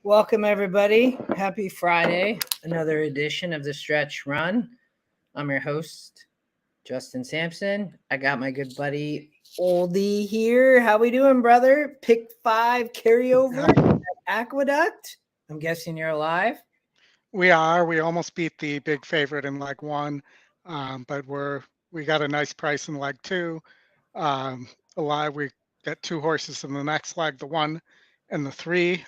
Welcome, everybody. Happy Friday. Another edition of the Stretch Run. I'm your host, Justin Sampson. I got my good buddy, Oldy, here. How we doing, brother? Pick 5 carryover at Aqueduct. I'm guessing you're alive. We are. We almost beat the big favorite in leg one, but we got a nice price in leg two. Alive, we got two horses in the next leg, the one and the three.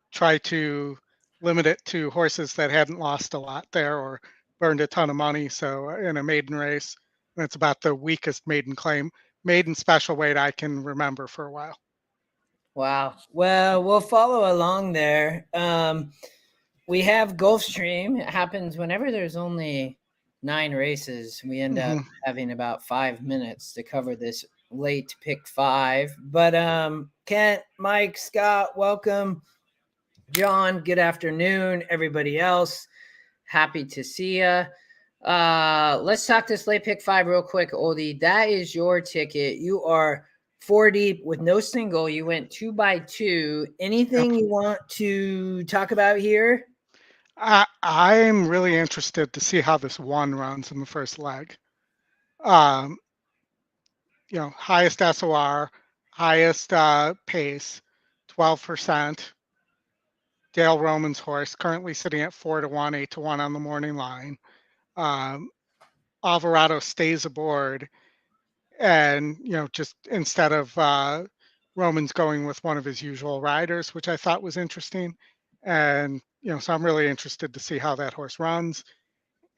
Try to limit it to horses that hadn't lost a lot there or burned a ton of money. So in a maiden race, and it's about the weakest maiden special weight I can remember for a while. Wow. Well, we'll follow along there. We have Gulfstream. It happens whenever there's only 9 races. We end up having about 5 minutes to cover this late pick 5. But Kent, Mike, Scott, welcome. John, good afternoon. Everybody else, happy to see you. Let's talk this late pick 5 real quick, Oldie. That is your ticket. You are 4 deep with no single. You went 2 by 2. Anything you want to talk about here? I'm really interested to see how this one runs in the first leg. Highest SOR, highest pace, 12%. Dale Roman's horse, currently sitting at 4-1, 8-1 on the morning line. Alvarado stays aboard, and just instead of Roman's going with one of his usual riders, which I thought was interesting. And so I'm really interested to see how that horse runs,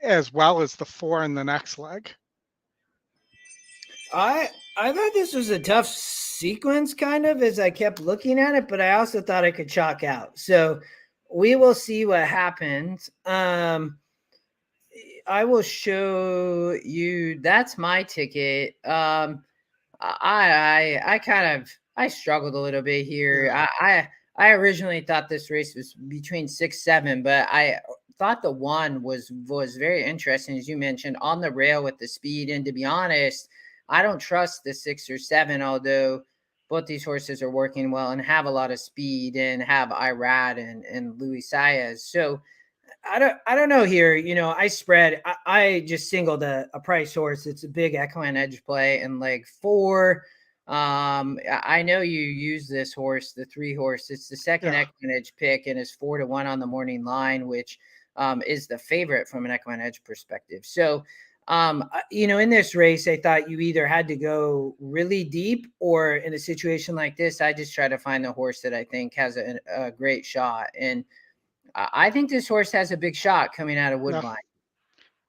as well as the 4 in the next leg. I thought this was a tough sequence, kind of, as I kept looking at it, but I also thought I could chalk out. So we will see what happens. I will show you. That's my ticket. I struggled a little bit here. Yeah. I originally thought this race was between 6, 7, but I thought the 1 was very interesting, as you mentioned, on the rail with the speed. And to be honest, I don't trust the 6 or 7, although both these horses are working well and have a lot of speed and have Irad and Luis Saez. So I don't know here. I spread. I just singled a price horse. It's a big EquinEdge play in leg 4. I know you use this horse, the 3 horse. It's the second EquinEdge pick and is 4-1 on the morning line, which is the favorite from an EquinEdge perspective. So, in this race, I thought you either had to go really deep, or in a situation like this, I just try to find the horse that I think has a great shot. And I think this horse has a big shot coming out of Woodbine.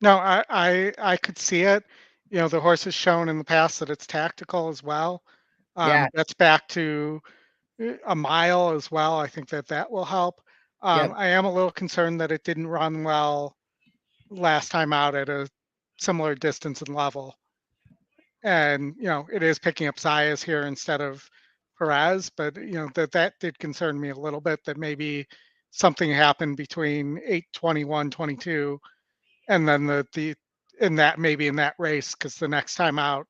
No, I could see it. The horse has shown in the past that it's tactical as well. That's back to a mile as well. I think that will help. I am a little concerned that it didn't run well last time out at a similar distance and level. And, it is picking up Saez here instead of Perez, but, that did concern me a little bit, that maybe something happened between 8:21, 22, and then in that race, because the next time out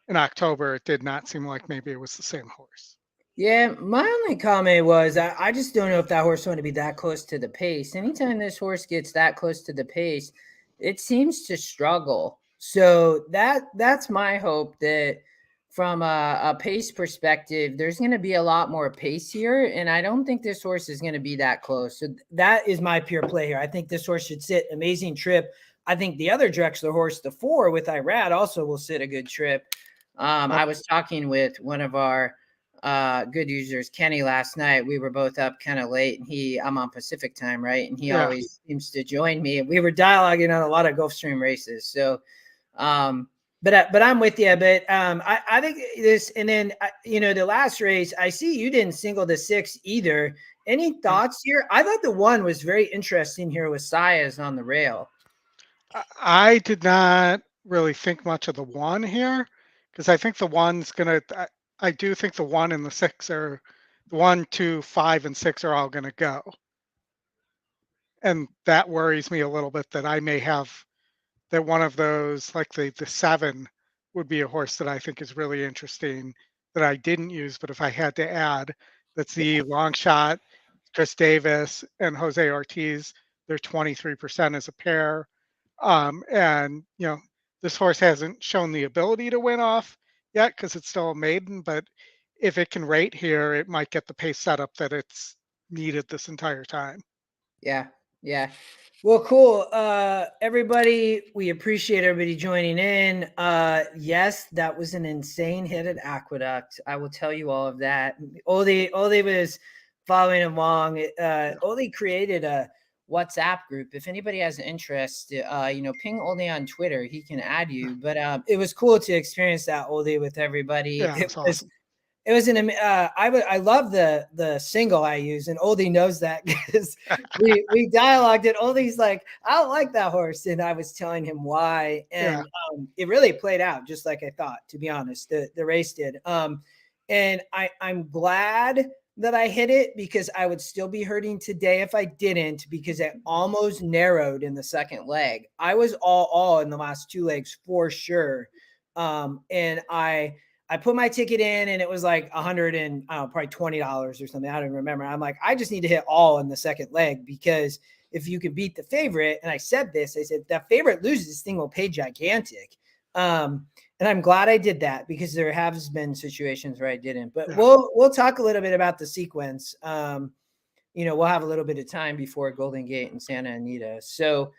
in October, it did not seem like maybe it was the same horse. Yeah, my only comment was I just don't know if that horse want to be that close to the pace. Anytime this horse gets that close to the pace, it seems to struggle. So that's my hope, that from a pace perspective, there's going to be a lot more pace here, and I don't think this horse is going to be that close. So that is my pure play here. I think this horse should sit amazing trip. I think the other Drexler horse, the 4 with Irad, also will sit a good trip. I was talking with one of our good users, Kenny, last night. We were both up kind of late, and I'm on Pacific time, right? And he always seems to join me. We were dialoguing on a lot of Gulfstream races. So, but I'm with you. But I think this, and then the last race, I see you didn't single the 6 either. Any thoughts here? I thought the 1 was very interesting here with Saez on the rail. I did not really think much of the 1 here, because I think the 1's gonna. I do think the 1 and the 6 are, the 1, 2, 5, and 6 are all going to go. And that worries me a little bit, that I may have, that one of those, like the 7 would be a horse that I think is really interesting that I didn't use, but if I had to add, that's the long shot Chris Davis and Jose Ortiz. They're 23% as a pair. And, this horse hasn't shown the ability to win off yet because it's still a maiden, but if it can rate here, it might get the pace setup that it's needed this entire time. Yeah. Yeah. Well, cool. Everybody, we appreciate everybody joining in. Yes, that was an insane hit at Aqueduct. I will tell you all of that. Oldy was following along. Oldy created a WhatsApp group. If anybody has an interest, ping Oldy on Twitter. He can add you. But it was cool to experience that, Oldy, with everybody. Yeah, it's awesome. It was I love the single I use, and Oldie knows that because we dialogued it. Oldie's like, I don't like that horse, and I was telling him why, and it really played out just like I thought. To be honest, the race did. And I'm glad that I hit it because I would still be hurting today if I didn't, because it almost narrowed in the second leg. I was all in the last two legs for sure, and I put my ticket in and it was like $100 and probably $20 or something. I don't remember. I'm like, I just need to hit all in the second leg because if you can beat the favorite, and I said this, I said that favorite loses, this thing will pay gigantic. And I'm glad I did that because there has been situations where I didn't. But we'll talk a little bit about the sequence. We'll have a little bit of time before Golden Gate and Santa Anita. So,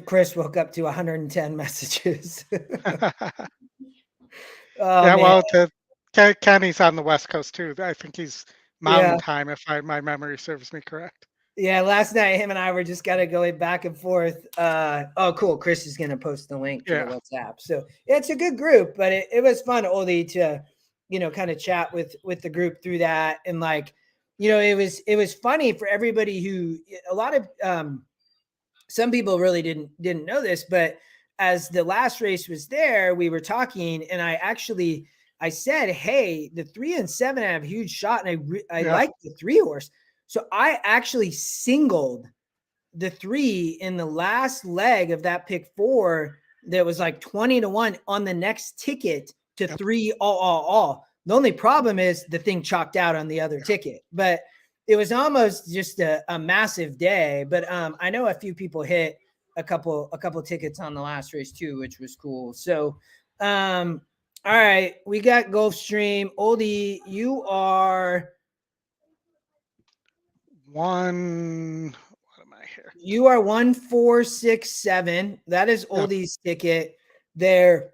Chris woke up to 110 messages. Well, Kenny's on the West Coast too. I think he's Mountain Time, if my memory serves me correct. Yeah, last night him and I were just kind of going back and forth. Cool. Chris is going to post the link to the WhatsApp. So it's a good group, but it was fun, Oldie, to kind of chat with the group through that, and it was funny for everybody who a lot of some people really didn't know this, but as the last race was there, we were talking, and I said, hey, the 3 and 7 have a huge shot, and I like the 3 horse. So I actually singled the 3 in the last leg of that pick 4 that was like 20-1 on the next ticket to 3 all. The only problem is the thing chalked out on the other ticket, but it was almost just a massive day. But I know a few people hit a couple tickets on the last race too, which was cool. So all right, we got Gulfstream. Oldie, you are one. What am I here? You are 1467. That is Oldie's ticket there.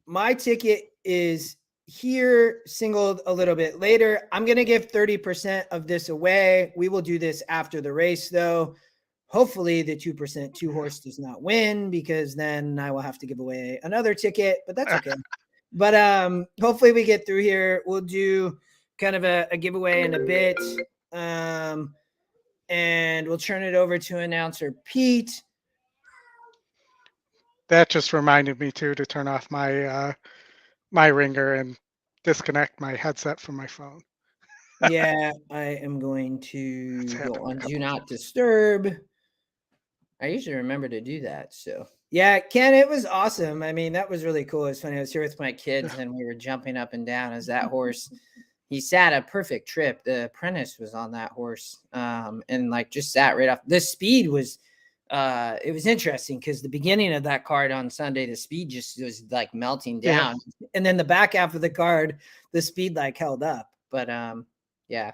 My ticket is here, singled a little bit later. I'm going to give 30% of this away. We will do this after the race, though. Hopefully the 2% 2 horse does not win, because then I will have to give away another ticket, but that's okay. But hopefully we get through here. We'll do kind of a giveaway in a bit. And we'll turn it over to announcer Pete. That just reminded me too to turn off my my ringer and disconnect my headset from my phone. Yeah, I am going to go on Do Not Disturb. I usually remember to do that. So yeah, Ken, it was awesome. I mean, that was really cool. It's funny. I was here with my kids and we were jumping up and down as that horse. He sat a perfect trip. The apprentice was on that horse, and like just sat right off. The speed was, it was interesting because the beginning of that card on Sunday, the speed just was like melting down, and then the back half of the card, the speed like held up. But yeah.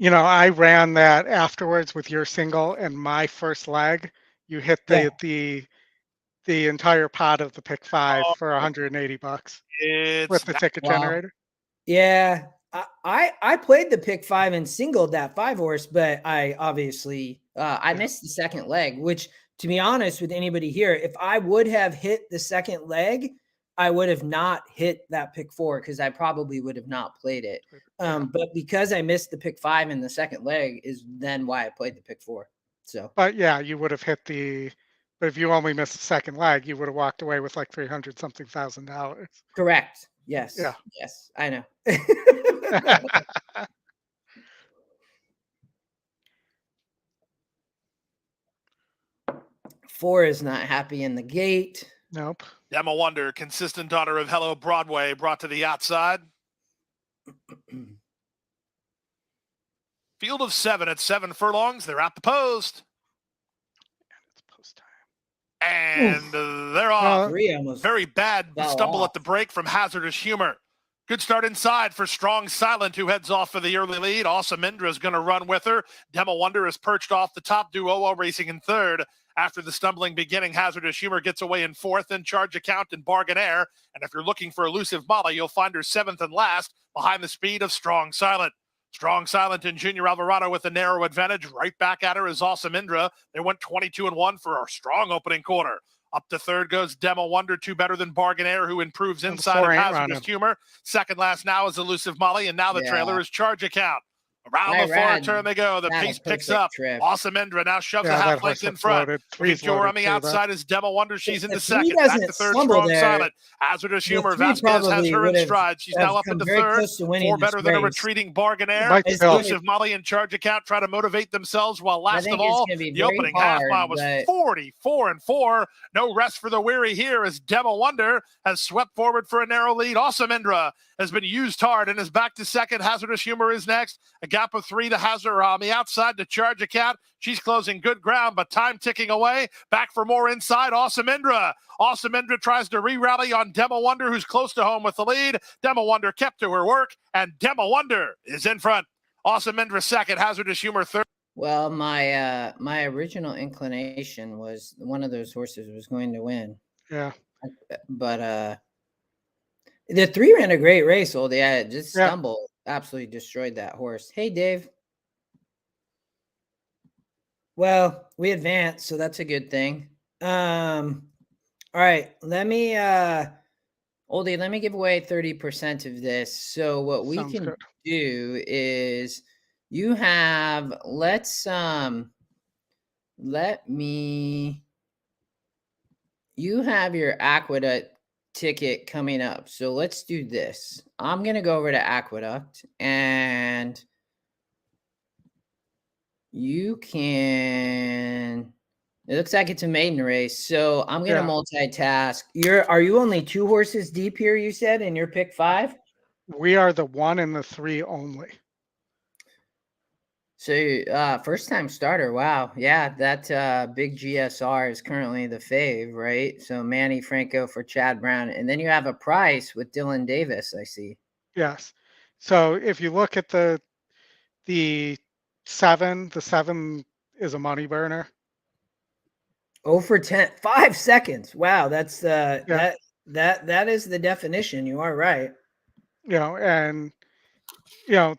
I ran that afterwards with your single and my first leg. You hit the entire pot of the pick 5 for $180 with the ticket generator. Yeah, I played the pick 5 and singled that 5 horse, but I obviously I missed the second leg, which, to be honest with anybody here, if I would have hit the second leg, I would have not hit that pick 4 because I probably would have not played it. But because I missed the pick 5 in the second leg is then why I played the pick 4. So, but yeah, you would have hit but if you only missed the second leg, you would have walked away with like $300-something thousand. Correct. Yes. Yeah. Yes, I know. 4 is not happy in the gate. Nope. Emma Wonder, consistent daughter of Hello Broadway, brought to the outside. Field of 7 at 7 furlongs. They're at the post. It's post time. And they're off. Almost very bad stumble off at the break from Hazardous Humor. Good start inside for Strong Silent, who heads off for the early lead. Awesome Indra is going to run with her. Demo Wonder is perched off the top. Duo racing in third. After the stumbling beginning, Hazardous Humor gets away in fourth, and Charge Account and Bargain Air. And if you're looking for Elusive Molly, you'll find her seventh and last behind the speed of Strong Silent. Strong Silent and Junior Alvarado with a narrow advantage. Right back at her is Awesome Indra. They went 22-1 for a strong opening quarter. Up to third goes Demo Wonder, 2 better than Bargain Air, who improves inside of Hazardous Humor. Second last now is Elusive Molly, and now the trailer is Charge Account. Around the far turn they go. The pace picks up. Awesome Indra now shoves a half length in front. Victor on the outside is Demo Wonder. She's into second. Back to third, Strong Silent. Hazardous Humor. Vasquez has her in stride. She's now up into third. 4 better than a retreating Bargain Air. Elusive Molly and Charge Account try to motivate themselves, while last of all, the opening half mile was 44-4. No rest for the weary here as Demo Wonder has swept forward for a narrow lead. Awesome Indra has been used hard and is back to second. Hazardous Humor is next. A gap of 3 to Hazard on the outside to Charge Account. She's closing good ground, but time ticking away. Back for more inside. Awesome Indra. Awesome Indra tries to re-rally on Demo Wonder, who's close to home with the lead. Demo Wonder kept to her work, and Demo Wonder is in front. Awesome Indra second. Hazardous Humor third. Well, my original inclination was one of those horses was going to win. Yeah. But the 3 ran a great race, Oldy. I just stumbled, absolutely destroyed that horse. Hey, Dave. Well, we advanced, so that's a good thing. All right, let me Oldy, let me give away 30% of this. So what we can do is you have you have your Aqueduct ticket coming up. So let's do this. I'm going to go over to Aqueduct, and you can, it looks like it's a maiden race. So I'm going to multitask. Are you only 2 horses deep here, you said, in your pick 5? We are the 1 and the 3 only. So first time starter. Wow. Yeah, that big GSR is currently the fave, right? So Manny Franco for Chad Brown. And then you have a price with Dylan Davis, I see. Yes. So if you look at the 7, the 7 is a money burner. 0 for 10, 5 seconds. Wow, that's that is the definition. You are right. And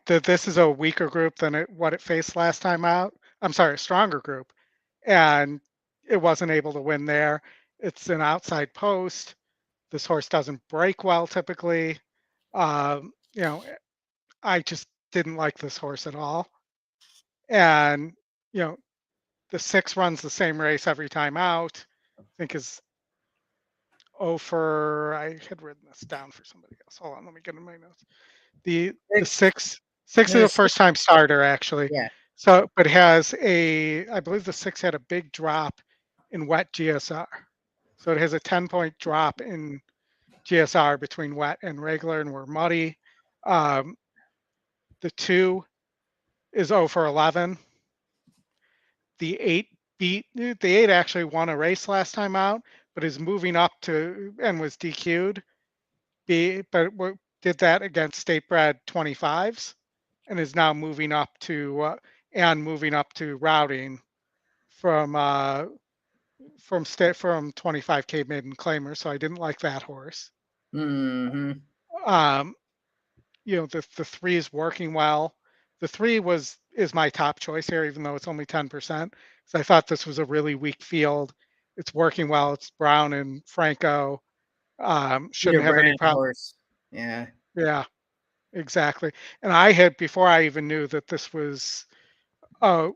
this is a weaker group than what it faced last time out. I'm sorry, a stronger group, and it wasn't able to win there. It's an outside post. This horse doesn't break well typically. I just didn't like this horse at all. And the 6 runs the same race every time out. I think is 0 for. I had written this down for somebody else. Hold on, let me get in my notes. The 6 is a first time starter actually. Yeah. So, but has I believe the 6 had a big drop in wet GSR. So it has a 10-point drop in GSR between wet and regular, and we're muddy. The 2 is 0 for 11. The 8 actually won a race last time out, but is moving up to and was DQ'd. But did that against state bred 25s and is now moving up to routing from 25K maiden claimer. So I didn't like that horse. Mm-hmm. The 3 is working well. The 3 is my top choice here, even though it's only 10%. So I thought this was a really weak field. It's working well. It's Brown and Franco. Shouldn't have any problem. Yeah. Yeah, exactly. And I had, before I even knew that this was a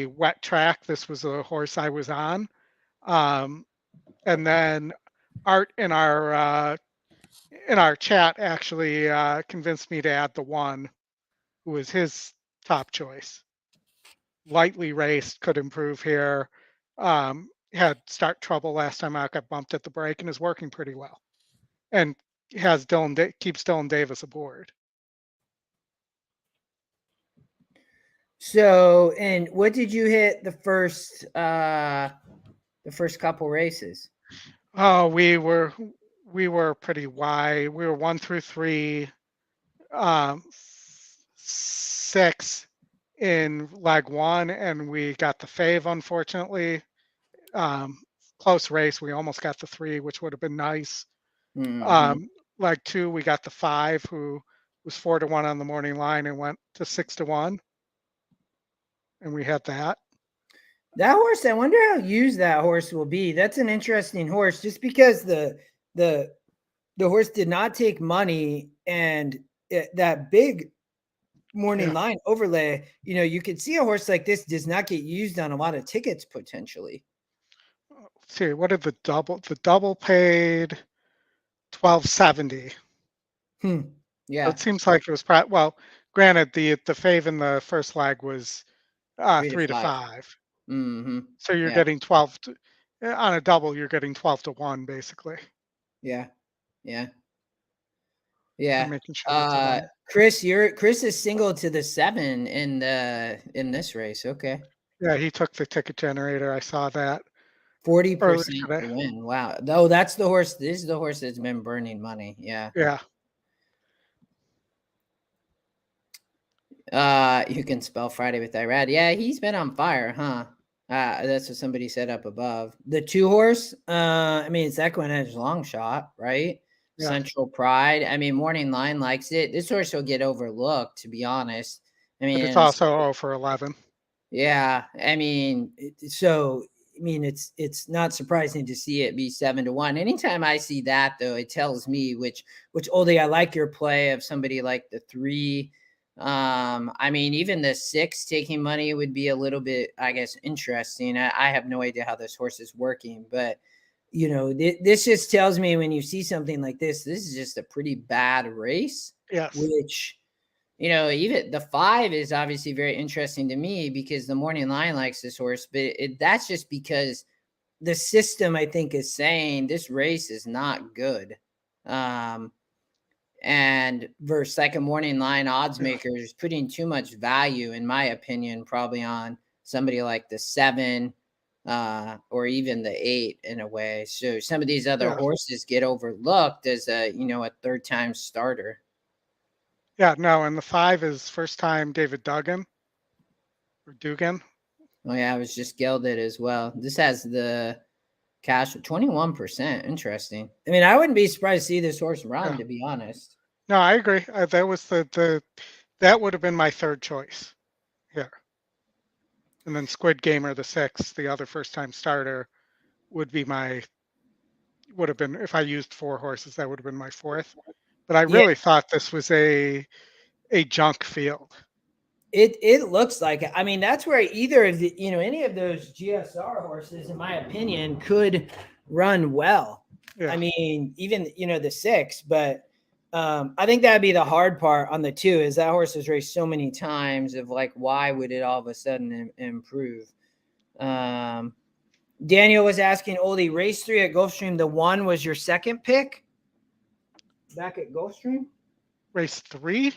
wet track, this was a horse I was on. And then Art in our chat actually convinced me to add the 1 who was his top choice. Lightly raced, could improve here. Had start trouble last time out, got bumped at the break, and is working pretty well. And keeps Dylan Davis aboard. So, and what did you hit the first couple races? Oh, we were pretty wide. We were 1 through 3, 6 in leg 1, and we got the fave, unfortunately. Close race. We almost got the 3, which would have been nice. Mhm. Leg 2, we got the 5, who was 4-1 on the morning line and went to 6-1, and we had that. That horse, I wonder how used that horse will be. That's an interesting horse, just because the horse did not take money, and that big morning line overlay, you could see a horse like this does not get used on a lot of tickets potentially. Let's see, what did the double paid $12.70. Yeah. So it seems like it was well, granted the fave in the first leg was 3 to 5. Mm-hmm. So you're getting 12 on a double, you're getting 12-1 basically. Yeah. Yeah. I'm Yeah. making sure that's a win. Chris is single to the 7 in this race. Okay. Yeah, he took the ticket generator. I saw that. 40% to win. Wow. Though that's the horse. This is the horse that's been burning money. Yeah. Yeah. You can spell Friday with Irad. Yeah, he's been on fire, huh? That's what somebody said up above. The 2 horse, I mean, it's EquinEdge long shot, right? Yeah. Central Pride. I mean, Morning Line likes it. This horse will get overlooked, to be honest. I mean, but it's also 0 for 11. Yeah, I mean, it's not surprising to see it be 7-1. Anytime I see that, though, it tells me which Oldy, I like your play of somebody like the 3. I mean, even the 6 taking money would be a little bit, I guess, interesting. I have no idea how this horse is working, but this just tells me when you see something like this is just a pretty bad race. Yes. Which, even the 5 is obviously very interesting to me because the Morning Line likes this horse, but that's just because the system, I think, is saying this race is not good. And versus like a Morning Line odds maker is putting too much value, in my opinion, probably on somebody like the 7 or even the 8 in a way. So some of these other horses get overlooked as a 3rd-time starter. Yeah, no, and the 5 is first time David Dugan. Oh yeah, I was just gelded as well. This has the cash 21%. Interesting. I mean, I wouldn't be surprised to see this horse run, to be honest. No, I agree. That was that would have been my 3rd choice here. And then Squid Gamer, the 6th, the other first time starter, would have been, if I used 4 horses, that would have been my 4th. But I really thought this was a junk field. It looks like it. I mean, that's where either of the, any of those GSR horses, in my opinion, could run well. Yeah. I mean, even, the 6, but I think that'd be the hard part on the 2 is that horse has raced so many times of like, why would it all of a sudden improve? Daniel was asking Oldy, race 3 at Gulfstream, the 1 was your 2nd pick back at Gulfstream? Race 3?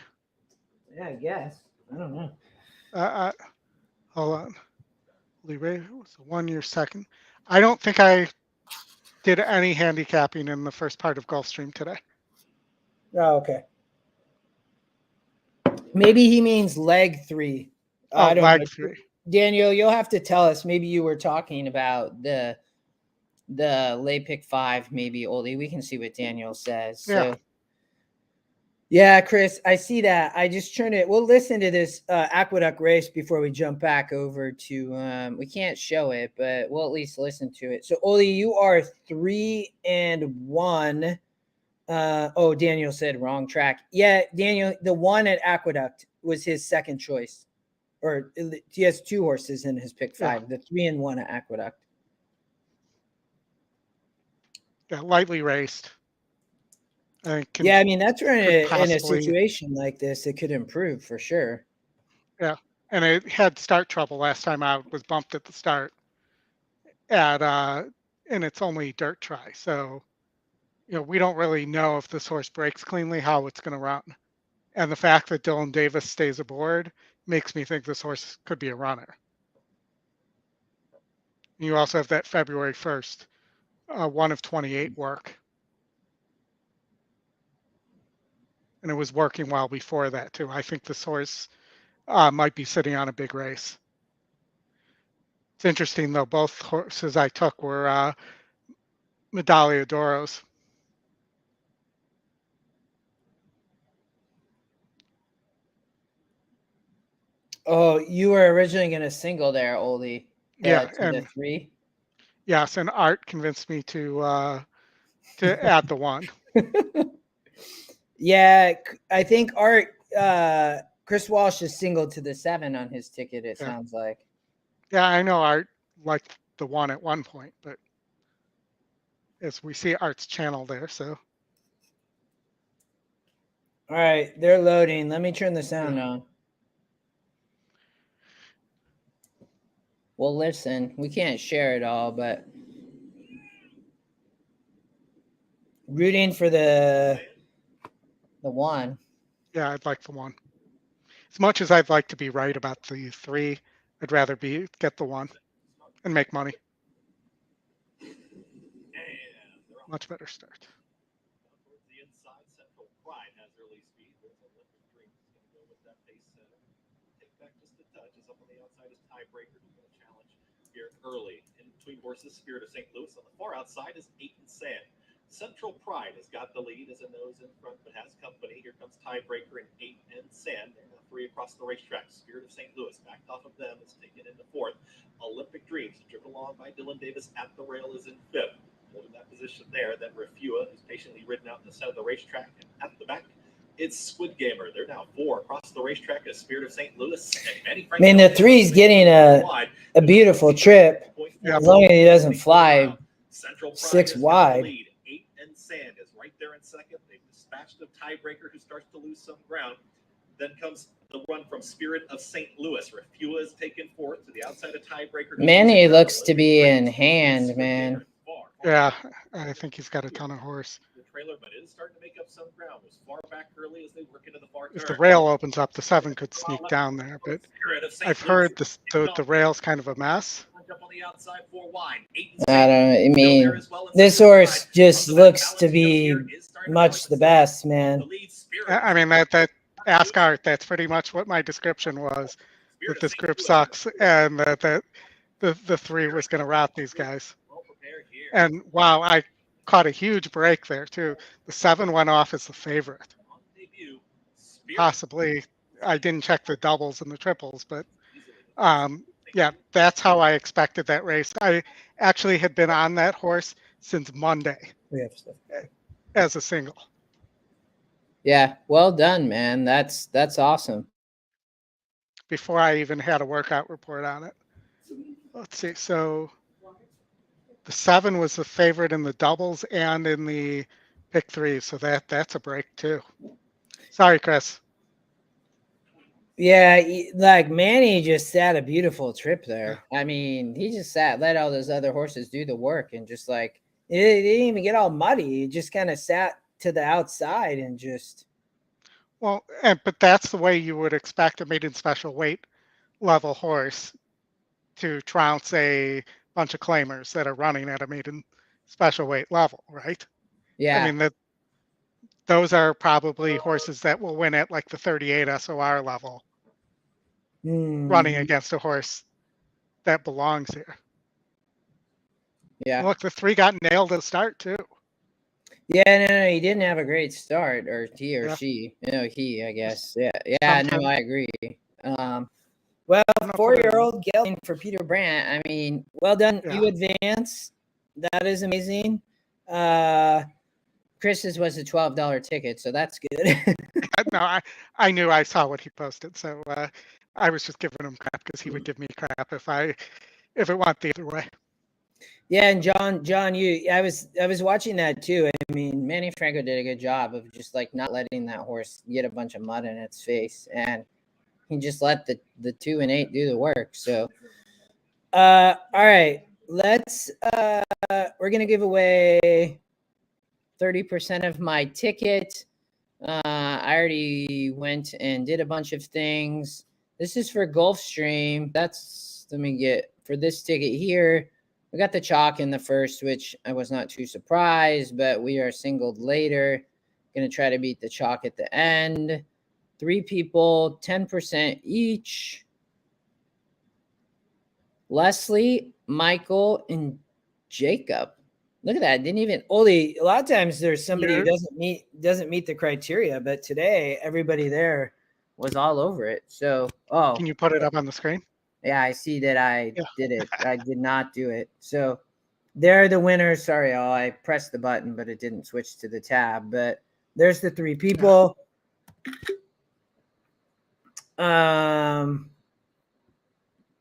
Yeah, I guess. I don't know. Hold on. Oldy was the 1 year 2nd. I don't think I did any handicapping in the first part of Gulfstream today. Oh, okay. Maybe he means leg 3. I don't leg know. 3. Daniel, you'll have to tell us. Maybe you were talking about the lay pick 5, maybe, Oldy. We can see what Daniel says. Yeah. So, yeah, Chris, I see that. I just turned it. We'll listen to this Aqueduct race before we jump back over to. We can't show it, but we'll at least listen to it. So, Oldy, you are 3-1. Daniel said wrong track. Yeah, Daniel, the 1 at Aqueduct was his 2nd choice, or he has 2 horses in his pick 5. The 3-1 at Aqueduct. Yeah, lightly raced. I mean, that's where in a situation like this, it could improve for sure. Yeah, and it had start trouble last time out. Was bumped at the start and it's only dirt try, so we don't really know if this horse breaks cleanly how it's going to run, and the fact that Dylan Davis stays aboard makes me think this horse could be a runner. You also have that February 1st, 1 of 28 work. And it was working well before that too. I think this horse might be sitting on a big race. It's interesting though, both horses I took were Medaglia d'Oros. Oh, you were originally going to single there, Oldy. Yeah, to and the 3. yes, and Art convinced me to add the 1. Yeah, I think Art Chris Walsh is singled to the 7 on his ticket, it Yeah. sounds like. Yeah, I know Art liked the 1 at one point, but as we see Art's channel there, so. All right, they're loading. Let me turn the sound on. Well, listen, we can't share it all, but rooting for the 1. Yeah, I'd like the 1. As much as I'd like to be right about the 3, I'd rather get the 1 and make money. Much better start. The inside, Central Pride has early speed. There's a Olympic Dream going to go with that pace setter. Take back just a touch. Is up on the outside is Tiebreaker. He's going to challenge here early. In between horses, Spirit of St. Louis. On the far outside is 8 and Sand. Central Pride has got the lead as a nose in front, but has company. Here comes Tiebreaker and 8 and Sand. They're now 3 across the racetrack. Spirit of St. Louis backed off of them. Is taken into 4th. Olympic Dreams, driven along by Dylan Davis at the rail, is in 5th. Holding that position there, then Refua, who's patiently ridden out in the center of the racetrack. And at the back, it's Squid Gamer. They're now 4 across the racetrack as Spirit of St. Louis. And I mean, the 3's getting a beautiful trip. Yeah. As long as he doesn't fly Central 6 wide. 8 and Sand is right there in second. They've dispatched a Tiebreaker who starts to lose some ground. Then comes the run from Spirit of St. Louis. Refua is taken 4th to the outside of Tiebreaker. Manny looks to be in hand, man. Yeah, I think he's got a ton of horse. The trailer, but it is starting to make up some ground. Was far back early as they work into the far turn. If the rail opens up, the 7 could sneak down there, but I've heard the rail's kind of a mess. I don't know. I mean, this horse just looks to be much the best, man. I mean, that ask Art, that's pretty much what my description was, that this group sucks and that the 3 was going to rout these guys. And wow, I caught a huge break there too. The 7 went off as the favorite. Possibly, I didn't check the doubles and the triples, but yeah, that's how I expected that race. I actually had been on that horse since Monday as a single. Yeah, well done, man. That's awesome. Before I even had a workout report on it. Let's see. So the 7 was the favorite in the doubles and in the pick 3. So that's a break too. Sorry, Chris. Yeah, like Manny just sat a beautiful trip there. I mean, he just let all those other horses do the work, and just like it didn't even get all muddy. He just kind of sat to the outside and just. Well, but that's the way you would expect a maiden special weight level horse to trounce a bunch of claimers that are running at a maiden special weight level, right? Yeah. I mean, those are probably horses that will win at like the 38 SOR level, running against a horse that belongs here. Yeah. Look, the 3 got nailed at the start too. Yeah, no, he didn't have a great start, or he or Yeah. she. He, I guess. Yeah, no, I agree. Well, No, 4-year-old gelding for Peter Brandt. I mean, well done. Yeah. You advance. That is amazing. Chris's was a $12 ticket, so that's good. No, I knew, I saw what he posted, so I was just giving him crap because he would give me crap if it went the other way. Yeah, and John, I was watching that too. I mean, Manny Franco did a good job of just like not letting that horse get a bunch of mud in its face, and he just let the 2 and 8 do the work. So, all right, let's we're gonna give away 30% of my ticket. I already went and did a bunch of things. This is for Gulfstream. Let me get for this ticket here. We got the chalk in the first, which I was not too surprised, but we are singled later. Going to try to beat the chalk at the end. 3 people, 10% each. Leslie, Michael, and Jacob. Look at that. Didn't even Oldy. A lot of times there's somebody who doesn't meet the criteria, but today everybody there was all over it. So, Can you put it up on the screen? Yeah, I see that I did it. I did not do it. So they're the winners. Sorry, I pressed the button, but it didn't switch to the tab. But there's the 3 people. It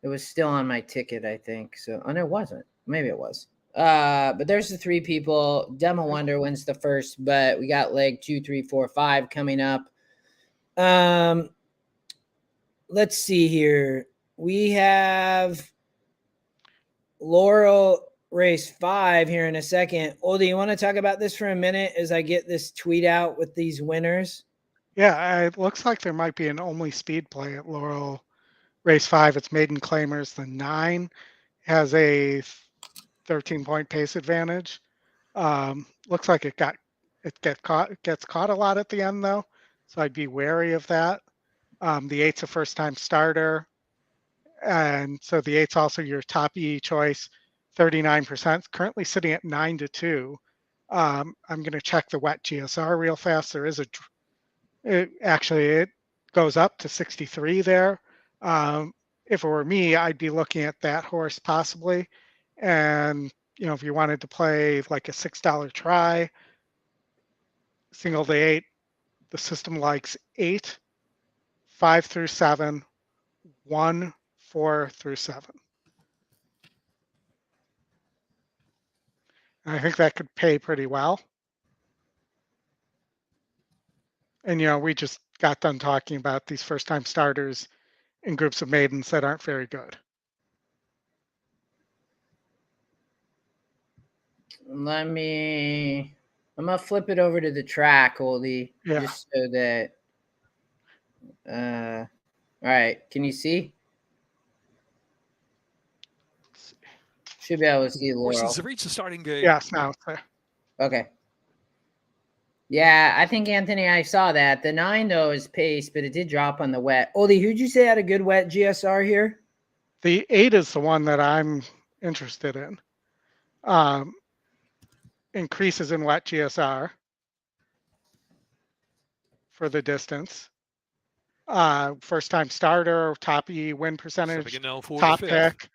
was still on my ticket, I think. So, and it wasn't. Maybe it was. But there's the 3 people. Demo Wonder wins the first, but we got leg 2, 3, 4, 5 coming up. Let's see here. We have Laurel race 5 here in a second. Oldy, you want to talk about this for a minute as I get this tweet out with these winners? Yeah, it looks like there might be an only speed play at Laurel race 5. It's maiden claimers. The 9 has a 13-point pace advantage. Looks like it gets caught a lot at the end though, so I'd be wary of that. The 8's a first-time starter, and so the 8's also your top E choice, 39%. Currently sitting at 9-2. I'm going to check the wet GSR real fast. There is it goes up to 63 there. If it were me, I'd be looking at that horse possibly. And, if you wanted to play like a $6 try, single to 8, the system likes 8, 5 through 7, 1, 4 through 7. And I think that could pay pretty well. And, we just got done talking about these first-time starters in groups of maidens that aren't very good. I'm gonna flip it over to the track, Oldy, just so that. All right, can you see? Should be able to see Laurel. Horses have reached the starting gate. Yes, now it's there. Okay. Yeah, I think, Anthony, I saw that. The 9, though, is pace, but it did drop on the wet. Oldy, who'd you say had a good wet GSR here? The 8 is the one that I'm interested in. Increases in wet GSR for the distance. First-time starter, top E, win percentage, top pick,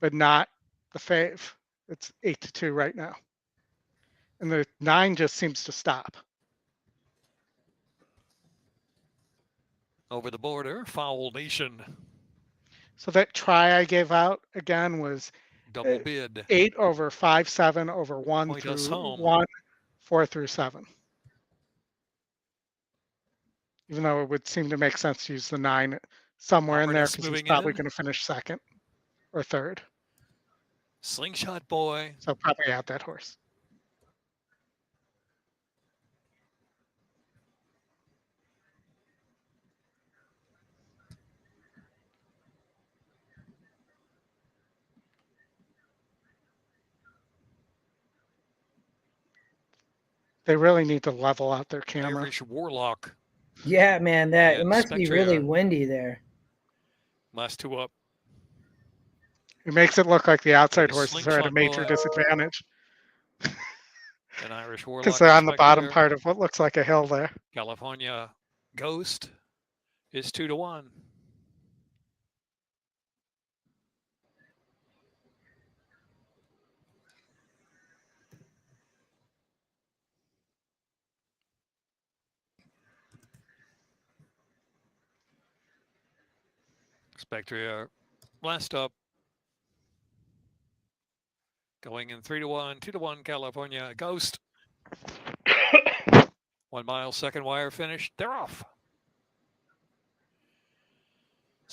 but not the fave. It's 8-2 right now. And the 9 just seems to stop. Over the border, Foul Nation. So that try I gave out again was double bid. 8 over 5, 7 over 1 Point through us home. 1, 4 through 7. Even though it would seem to make sense to use the 9 somewhere in there because he's probably going to finish second or third. Slingshot Boy. So probably out that horse. They really need to level out their camera. Irish Warlock. Yeah, man, it must be really windy there. Last 2 up. It makes it look like the outside horses are at a major disadvantage. An Irish Warlock. Because they're on the bottom part of what looks like a hill there. California Ghost is 2-1. Spectria last up. Going in 3-1, 2-1 California Ghost. 1 mile, second wire finish. They're off.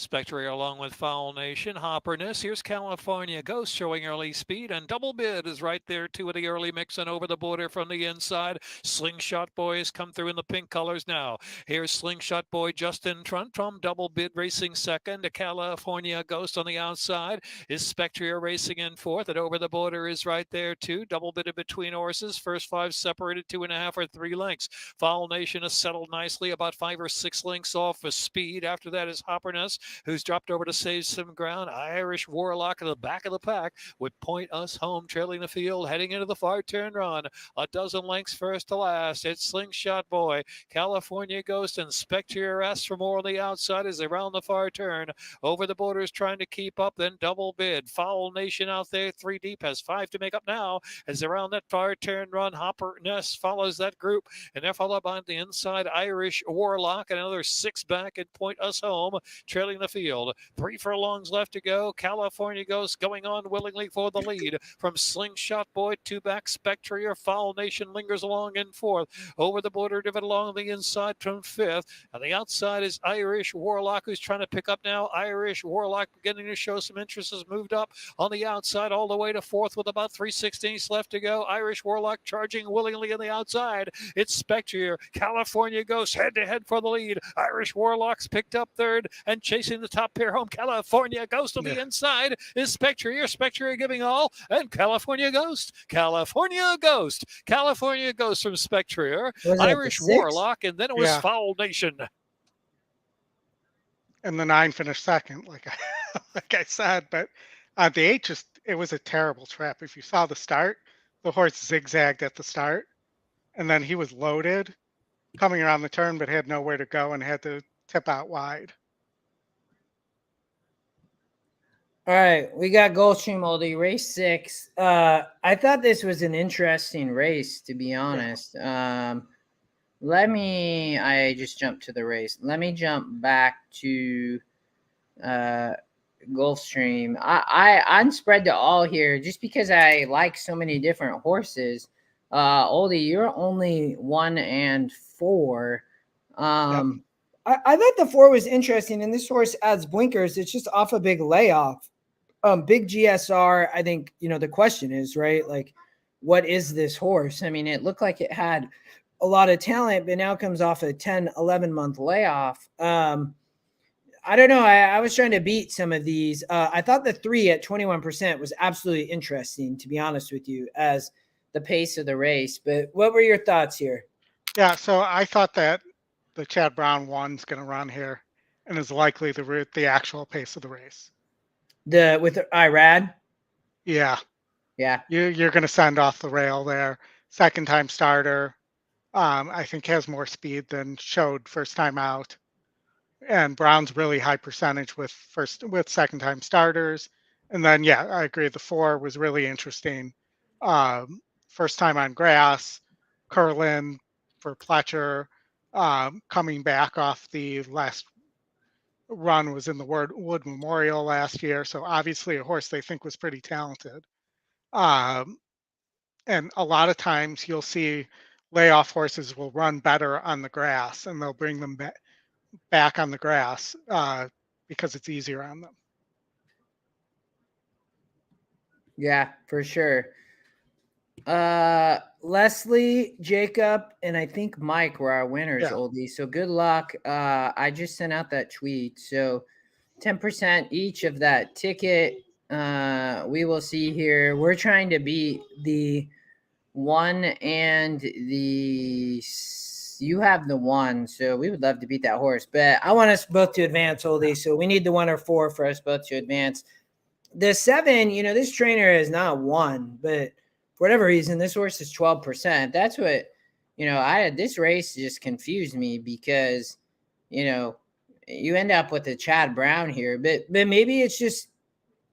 Spectre along with Foul Nation. Hopperness. Here's California Ghost showing early speed, and Double Bid is right there too of the early mix and over the border from the inside. Slingshot Boys come through in the pink colors now. Here's Slingshot Boy just in front from Double Bid racing second. California Ghost on the outside. Is Spectre racing in fourth, and over the border is right there too. Double Bid in between horses. First five separated 2.5 or 3 lengths. Foul Nation has settled nicely about 5 or 6 lengths off for speed. After that is Hopperness, who's dropped over to save some ground. Irish Warlock in the back of the pack would point us home, trailing the field, heading into the far turn run. A dozen lengths first to last. It's Slingshot Boy, California Ghost, and Spectre S for more on the outside as they round the far turn. Over the borders trying to keep up, then Double Bid. Foul Nation out there, 3 deep, has 5 to make up now as they round that far turn run. Hopperness follows that group, and they're followed by the inside Irish Warlock, and another 6 back and point us home, trailing the field. 3 furlongs left to go. California Ghost going on willingly for the lead from Slingshot Boy. 2 back, Spectre. Foul Nation lingers along in fourth. Over the border, divot along the inside from fifth. On the outside is Irish Warlock, who's trying to pick up now. Irish Warlock beginning to show some interest, has moved up on the outside all the way to fourth with about 3/16 left to go. Irish Warlock charging willingly on the outside. It's Spectre. California Ghost head to head for the lead. Irish Warlock's picked up third and chasing the top pair home. California Ghost on the inside is Spectre. Spectre giving all, and California Ghost. California Ghost. California Ghost from Spectre. Irish Warlock, and then it was Foul Nation. And the 9 finished second, like I said. But the 8 it was a terrible trap. If you saw the start, the horse zigzagged at the start, and then he was loaded coming around the turn, but had nowhere to go and had to tip out wide. All right, we got Gulfstream Oldy, race 6. I thought this was an interesting race, to be honest. I just jumped to the race. Let me jump back to Gulfstream. I'm spread to all here just because I like so many different horses. Oldy, you're only 1 and 4. I thought the 4 was interesting, and this horse adds blinkers. It's just off a big layoff. Big GSR. I think, the question is, right, like, what is this horse? I mean, it looked like it had a lot of talent, but now comes off a 10, 11-month layoff. I don't know. I was trying to beat some of these. I thought the 3 at 21% was absolutely interesting, to be honest with you, as the pace of the race. But what were your thoughts here? Yeah, so I thought that the Chad Brown 1's going to run here and is likely the actual pace of the race. With Irad? Yeah. Yeah. You're going to send off the rail there. Second time starter. I think has more speed than showed first time out. And Brown's really high percentage with second time starters. And then, yeah, I agree. The 4 was really interesting. First time on grass, Curlin for Pletcher, coming back off the last run was in the Wood Memorial last year. So obviously a horse they think was pretty talented. And a lot of times you'll see layoff horses will run better on the grass, and they'll bring them back on the grass because it's easier on them. Yeah, for sure. Leslie, Jacob, and I think Mike were our winners, Oldie. So good luck. I just sent out that tweet. So 10% each of that ticket. We will see here. We're trying to beat the 1 and you have the 1, so we would love to beat that horse. But I want us both to advance, Oldie. So we need the 1 or 4 for us both to advance. The 7, this trainer is not 1, but for whatever reason, this horse is 12%. That's what, this race just confused me because, you end up with a Chad Brown here, but maybe it's just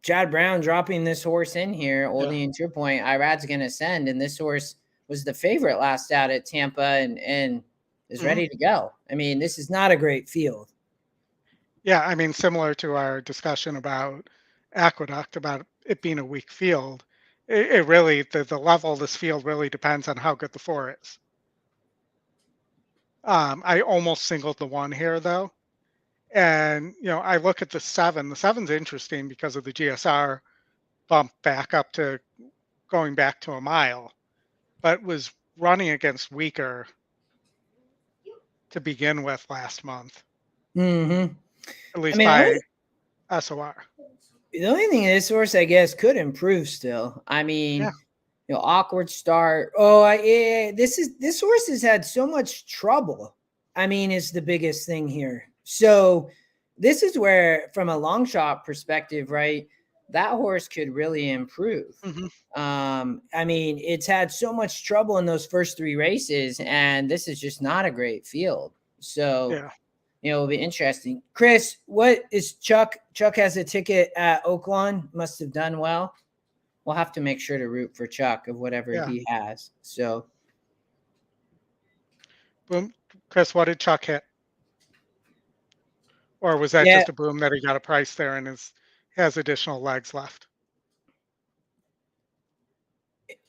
Chad Brown dropping this horse in here. Oldie, and to your point, Irad's going to send, and this horse was the favorite last out at Tampa and is ready to go. I mean, this is not a great field. Yeah, I mean, similar to our discussion about Aqueduct, about it being a weak field, it really, the level of this field really depends on how good the 4 is. I almost singled the 1 here, though. And, I look at the 7. The 7's interesting because of the GSR bump back up to going back to a mile, but was running against weaker to begin with last month, Mm-hmm. at I least mean, by SOR. the only thing this horse, I guess, could improve still. I mean, Yeah. Awkward start. Oh, yeah, this horse has had so much trouble. I mean, is the biggest thing here. So this is where, from a long shot perspective, right, that horse could really improve. I mean, it's had so much trouble in those first 3 races, and this is just not a great field. So, Yeah. It'll be interesting. Chris, what is Chuck? Chuck has a ticket at Oaklawn. Must have done well. We'll have to make sure to root for Chuck of whatever he has. So, Boom. Chris, what did Chuck hit? Or was that yeah, just a boom that he got a price there and has additional legs left?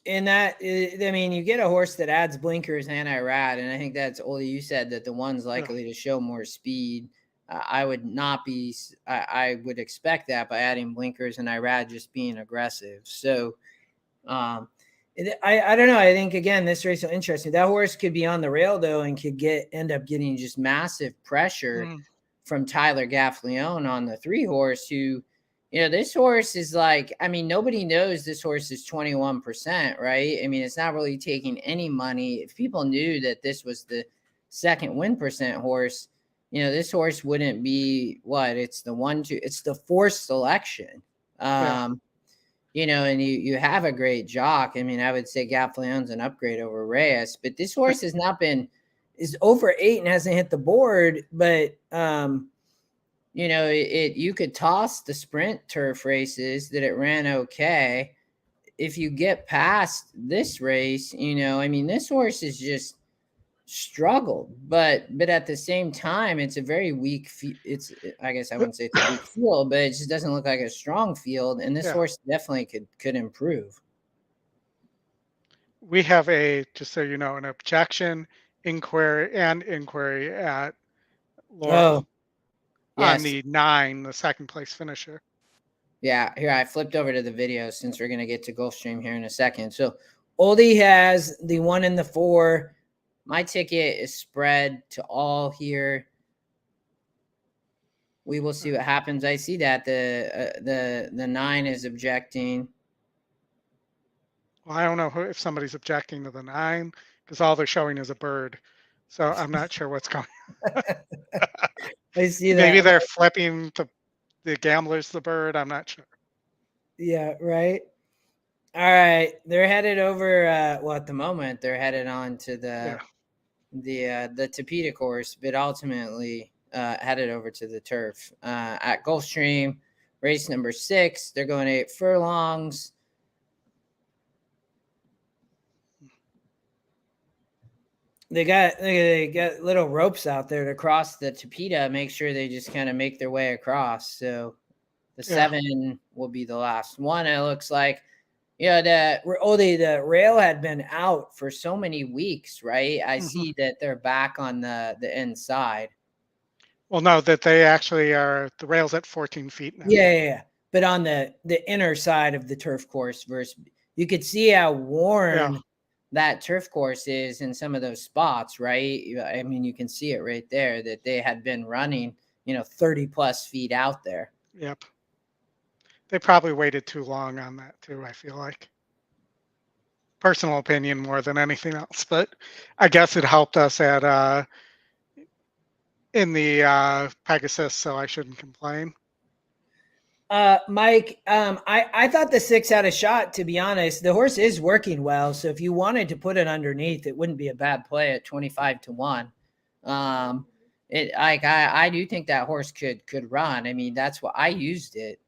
and that, I mean, you get a horse that adds blinkers and anti-rad, and I think that's Oldy. You said that the one's likely to show more speed. I would not be. I would expect that by adding blinkers and IRAD just being aggressive. So, I don't know. I think again, this race is interesting. That horse could be on the rail though, and could end up getting just massive pressure from Tyler Gaffleone on the 3 horse. Who, this horse is like. I mean, nobody knows this horse is 21%, right? I mean, it's not really taking any money. If people knew that this was the second win percent horse, this horse wouldn't be what it's the 4th selection. And you have a great jock. I mean, I would say Gaffleone's an upgrade over Reyes, but this horse is over 8 and hasn't hit the board. But you could toss the sprint turf races that it ran okay. If you get past this race, I mean, this horse is just struggled, but at the same time, it's a very weak. I guess I wouldn't say it's a weak field, but it just doesn't look like a strong field. And this horse definitely could improve. We have just so you know, an objection, inquiry at Laurel on the 9, the second place finisher. Yeah, here I flipped over to the video since we're gonna get to Gulfstream here in a second. So Oldy has the 1 and the 4. My ticket is spread to all here. We will see what happens. I see that the 9 is objecting. Well, I don't know if somebody's objecting to the 9 because all they're showing is a bird. So I'm not sure what's going on. I see that. Maybe they're flipping the gamblers the bird. I'm not sure. Yeah, right. All right. They're headed over. At the moment, they're headed on to the Tapeta course, but ultimately headed over to the turf at Gulfstream, race number 6. They're going 8 furlongs. They got little ropes out there to cross the Tapeta. Make sure they just kind of make their way across. So the 7 will be the last one. It looks like. The rail had been out for so many weeks, right? I see that they're back on the inside. Well, no, that they actually are. The rail's at 14 feet now. Yeah. But on the inner side of the turf course, you could see how worn that turf course is in some of those spots, right? I mean, you can see it right there that they had been running, 30 plus feet out there. Yep. They probably waited too long on that too, I feel like. Personal opinion more than anything else, but I guess it helped us at in the Pegasus, so I shouldn't complain. Mike, I thought the 6 had a shot, to be honest. The horse is working well, so if you wanted to put it underneath, it wouldn't be a bad play at 25-1. I do think that horse could run. I mean, that's why I used it.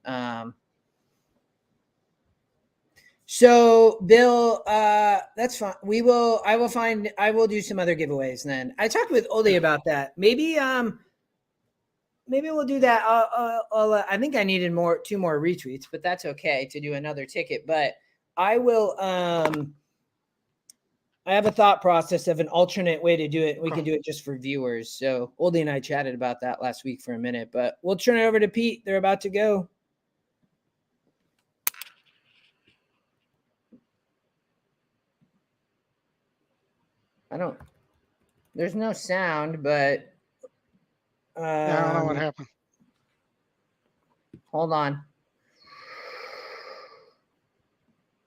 So Bill, that's fine. I will do some other giveaways then. I talked with Oldy about that. Maybe we'll do that. I think I needed 2 more retweets, but that's okay to do another ticket. But I will I have a thought process of an alternate way to do it. We Okay. can do it just for viewers. So Oldy and I chatted about that last week for a minute, but we'll turn it over to Pete. They're about to go. There's no sound, but Yeah, I don't know what happened. hold on.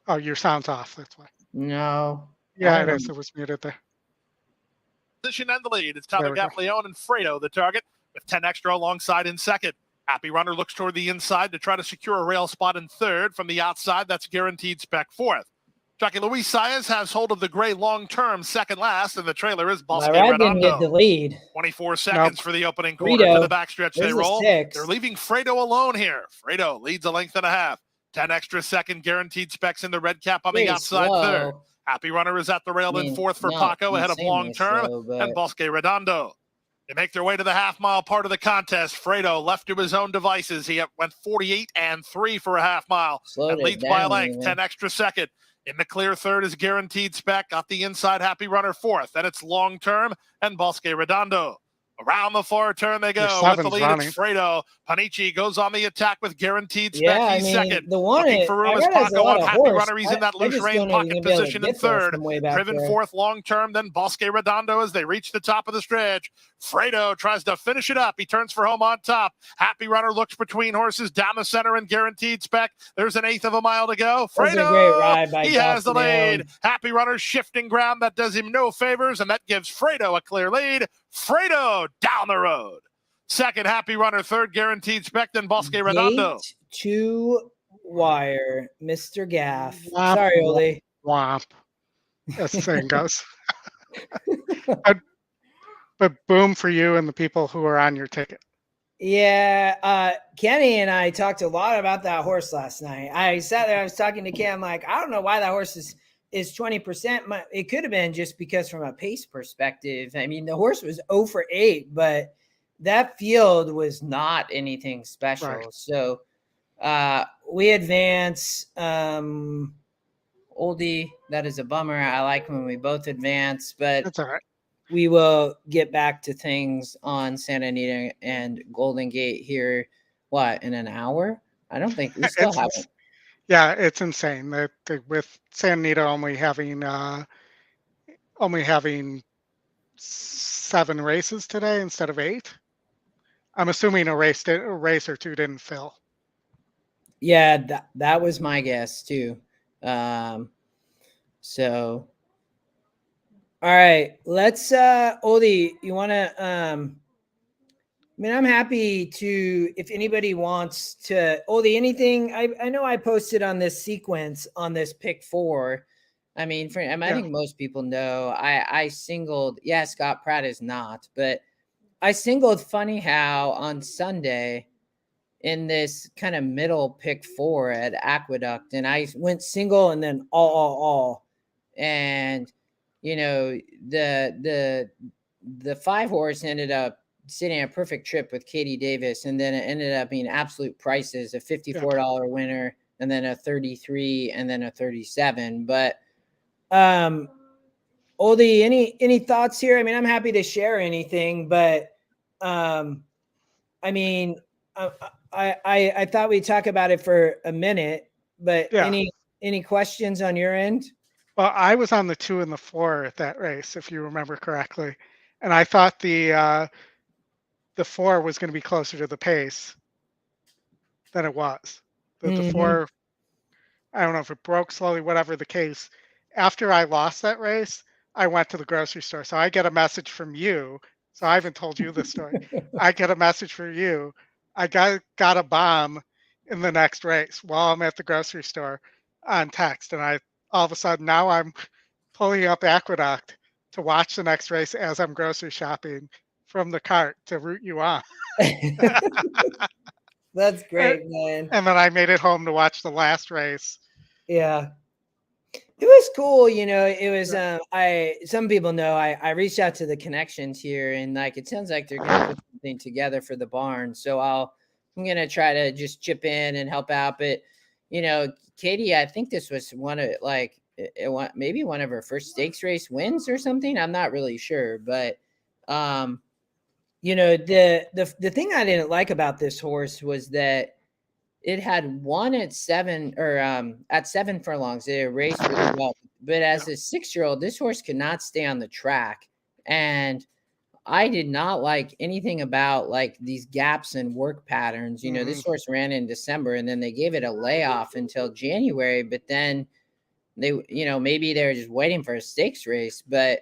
Oh, your sound's off. That's why. No. Yeah, I it don't is. It was muted there. Position and the lead. It's There Tyler we go. Gaffleone and Fredo, the target, with 10 extra alongside in second. Happy Runner looks toward the inside to try to secure a rail spot in third. From the outside, that's guaranteed spec fourth. Jockey Luis Saez has hold of the gray long-term second last, and the trailer is My Bosque ride didn't get the Redondo. lead. 24 seconds for the opening quarter. Fredo, To the backstretch they there's a roll. 6. They're leaving Fredo alone here. Fredo leads a length and a half. 10 extra second guaranteed specs in the red cap on the Pretty outside slow. third. Happy Runner is at the rail in fourth for not Paco ahead of insanely long-term slow, but- and Bosque Redondo. They make their way to the half-mile part of the contest. Fredo left to his own devices. He went 48 and 3 for a half mile Slowed and it leads by a down length, even. 10 extra second. In the clear third is guaranteed spec. Got the inside Happy Runner fourth. Then it's long-term and Bosque Redondo. Around the far turn they Your go. With the seven's lead, running. it's Fredo. Panichi goes on the attack with guaranteed spec. Yeah, I He's mean, second. the one Looking it- for room I is realize a Paco lot on of Happy horse. Runner. He's in that I loose just rein don't know if pocket you're gonna be able to position in get there third. from way back Driven there. fourth long-term, then Bosque Redondo as they reach the top of the stretch. Fredo tries to finish it up. He turns for home on top. Happy Runner looks between horses down the center and guaranteed spec. There's an eighth of a mile to go. That was a Fredo, great ride by he has the Gaffleone. lead. Happy Runner shifting ground. That does him no favors, and that gives Fredo a clear lead. Fredo down the road. Second, Happy Runner. Third, guaranteed spec, then Bosque Redondo. Gate to wire, Mr. Gaff. Womp, Sorry, womp. Oldy. Womp. As the saying goes. But boom for you and the people who are on your ticket. Yeah, Kenny and I talked a lot about that horse last night. I sat there, I was talking to Cam, like, I don't know why that horse is 20%. It could have been just because from a pace perspective. I mean, the horse was 0 for 8, but that field was not anything special. Right. So we advance. Oldie, that is a bummer. I like when we both advance, but That's all right. we will get back to things on Santa Anita and Golden Gate here. What, in an hour? I don't think we still haven't. Yeah, it's insane that with Santa Anita only having 7 races today instead of 8. I'm assuming a race or two didn't fill. Yeah, that was my guess too. So, all right, let's Oldy, you want to I mean, I'm happy to, if anybody wants to, Oldy, anything. I know I posted on this sequence on this pick 4. I mean, I think most people know I singled. Yeah, Scott Pratt is not, but I singled Funny How on Sunday in this kind of middle pick 4 at Aqueduct, and I went single and then all. And you know, the 5 horse ended up sitting a perfect trip with Katie Davis, and then it ended up being absolute prices, a $54 winner, and then a 33, and then a 37. But Oldy, any thoughts here? I mean, I'm happy to share anything, but I mean, I thought we'd talk about it for a minute, but any questions on your end? Well, I was on the 2 and the 4 at that race, if you remember correctly, and I thought the 4 was going to be closer to the pace than it was. The 4, I don't know if it broke slowly, whatever the case. After I lost that race, I went to the grocery store. So I get a message from you. So I haven't told you this story. I get a message from you. I got a bomb in the next race while I'm at the grocery store on text. And all of a sudden now I'm pulling up Aqueduct to watch the next race as I'm grocery shopping from the cart to root you on. That's great, man. And then I made it home to watch the last race. Yeah. It was cool, you know. It was some people know I reached out to the connections here, and like it sounds like they're gonna put something together for the barn. So I'm gonna try to just chip in and help out. But you know, Katie, I think this was one of, like, maybe one of her first stakes race wins or something. I'm not really sure, but you know, the thing I didn't like about this horse was that it had won at 7 furlongs. It raced really well, but as a 6-year-old, this horse could not stay on the track, and I did not like anything about like these gaps in work patterns. You know, this horse ran in December, and then they gave it a layoff until January, but then they, you know, maybe they were just waiting for a stakes race, but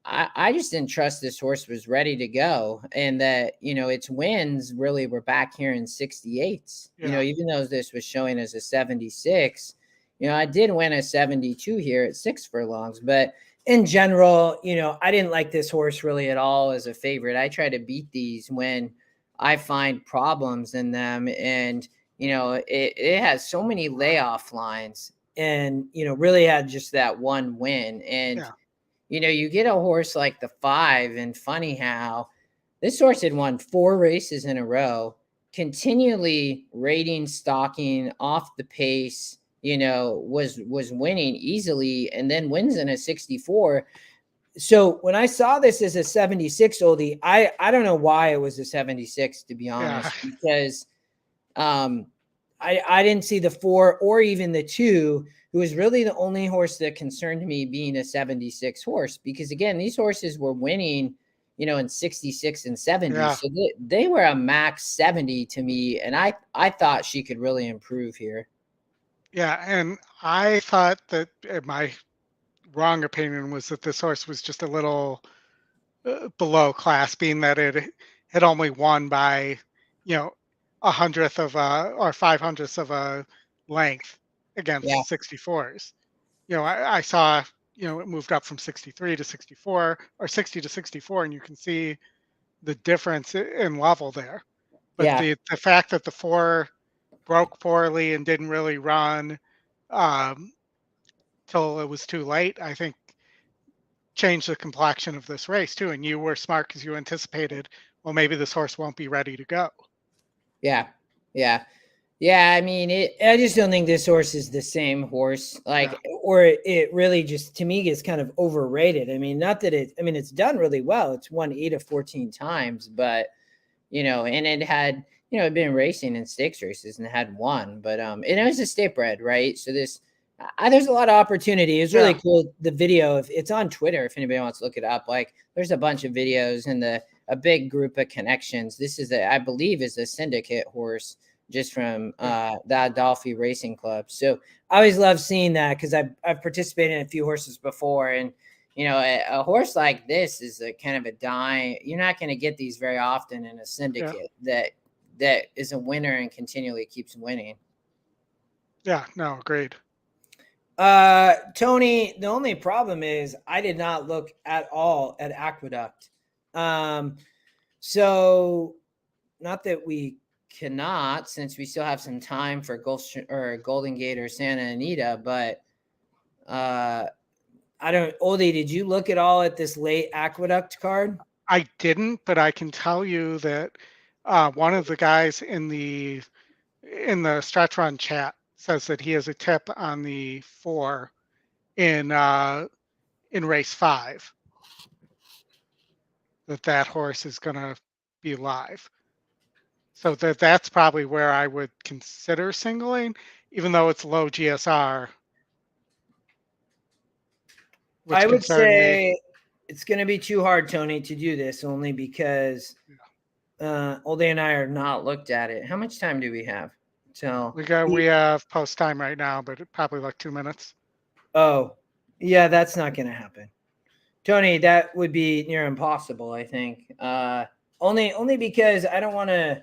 I just didn't trust this horse was ready to go, and that, you know, its wins really were back here in 68s. You know, even though this was showing as a 76, you know, I did win a 72 here at 6 furlongs, but in general, you know, I didn't like this horse really at all as a favorite. I try to beat these when I find problems in them, and you know, it has so many layoff lines, and you know, really had just that one win, and you know, you get a horse like the 5, and funny how this horse had won 4 races in a row, continually rating, stalking off the pace, you know, was winning easily, and then wins in a 64. So when I saw this as a 76, Oldy, I don't know why it was a 76, to be honest, because I didn't see the 4 or even the 2, who was really the only horse that concerned me being a 76 horse, because again, these horses were winning, you know, in 66 and 70. So they were a max 70 to me. And I thought she could really improve here. Yeah. And I thought that my wrong opinion was that this horse was just a little below class, being that it had only won by, you know, 100th of or 500ths of a length against 64s. You know, I saw, you know, it moved up from 63 to 64 or 60 to 64, and you can see the difference in level there. But the fact that the 4 broke poorly and didn't really run till it was too late, I think changed the complexion of this race too. And you were smart because you anticipated, well, maybe this horse won't be ready to go. Yeah, I mean, I just don't think this horse is the same horse, like, or it really just, to me, gets kind of overrated. I mean, not that it's done really well. It's won 8 of 14 times, but, you know, and it had, you know, it'd been racing in stakes races and it had won, but, and it was a state bred, right? So there's a lot of opportunity. It's really cool. The video, if it's on Twitter, if anybody wants to look it up, like there's a bunch of videos and a big group of connections. This is I believe is a syndicate horse, just from the Adolphi Racing Club. So I always love seeing that, because I've participated in a few horses before, and you know, a horse like this is a kind of a dime. You're not going to get these very often in a syndicate that is a winner and continually keeps winning. Yeah, no, agreed. Tony, the only problem is I did not look at all at Aqueduct. So not that we cannot, since we still have some time for Golden Gate or Santa Anita, but I don't. Oldy, did you look at all at this late Aqueduct card? I didn't, but I can tell you that one of the guys in the stretch run chat says that he has a tip on the 4 in race 5, that horse is going to be live. So that's probably where I would consider singling, even though it's low GSR. I would say it's going to be too hard, Tony, to do this, only because Oldy and I are not looked at it. How much time do we have? So we have post time right now, but probably like 2 minutes. Oh, yeah, that's not going to happen, Tony. That would be near impossible, I think. Only because I don't want to.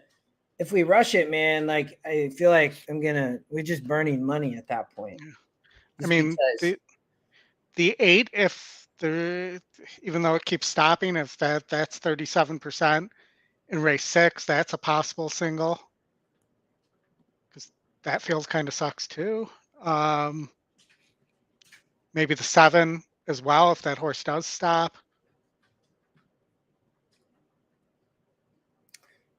If we rush it, man, like I feel like we're just burning money at that point. I mean, the 8, even though it keeps stopping, if that's 37% in race 6, that's a possible single, because that field kind of sucks too. Maybe the 7 as well, if that horse does stop.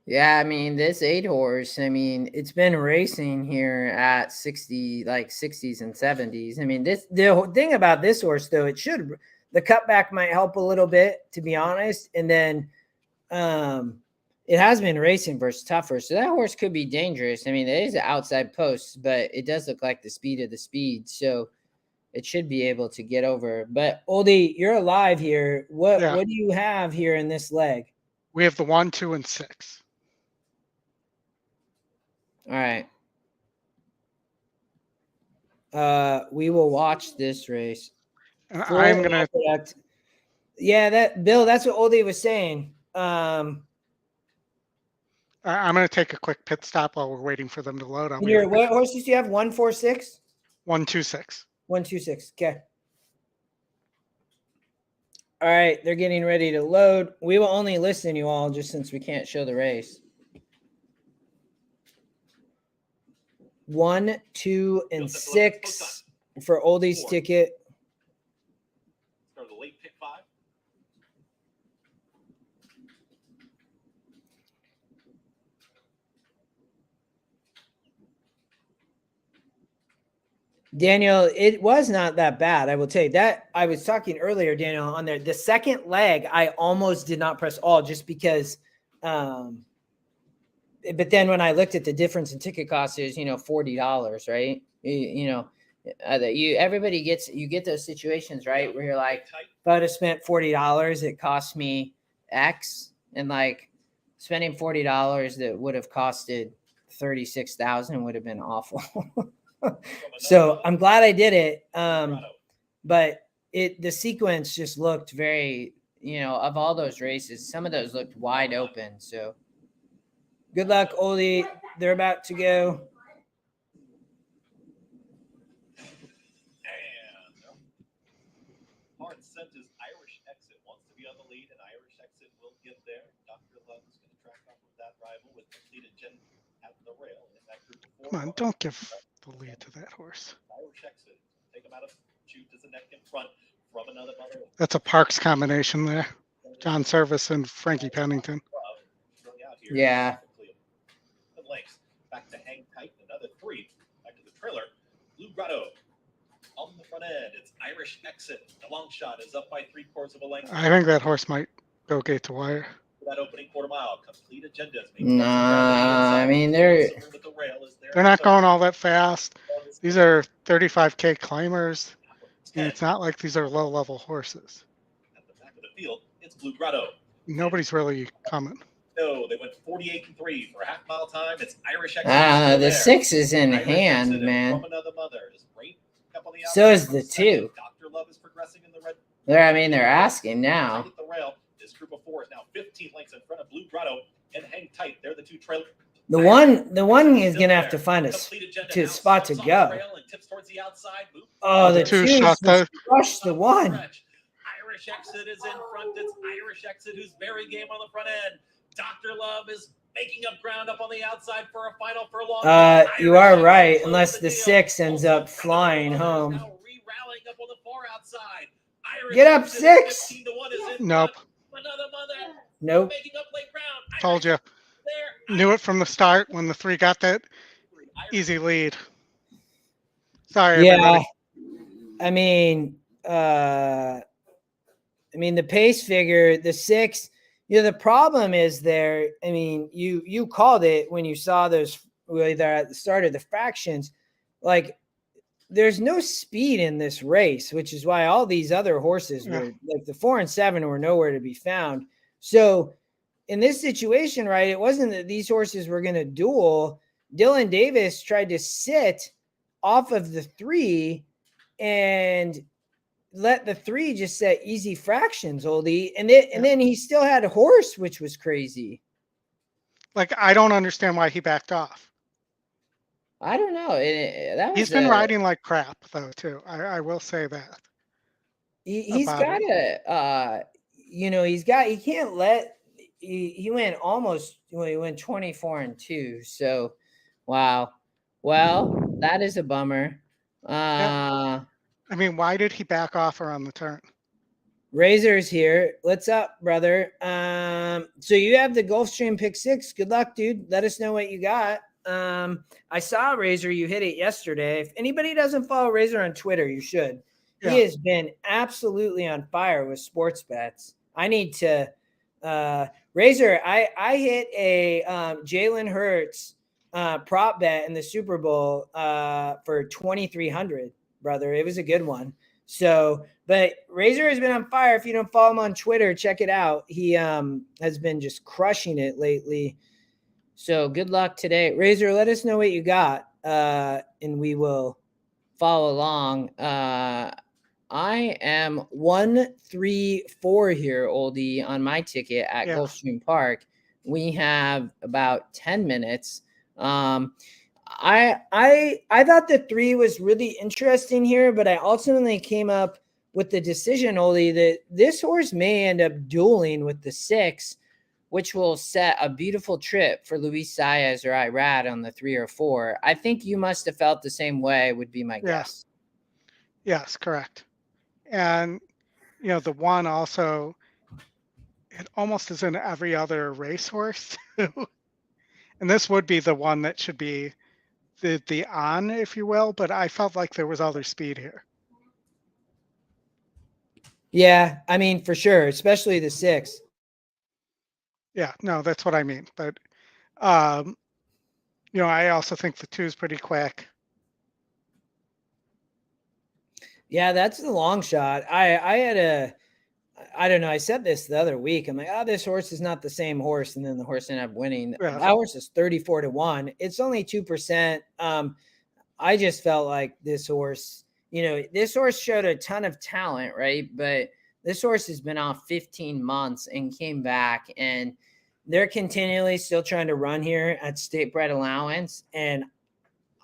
Yeah, I mean, this 8 horse, I mean, it's been racing here at 60, like 60s and 70s. I mean, the thing about this horse, though, the cutback might help a little bit, to be honest. And then it has been racing versus tougher. So that horse could be dangerous. I mean, it is an outside post, but it does look like the speed of the speed. So it should be able to get over. But Oldy, you're alive here. What do you have here in this leg? We have the 1, 2, and 6. All right. We will watch this race. I'm gonna. Yeah, that's what Oldy was saying. I'm gonna take a quick pit stop while we're waiting for them to load. What horses do you have? 1, 4, 6? 1, 2, 6. 1, 2, 6. Okay. All right, they're getting ready to load. We will only listen, you all, just since we can't show the race. 1, 2, and 6 for Oldy's ticket. Start of the late pick 5. Daniel, it was not that bad. I will tell you that. I was talking earlier, Daniel, on there. The second leg, I almost did not press all just because but then when I looked at the difference in ticket costs, is $40, right? Everybody get those situations, right, where you're like, if I'd have spent $40, it cost me X, and like spending $40 that would have costed $36,000 would have been awful. So I'm glad I did it. But the sequence just looked very, of all those races, some of those looked wide open. So good luck, Oldy. They're about to go. And hard scent is Irish Exit. Wants to be on the lead, and Irish Exit will get there. Dr. Love is going to track off with that rival with completed Gen at the rail. In that group of 4. Come on, don't give the lead to that horse. Irish Exit. Take him out of shoot as a neck in front from another mother. That's a Parks combination there. John Service and Frankie Pennington. Yeah. Lengths. Back to Hang Tight. Another 3. Back to the trailer. Blue Grotto. On the front end, it's Irish Exit. The long shot is up by 3/4 of a length. I think that horse might go gate to wire. That opening quarter mile. Complete agendas. Nah, I mean, they're not going all that fast. These are 35K climbers. And it's not like these are low-level horses. At the back of the field, it's Blue Grotto. Nobody's really coming. No, they went 48-3 for a half mile time. It's Irish Exit. The 6 is in hand, man. From another mother is great. So is the 2. Dr. Love is progressing in the red. They're asking now. The rail. This group of 4 is now 15 lengths in front of Blue Grotto and Hang Tight. They're the 2 trailers. The one is gonna have to find a spot to go. Oh, the 2 shot that. Crush the 1. Irish Exit is in front. It's Irish Exit who's very game on the front end. Dr. Love is making up ground up on the outside for a final furlong. You are right, unless the 6 ends up flying home. Get up, 6. Nope. Nope. Told you. Knew it from the start when the 3 got that easy lead. Sorry, everybody. I mean, the pace figure, the 6. The problem is there. I mean, you called it when you saw those there at the start of the fractions. Like, there's no speed in this race, which is why all these other horses were like the 4 and 7 were nowhere to be found. So in this situation, right, it wasn't that these horses were going to duel. Dylan Davis tried to sit off of the 3 and let the 3 just set easy fractions, Oldy. And then he still had a horse, which was crazy. Like, I don't understand why he backed off. I don't know. He's been riding like crap, though, too. I will say that. He's got to, he can't let, he went he went 24-2. So, wow. Well, that is a bummer. I mean, why did he back off around the turn? Razor's here. What's up, brother? So you have the Gulfstream pick 6. Good luck, dude. Let us know what you got. I saw Razor. You hit it yesterday. If anybody doesn't follow Razor on Twitter, you should. Yeah. He has been absolutely on fire with sports bets. I need to Razor. I hit a Jalen Hurts prop bet in the Super Bowl for 2,300, brother. It was a good one. So, but Razor has been on fire. If you don't follow him on Twitter, check it out. He has been just crushing it lately. So good luck today. Razor, let us know what you got, and we will follow along. I am 134 here, Oldy, on my ticket at Gulfstream Park. We have about 10 minutes. I thought the 3 was really interesting here, but I ultimately came up with the decision, Oldy, that this horse may end up dueling with the 6, which will set a beautiful trip for Luis Saez or Irad on the 3 or 4. I think you must have felt the same way, would be my guess. Yes, correct. And, the 1 also, it almost is in every other racehorse. And this would be the one that should be the on, if you will, but I felt like there was other speed here. Yeah, I mean, for sure, especially the 6. Yeah, no, that's what I mean. But, I also think the 2 is pretty quick. Yeah, that's the long shot. I don't know. I said this the other week. I'm like, this horse is not the same horse. And then the horse ended up winning. Yeah. That horse is 34-1. It's only 2%. I just felt like this horse, this horse showed a ton of talent, right? But this horse has been off 15 months and came back, and they're continually still trying to run here at state bred allowance. And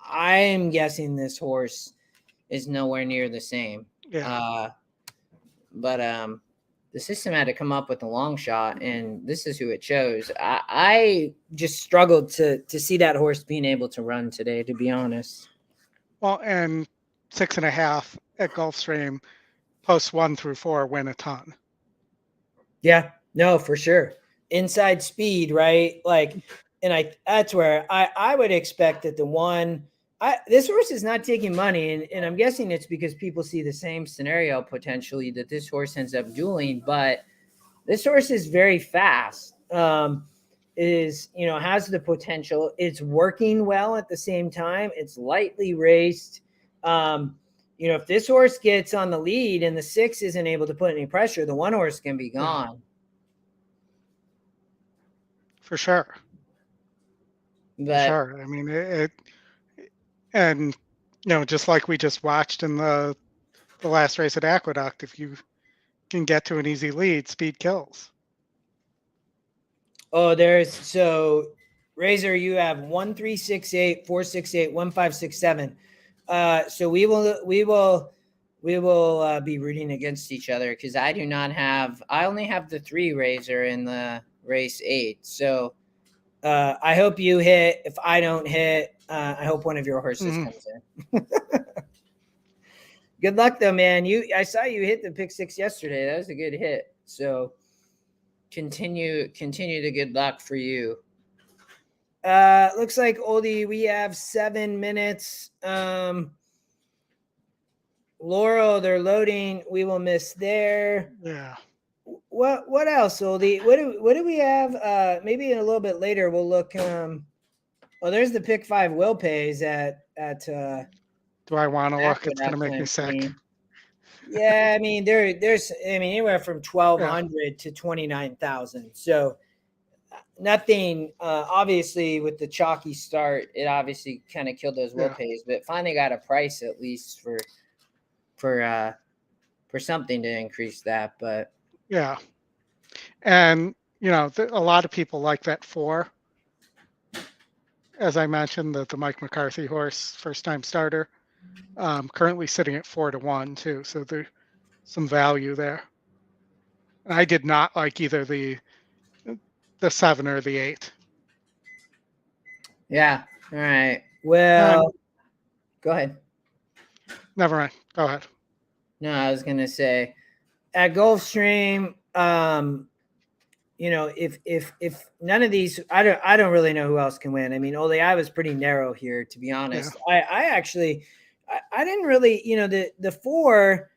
I'm guessing this horse is nowhere near the same. Yeah. But the system had to come up with a long shot, and this is who it chose. I just struggled to see that horse being able to run today, to be honest. Well, and 6.5 at Gulfstream, posts 1 through 4 win a ton. Yeah, no, for sure. Inside speed, right? That's where I would expect that the 1. This horse is not taking money, and I'm guessing it's because people see the same scenario potentially that this horse ends up dueling. But this horse is very fast. Has the potential. It's working well at the same time. It's lightly raced. If this horse gets on the lead and the 6 isn't able to put any pressure, the 1 horse can be gone. For sure. But, sure. I mean, and just like we just watched in the last race at Aqueduct, if you can get to an easy lead, speed kills. Oh, so Razor, you have 1, 3, 6, 8, 4, 6, 8, 1, 5, 6, 7. So we will be rooting against each other, because I only have the 3 Razor in the race 8. So I hope you hit. If I don't hit, I hope one of your horses comes in. Good luck though, man. I saw you hit the pick 6 yesterday. That was a good hit. So continue the good luck for you. Looks like, Oldy, we have 7 minutes. Laurel, they're loading. We will miss there. Yeah. What else, Oldy? What do we have? Maybe a little bit later we'll look. There's the pick 5 will pays at do I want to look? It's gonna make me sick. Yeah, I mean there's anywhere from 1,200 to 29,000. So nothing. Obviously, with the chalky start, it obviously kind of killed those will pays, but finally got a price at least for something to increase that. But yeah, and a lot of people like that 4. As I mentioned, the Mike McCarthy horse, first time starter, currently sitting at 4-1 too. So there's some value there. And I did not like either the 7 or the 8. Yeah. All right. Well, go ahead. Never mind. Go ahead. No, I was gonna say at Gulfstream, you know, if none of these, I don't really know who else can win. I mean, Oldy, I was pretty narrow here, to be honest. Yeah. I actually, I didn't really, you know, the 4,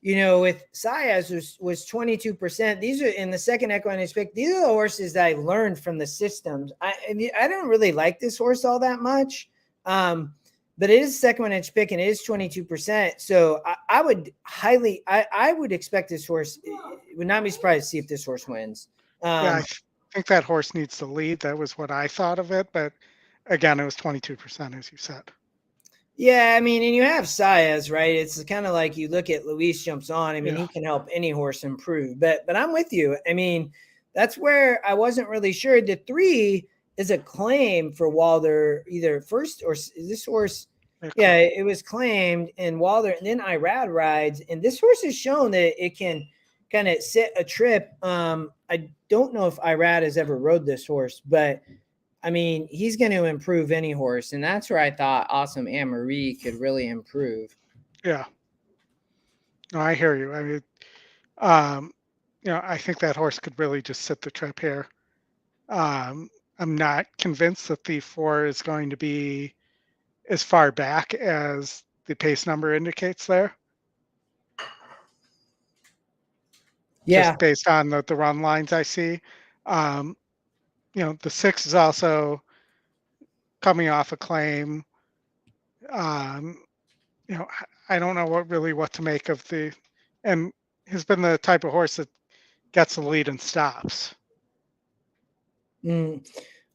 you know, with Saez was 22%. These are in the second EquinEdge pick. These are the horses that I learned from the systems. I don't really like this horse all that much. But it is second edge pick and it is 22%. So I would highly, I would expect this horse, would not be surprised to see if this horse wins. Yeah, I think that horse needs to lead. That was what I thought of it. But again, it was 22%, as you said. Yeah, I mean, and you have Saez, right? It's kind of like you look at Luis jumps on. I mean, Yeah. he can help any horse improve. But I'm with you. I mean, that's where I wasn't really sure. The 3 is a claim for Wilder, either first or this horse. Yeah, it was claimed in Wilder, and then Irad rides, and this horse has shown that it can kind of sit a trip. I don't know if Irad has ever rode this horse, but I mean, he's going to improve any horse, and that's where I thought Awesome Anne-Marie could really improve. Yeah. No, I hear you. I mean, you know, I think that horse could really just sit the trip here. I'm not convinced that the 4 is going to be as far back as the pace number indicates there. Yeah. Just based on the run lines I see. You know, the 6 is also coming off a claim. You know, I don't know what to make of the, and has been the type of horse that gets the lead and stops.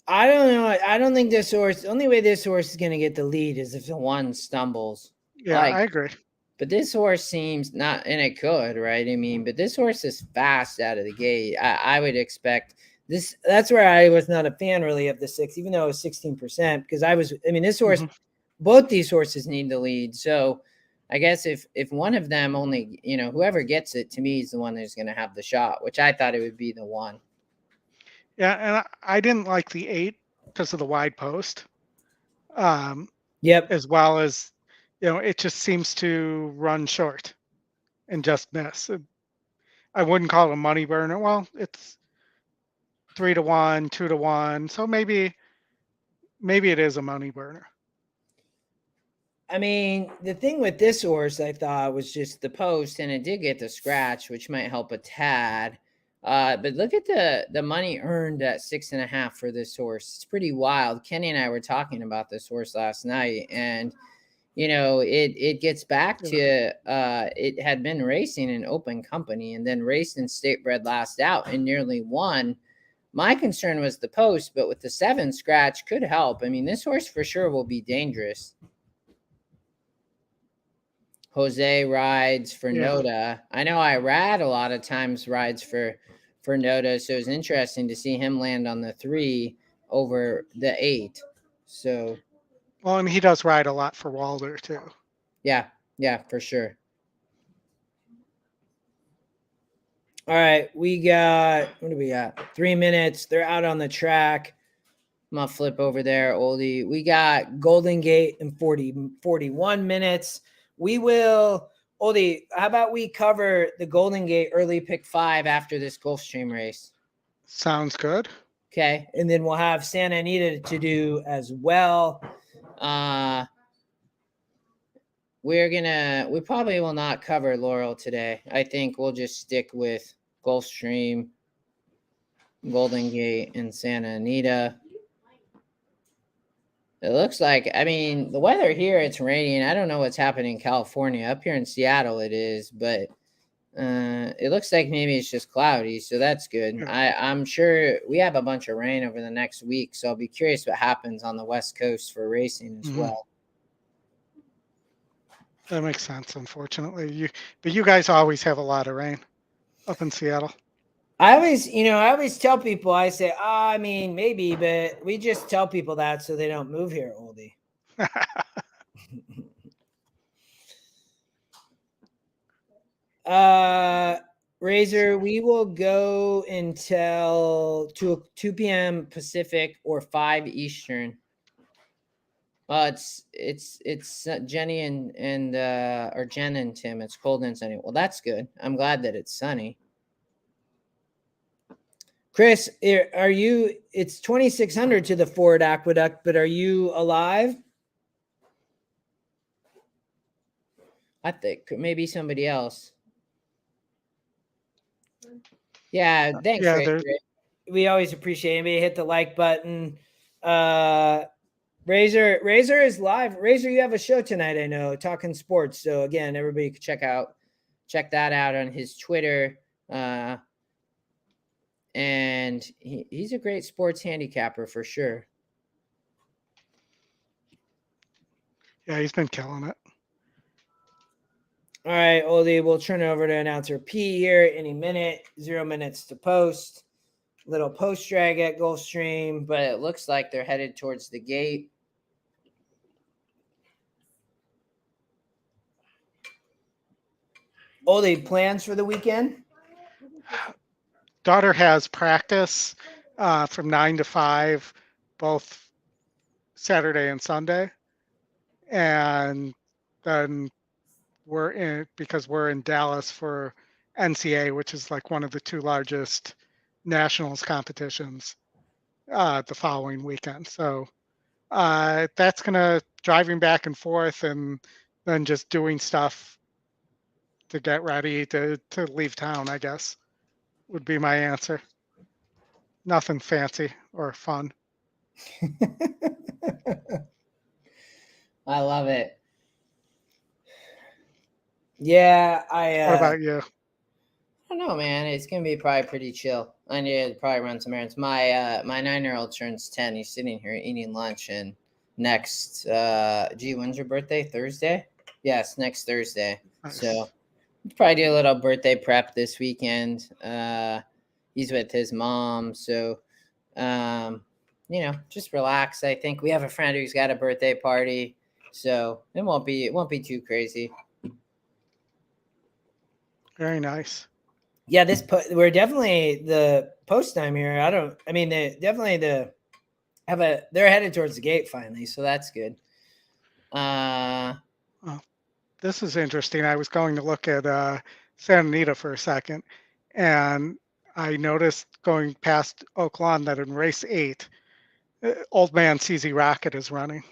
I don't know. I don't think this horse, the only way this horse is going to get the lead is if the 1 stumbles. Yeah, I agree. But this horse seems not, and it could, right? I mean, but this horse is fast out of the gate. I would expect this. That's where I was not a fan really of the 6, even though it was 16%, because this horse, both these horses need the lead. So I guess if one of them only, you know, whoever gets it to me is the one that's going to have the shot, which I thought it would be the 1. Yeah, and I didn't like the 8 because of the wide post. Yep. As well as, you know, it just seems to run short and just miss. I wouldn't call it a money burner. Well, it's 3-1, 2-1. So maybe it is a money burner. I mean, the thing with this horse, I thought, was just the post, and it did get the scratch, which might help a tad. But look at the money earned at 6.5 for this horse. It's pretty wild. Kenny and I were talking about this horse last night, and you know, it gets back to it had been racing in open company and then raced in state bred last out and nearly won. My concern was the post, but with the 7 scratch could help. I mean, this horse for sure will be dangerous. Jose rides for Noda. I know Irad a lot of times rides for Noda, so it's interesting to see him land on the 3 over the 8. So, well, and he does ride a lot for Wilder too. Yeah, for sure. All right, what do we got? 3 minutes. They're out on the track. I'm gonna flip over there, Oldy. We got Golden Gate in 41 minutes. We will, Oldy, how about we cover the Golden Gate early pick 5 after this Gulfstream race? Sounds good. Okay, and then we'll have Santa Anita to do as well. We probably will not cover Laurel today. I think we'll just stick with Gulfstream, Golden Gate, and Santa Anita. It looks like, I mean, the weather here, it's raining. I don't know what's happening in California. Up here in Seattle, it is, but it looks like maybe it's just cloudy, so that's good. I'm sure we have a bunch of rain over the next week, so I'll be curious what happens on the West Coast for racing as well. That makes sense, unfortunately. But you guys always have a lot of rain up in Seattle. I always tell people, I say, I mean, maybe, but we just tell people that so they don't move here, Oldy. Razor, we will go until 2 p.m. Pacific or 5 Eastern. It's Jenny and or Jen and Tim. It's cold and sunny. Well, that's good. I'm glad that it's sunny. Chris, are you? It's 2600 to the Ford Aqueduct, but are you alive? I think maybe somebody else. Yeah, thanks, Yeah, Ray. We always appreciate anybody hit the like button. Razor is live. Razor, you have a show tonight, I know, talking sports. So again, everybody can check that out on his Twitter. And he's a great sports handicapper for sure. Yeah, he's been killing it. All right, Oldy, we'll turn it over to announcer P here any minute. 0 minutes to post. Little post drag at Gulfstream, but it looks like they're headed towards the gate. Oldy, plans for the weekend? Daughter has practice from 9 to 5, both Saturday and Sunday. And then because we're in Dallas for NCA, which is like one of the 2 largest nationals competitions the following weekend. So that's gonna driving back and forth and then just doing stuff to get ready to leave town, I guess, would be my answer. Nothing fancy or fun. I love it. Yeah, What about you? I don't know, man. It's gonna be probably pretty chill. I need to probably run some errands. My 9-year-old turns 10. He's sitting here eating lunch, and next when's your birthday? Thursday? Yes, next Thursday. Nice. So probably do a little birthday prep this weekend. He's with his mom, so just relax. I think we have a friend who's got a birthday party, so it won't be too crazy. Very nice. Yeah, we're definitely the post time here. They're headed towards the gate finally, so that's good. This is interesting. I was going to look at Santa Anita for a second, and I noticed going past Oak Lawn that in race 8, Old Man CZ Rocket is running.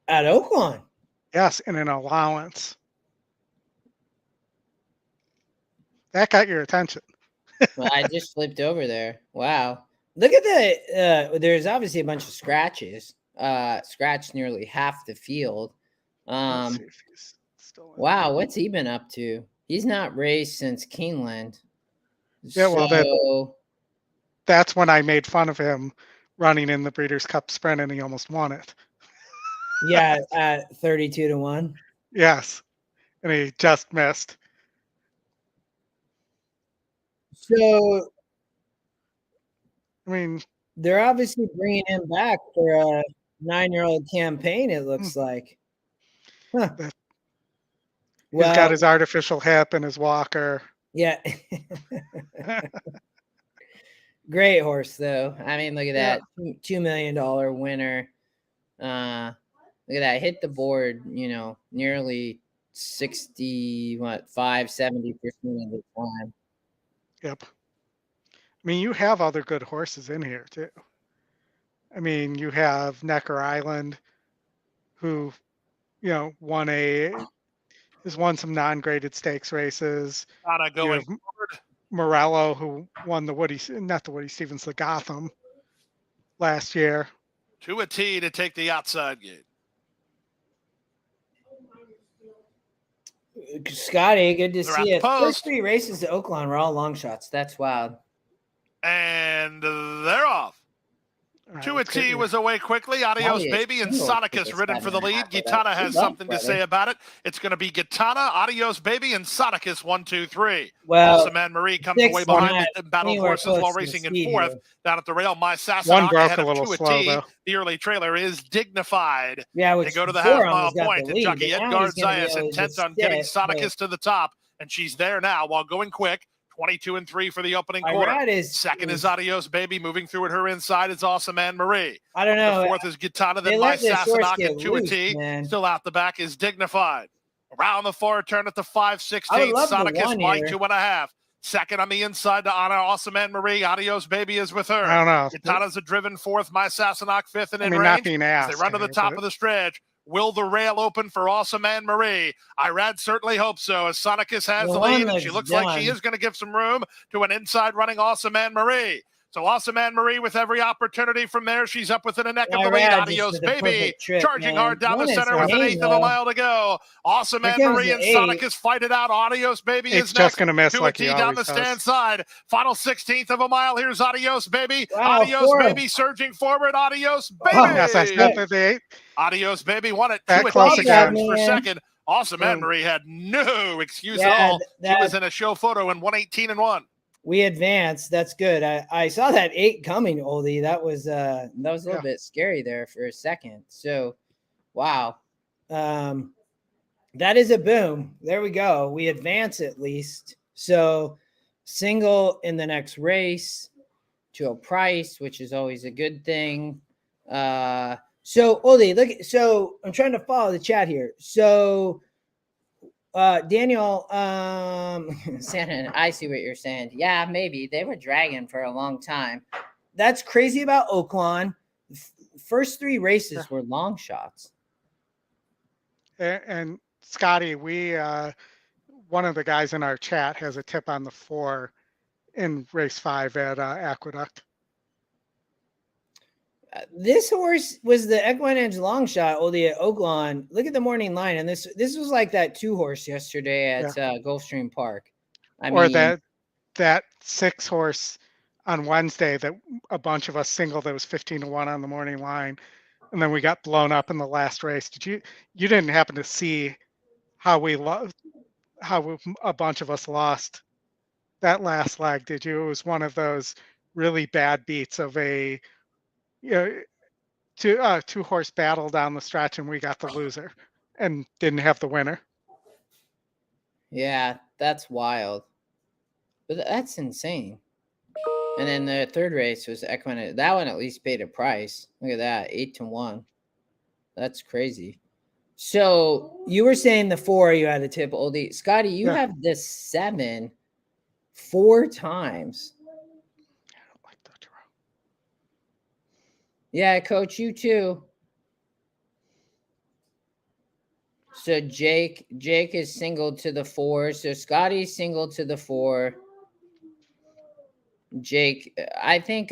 At Oak Lawn? Yes, in an allowance. That got your attention. Well, I just flipped over there. Wow. Look at there's obviously a bunch of scratches. Scratched nearly half the field. Let's see if he's still in. Wow, what's he been up to? He's not raced since Keeneland. Yeah, well, that's when I made fun of him running in the Breeders' Cup Sprint, and he almost won it. Yeah, at 32-1. Yes, and he just missed. So, I mean, they're obviously bringing him back for a 9-year-old campaign, it looks like. Huh. He's got his artificial hip and his walker. Yeah. Great horse, though. I mean, look at that. $2 million winner. Look at that. Hit the board, nearly 70% of the time. Yep. I mean, you have other good horses in here, too. I mean, you have Necker Island, who, has won some non-graded stakes races. Going forward. Morello, who won the Gotham last year. To a tee to take the outside gate. Scotty, good to see you. Post. First 3 races to Oaklawn were all long shots. That's wild. And they're off. To a T was away quickly. Adios, Baby, and Sonicus ridden for the lead. Gitana has something to say about it. It's going to be Gitana, Adios, Baby, and Sonicus 1, 2, 3. Well, Awesome Man Marie comes away behind the battle horses while racing in 4th. Down at the rail, My Sassanaka one broke ahead a little of slow, though. The early trailer is Dignified. Yeah, they go to the half-mile point, and Jockey Edgar Zayas intent on getting Sonicus to the top, and she's there now while going quick. 22-3 for the opening My quarter. rat is Second is Adios Baby. Moving through at her inside is Awesome Anne Marie. I don't know. The fourth is Gitana. They Then My let this horse Sassenach get and to a loose, T. man. Still out the back is Dignified. Around the forward turn at the I would 5/16. love the Sonicus one by here. 2.5. Second on the inside to honor Awesome Anne Marie. Adios Baby is with her. I don't know. Gitana's a driven fourth. My Sassenach fifth and I in mean, not range. being As they asked. run to the here, top but- of the stretch. Will the rail open for Awesome Anne Marie? Irad certainly hopes so, as Sonicus has The the one lead, and she looks looks like she done. is going to give some room to an inside running Awesome Anne Marie. So Awesome Anne Marie with every opportunity from there. She's up within a neck of the lead. Irad just Adios did the Baby perfect trip, charging man. hard down One the is center her with an name, eighth of a though. mile to go. Awesome Here Anne comes Marie the and eight. Sonicus fight it out. Adios Baby It's is just next. going to miss To like a T he down always the does. stand side. Final 16th of a mile. Here's Adios Baby. Wow, Adios four. Baby surging forward. Adios Baby. Oh, Yes, I said that they Adios Baby won it. That 2 close T again. for Man. second. Awesome Anne Oh. Marie had no excuse Yeah, at all. She that- was in a show photo in 118-1. We advanced. That's good. I saw that 8 coming, Oldy. That was That was a little bit scary there for a second. So, wow. that is a boom. There we go. We advance at least. So single in the next race To a price, which is always a good thing. So Oldy, look. So I'm trying to follow the chat here. So Daniel, Santa, I see what you're saying. Yeah, maybe they were dragging for a long time. that's crazy about Oaklawn. First 3 races Were long shots. And Scotty, we one of the guys in our chat has a tip on the 4 in race 5 at Aqueduct. This horse was the EquinEdge long shot, Oldie at Oaklawn. Look at the morning line, and this was like that 2 horse yesterday at Gulfstream Park. I Or mean, that 6 horse on Wednesday that a bunch of us singled that was 15-1 on the morning line, and then we got blown up in the last race. You didn't happen to see how a bunch of us lost that last leg, did you? It was one of those really bad beats of a 2 horse battle down the stretch, and we got the loser and didn't have the winner. Yeah, that's wild. But that's insane. And then the third race was EquinEdge. That one at least paid a price. Look at that, 8-1. That's crazy. So you were saying the 4 you had a tip, Oldie. Scotty, you have the 7 4 times. Yeah, coach, you too. So Jake is singled to the 4. So Scotty's singled to the 4. Jake, I think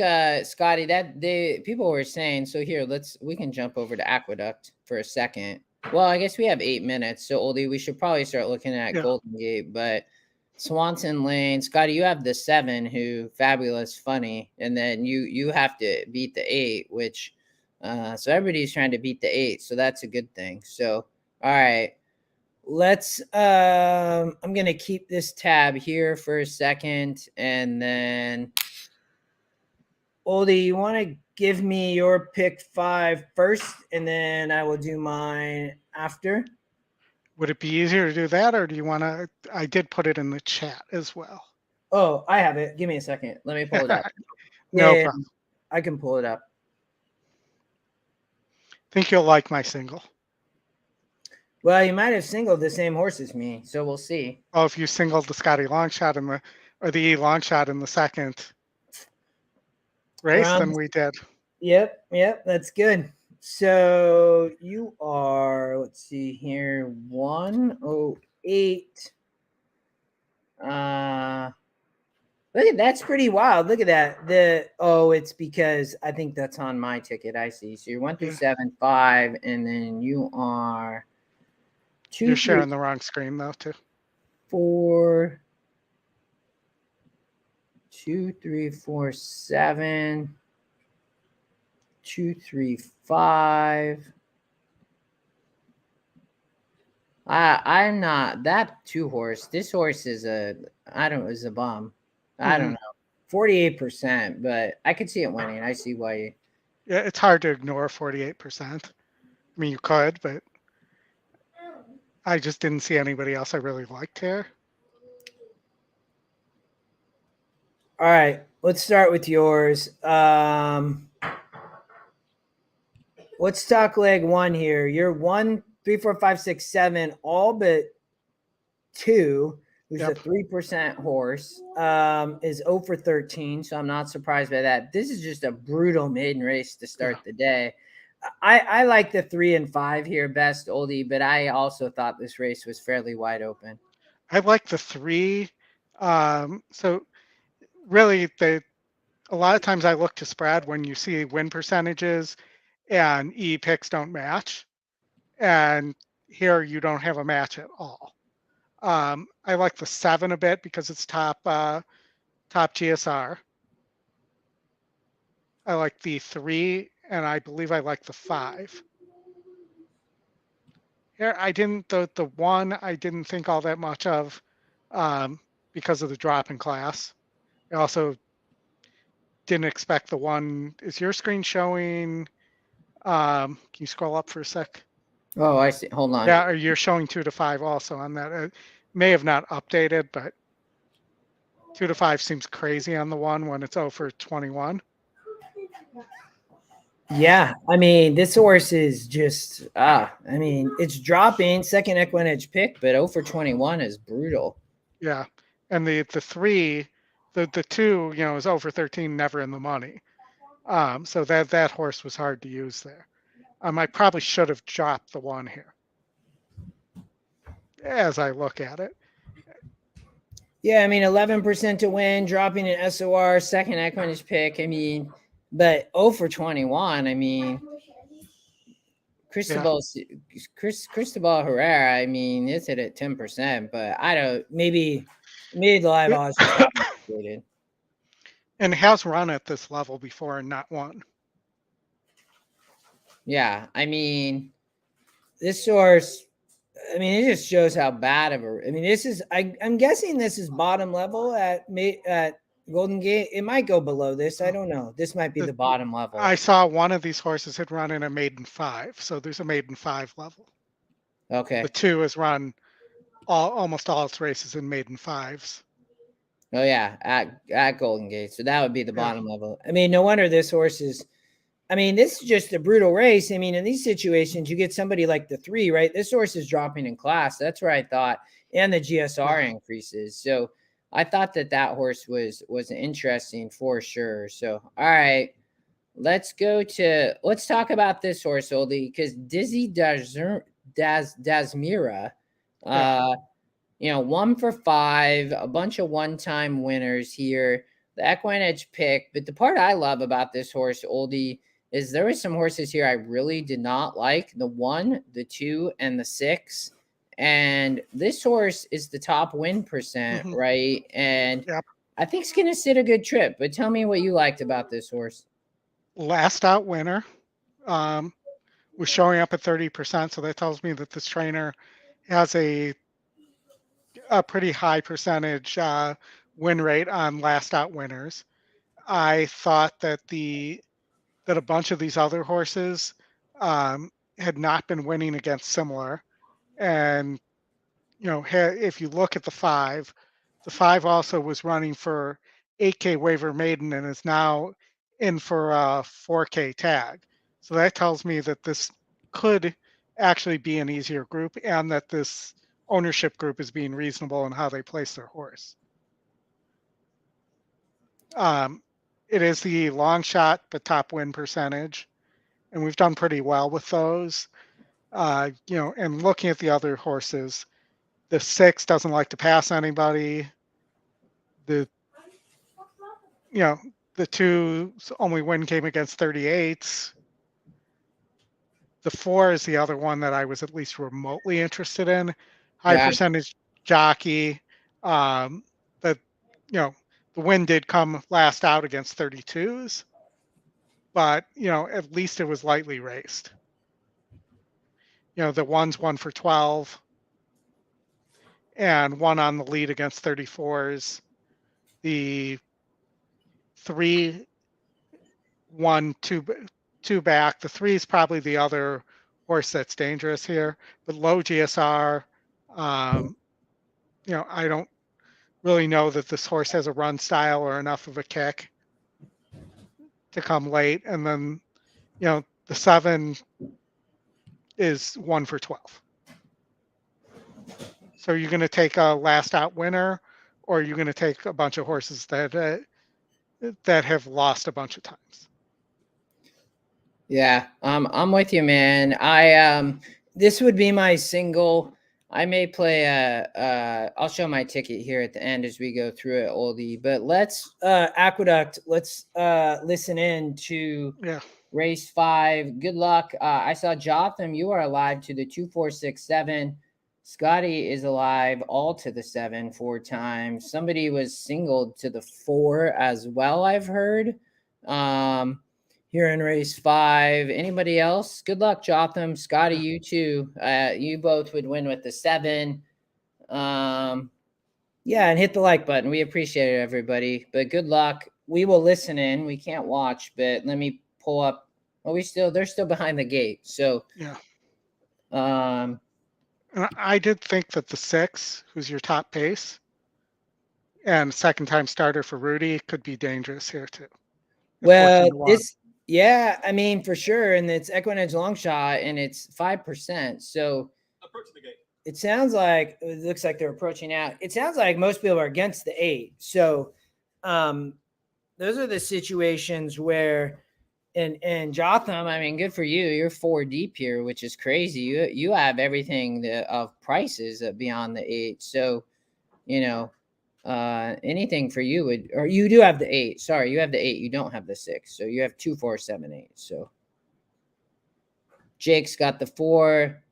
Scotty, that people were saying. So here, we can jump over to Aqueduct for a second. Well, I guess we have 8 minutes. So Oldie, we should probably start looking at Golden Gate, but Swanson Lane, Scotty, you have the 7 who fabulous funny, and then you have to beat the 8, which so everybody's trying to beat the 8, so that's a good thing. So all right, let's I'm gonna keep this tab here for a second, and then Oldie, you want to give me your pick 5 first, and then I will do mine after. Would it be easier to do that, or do you want to? I did put it in the chat as well. Oh, I have it. Give me a second. Let me pull it up. No problem. I can pull it up. Think you'll like my single. Well, you might have singled the same horse as me, so we'll see. Oh, if you singled the Scotty long shot or the E long shot in the second race, then we did. Yep, that's good. So you are, let's see here, 108. Look at that's pretty wild. Look at that. It's because I think that's on my ticket. I see. So you're 1 through 7, 5, and then you are 2. You're sharing the wrong screen though, too. 4, 2, 3, 4, 7, 2, 3, 5. I'm not that 2 horse. This horse is a bum. I don't know. 48%, but I could see it winning. I see why. Yeah, it's hard to ignore 48%. I mean, you could, but I just didn't see anybody else I really liked here. All right, let's start with yours. Let's talk leg one here. You're 1, 3, 4, 5, 6, 7, all but 2, who's Yep. a 3% horse, is 0 for 13. So I'm not surprised by that. This is just a brutal maiden race to start the day. I like the 3 and 5 here best, Oldie, but I also thought this race was fairly wide open. I like the 3. So really, a lot of times I look to spread when you see win percentages and E picks don't match. And here you don't have a match at all. I like the 7 a bit because it's top GSR. I like the 3, and I believe I like the 5. Here, the 1 I didn't think all that much of because of the drop in class. I also didn't expect the 1. Is your screen showing? Can you scroll up for a sec? Oh, I see. Hold on. Yeah, or you're showing 2 to 5 also on that. It may have not updated, but 2 to 5 seems crazy on the 1 when it's 0 for 21. Yeah, I mean, this horse is just I mean, it's dropping second EquinEdge pick, but 0 for 21 is brutal. Yeah, and the 3, the 2, is 0 for 13, never in the money. So that horse was hard to use there. I probably should have dropped the 1 here as I look at it. Yeah, I mean, 11% to win, dropping an SOR, second EquinEdge pick. I mean, but 0 for 21. I mean, Cristobal Herrera. I mean, it's hit at 10%, but I don't. Maybe the live odds just got manipulated. And has run at this level before and not won. Yeah, I mean, this horse. I mean, it just shows how bad of a. I mean, this is. I'm guessing this is bottom level at Golden Gate. It might go below this. I don't know. This might be the bottom level. I saw one of these horses had run in a maiden 5, so there's a maiden 5 level. Okay. The 2 has run almost all its races in maiden 5s. Oh yeah, at Golden Gate. So that would be the bottom level. I mean, no wonder this horse is. I mean, this is just a brutal race. I mean, in these situations, you get somebody like the 3, right? This horse is dropping in class. That's where I thought, and the GSR increases. So I thought that horse was interesting for sure. So all right, let's talk about this horse, Oldy, because Dizzy Dasmira, 1 for 5, a bunch of one-time winners here. The EquinEdge pick, but the part I love about this horse, Oldy, is there were some horses here I really did not like. The 1, the 2, and the 6. And this horse is the top win percent, right? And I think it's going to sit a good trip. But tell me what you liked about this horse. Last out winner was showing up at 30%. So that tells me that this trainer has a pretty high percentage win rate on last out winners. I thought that that a bunch of these other horses had not been winning against similar. And, if you look at the 5 also was running for 8K waiver maiden and is now in for a 4K tag. So that tells me that this could actually be an easier group and that this ownership group is being reasonable in how they place their horse. It is the long shot, but top win percentage. And we've done pretty well with those. And looking at the other horses, the 6 doesn't like to pass anybody. The 2's only win came against 38s. The 4 is the other one that I was at least remotely interested in. High percentage jockey. But, the win did come last out against 32s. But, at least it was lightly raced. The 1's 1 for 12. And 1 on the lead against 34s. The 3, 1, 2 back. The 3 is probably the other horse that's dangerous here, but low GSR. really know that this horse has a run style or enough of a kick to come late. And then, the 7 is 1 for 12. So you're going to take a last out winner, or you're going to take a bunch of horses that have lost a bunch of times. Yeah, I'm with you, man. This would be my single. I may play I'll show my ticket here at the end as we go through it, Oldy. But let's Aqueduct. Let's listen in to race 5. Good luck. I saw Jotham. You are alive to the 2, 4, 6, 7. Scotty is alive all to the 7 4 times. Somebody was singled to the 4 as well, I've heard. Here in race 5. Anybody else? Good luck, Jotham. Scotty, you too. You both would win with the 7. Yeah, and hit the like button. We appreciate it, everybody. But good luck. We will listen in. We can't watch, but let me pull up. Oh, they're still behind the gate. So yeah. And I did think that the 6, who's your top pace, and second time starter for Rudy, could be dangerous here too. Well, yeah, I mean, for sure. And it's EquinEdge long shot and it's 5%. So approaching the gate. It sounds like it looks like they're approaching out. It sounds like most people are against the 8. So those are the situations where and Jotham, I mean, good for you. You're 4 deep here, which is crazy. You have everything of prices beyond the 8. So, anything for you would, or you do have the 8. Sorry, you have the 8. You don't have the 6. So you have 2, 4, 7, 8. So Jake's got the 4.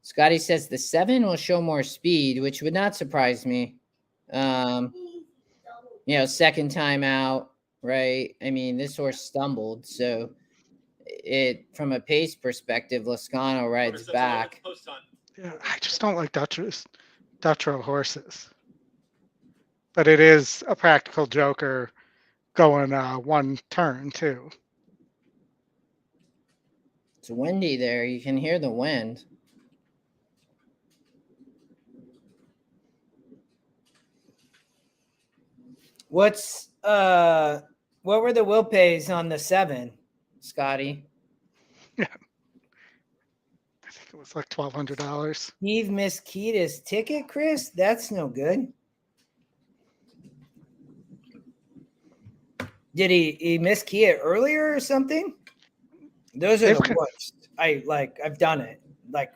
Scotty says the 7 will show more speed, which would not surprise me. Second time out, right? I mean, this horse stumbled, so from a pace perspective, Lascano rides back. Yeah, I just don't like Dutro horses. But it is a practical joker going 1 turn too. It's windy there. You can hear the wind. What were the will pays on the 7, Scotty? Yeah. I think it was like $1,200. Steve miskeyed his ticket, Chris? That's no good. Did he miskey it earlier or something? Those are the worst. I've done it.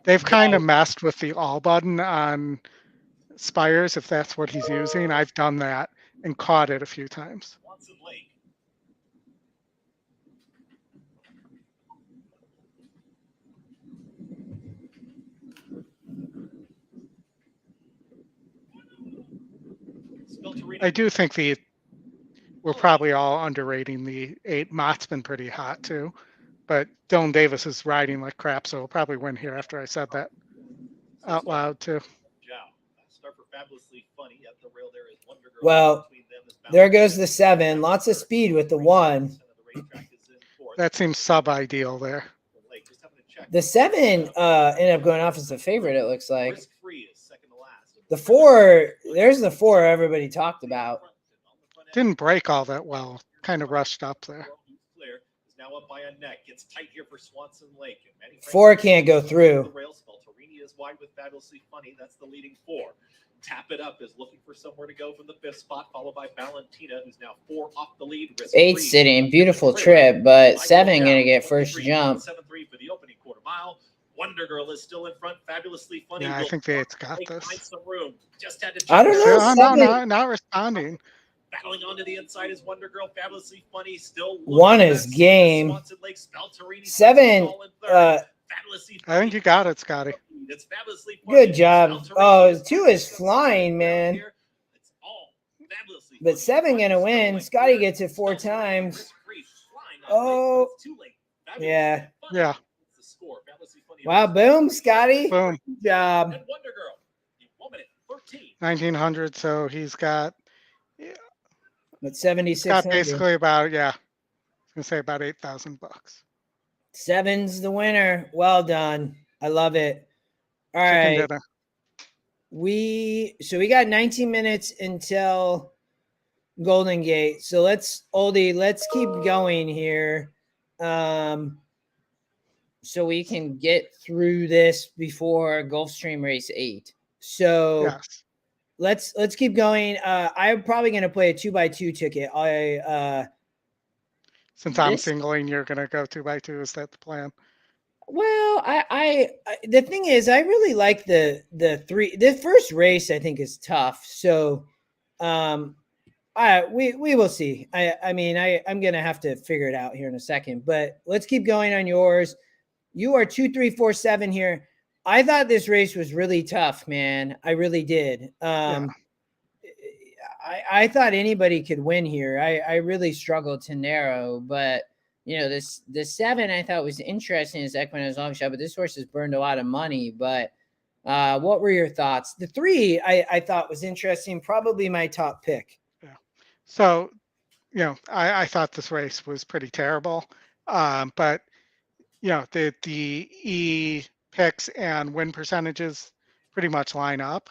They've kind of messed with the all button on Spires, if that's what he's using. I've done that and caught it a few times. I do think we're probably all underrating the 8. Mott's been pretty hot too, but Dylan Davis is riding like crap, so he'll probably win here after I said that out loud too. Well, there goes the 7. Lots of speed with the 1. That seems sub-ideal there. The 7 ended up going off as a favorite, it looks like. The 4, there's the 4 everybody talked about. Didn't break all that well. Kind of rushed up there. 4 can't go through. Is wide with fabulously funny. That's the leading 4. Tap It Up is looking for somewhere to go from the 5th spot, followed by Valentina, who's now 4 off the lead. 8 sitting, beautiful trip, but 7 gonna get first jump. 7-3 for the opening quarter mile. Wonder Girl is still in front. Fabulously funny. Yeah, I think the 8's got this. Some room. Just had to I don't know. No, not responding. Battling onto the inside is Wonder Girl. Fabulously funny. Still 1 is game. 7. I think you got it, Scotty. Good job. Oh, 2 is flying, man. But 7 gonna win. Scotty gets it 4 times. Oh, yeah. Yeah. Wow, boom, Scotty. Boom. Good job. 1900. So he's got. But 76. Got basically about I was gonna say about $8,000. 7's the winner. Well done. I love it. All right. we got 19 minutes until Golden Gate. So Oldy, let's keep going here. So we can get through this before Gulfstream Race 8. So Yes. let's keep going. I'm probably going to play a 2x2 ticket. Since I'm singling, you're going to go 2x2. Is that the plan? Well, I the thing is, I really like the three. The first race, I think, is tough. So, we will see. I'm gonna have to figure it out here in a second. But let's keep going on yours. You are 2, 3, 4, 7 here. I thought this race was really tough, man. I really did. I thought anybody could win here. I really struggled to narrow, but the 7 I thought was interesting as EquinEdge long shot, but this horse has burned a lot of money. But what were your thoughts? The 3 I thought was interesting, probably my top pick. Yeah. So, I thought this race was pretty terrible. But the E picks and win percentages pretty much line up.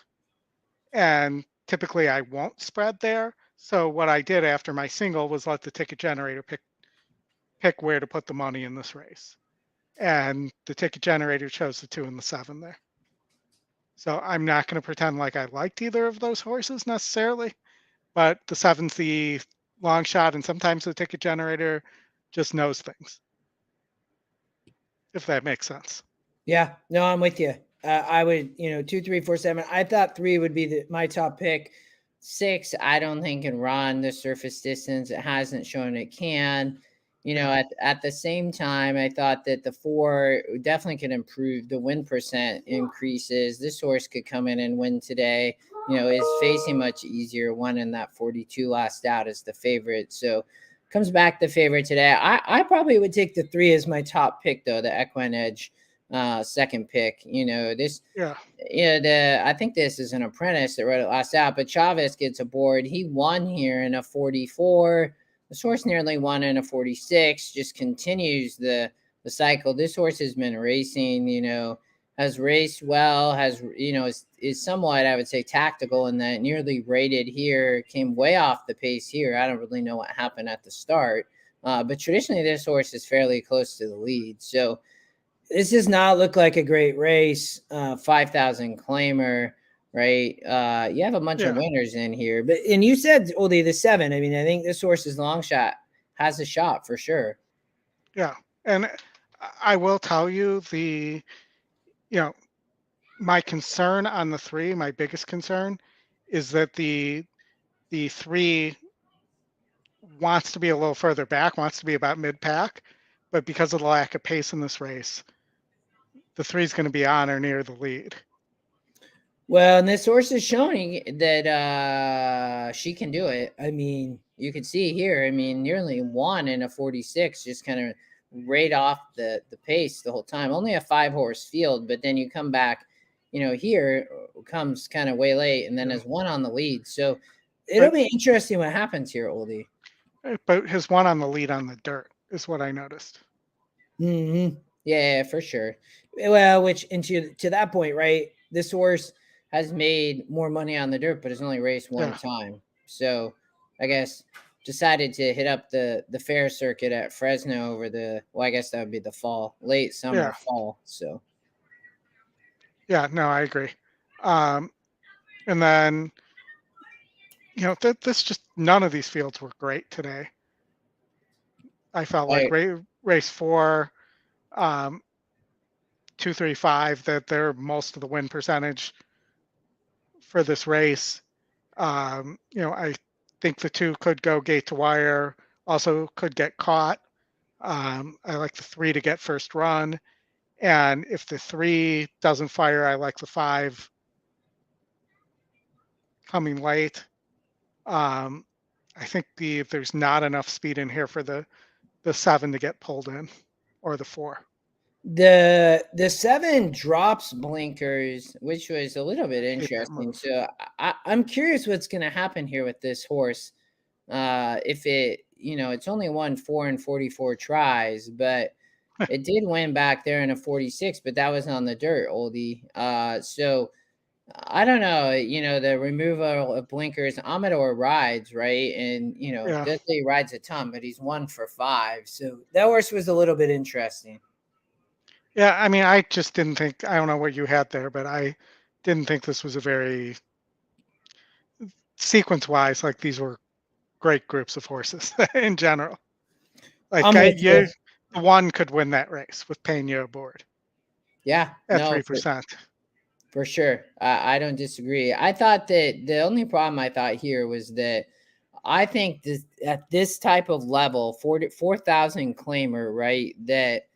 And typically I won't spread there. So what I did after my single was let the ticket generator pick where to put the money in this race. And the ticket generator chose the 2 and the 7 there. So I'm not going to pretend like I liked either of those horses necessarily, but the 7's the long shot, and sometimes the ticket generator just knows things, if that makes sense. Yeah, no, I'm with you. I would, 2, 3, 4, 7. I thought 3 would be my top pick. 6, I don't think can run the surface distance. It hasn't shown it can. At the same time, I thought that the 4 definitely could improve. The win percent increases. This horse could come in and win today. Is facing much easier. One in that 42 last out as the favorite. So comes back the favorite today. I probably would take the 3 as my top pick, though, the EquinEdge second pick. I think this is an apprentice that wrote it last out, but Chavez gets aboard. He won here in a 44. This horse nearly won in a 46, just continues the cycle. This horse has been racing, has raced well, is somewhat, I would say, tactical in that nearly rated here, came way off the pace here. I don't really know what happened at the start, but traditionally this horse is fairly close to the lead. So this does not look like a great race. 5,000 claimer. Right. You have a bunch of winners in here, and you said, Oldy, the 7. I think this horse's long shot has a shot for sure. Yeah. And I will tell you my concern on the 3, my biggest concern is that the 3 wants to be a little further back, wants to be about mid-pack, but because of the lack of pace in this race, the 3 is going to be on or near the lead. Well, and this horse is showing that she can do it. You can see here, nearly won in a 46, just kind of right off the pace the whole time. Only a 5-horse field, but then you come back, here comes kind of way late and then has one on the lead. So it'll be interesting what happens here, Oldy. But his one on the lead on the dirt is what I noticed. Mm-hmm. Yeah, for sure. Well, to that point, right? This horse has made more money on the dirt, but has only raced one time. So I guess decided to hit up the fair circuit at Fresno I guess that would be the late summer, fall. So. Yeah, no, I agree. And then, none of these fields were great today. I felt like race 4, 2, 3, 5, that they're most of the win percentage for this race. I think the 2 could go gate to wire, also could get caught. I like the 3 to get first run. And if the 3 doesn't fire, I like the 5 coming late. I think there's not enough speed in here for the 7 to get pulled in, or the 4. The 7 drops blinkers, which was a little bit interesting. So I'm curious what's going to happen here with this horse. If it's only won 4 and 44 tries, but it did win back there in a 46, but that was on the dirt, Oldy. I don't know, the removal of blinkers, Amador rides, right? And, Yeah. does he rides a ton, but he's 1 for 5. So that horse was a little bit interesting. Yeah, I mean, I just didn't think, I don't know what you had there, but I didn't think this was a very sequence-wise, like these were great groups of horses in general. Like I'm with you. the one could win that race with Pena aboard Yeah, at no, 3%. for sure. I don't disagree. I thought that the only problem I thought here was that I think this, at this type of level, 4,000 claimer, right, that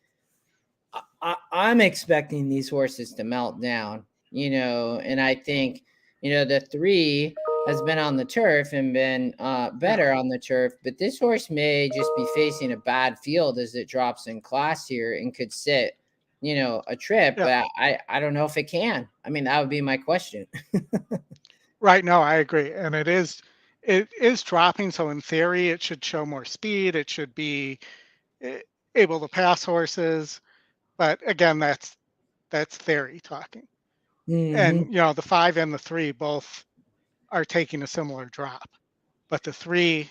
I'm expecting these horses to melt down, and I think, the 3 has been on the turf and been better on the turf, but this horse may just be facing a bad field as it drops in class here and could sit, a trip, Yeah. but I don't know if it can. I mean, that would be my question. Right. No, I agree. And it is dropping. So in theory, it should show more speed. It should be able to pass horses. But again, that's theory talking. And, the 5 and the 3 both are taking a similar drop. But the 3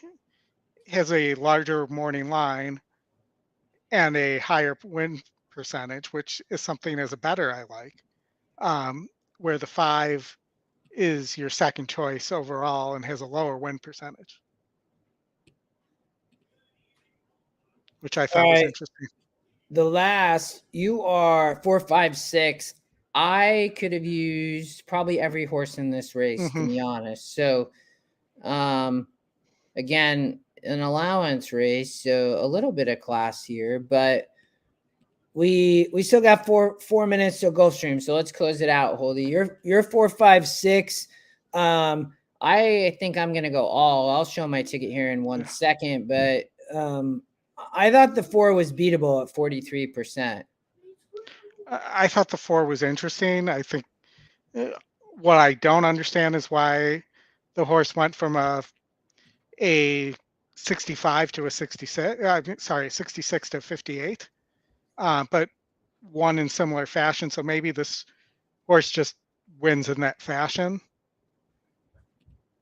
has a larger morning line and a higher win percentage, which is something as a better I like. Where the 5 is your second choice overall and has a lower win percentage, which I thought All was right. interesting. The last, you are 4, 5, 6. I could have used probably every horse in this race, to be honest. So, again, an allowance race, so a little bit of class here, but we still got 4 minutes till Gulfstream. So let's close it out, Holdy. You're 4, 5, 6. I think I'm gonna go all. I'll show my ticket here in 1 second, but I thought the 4 was beatable at 43%. I thought the 4 was interesting. I think what I don't understand is why the horse went from a 65 to a 66. 66 to 58. But won in similar fashion. So maybe this horse just wins in that fashion.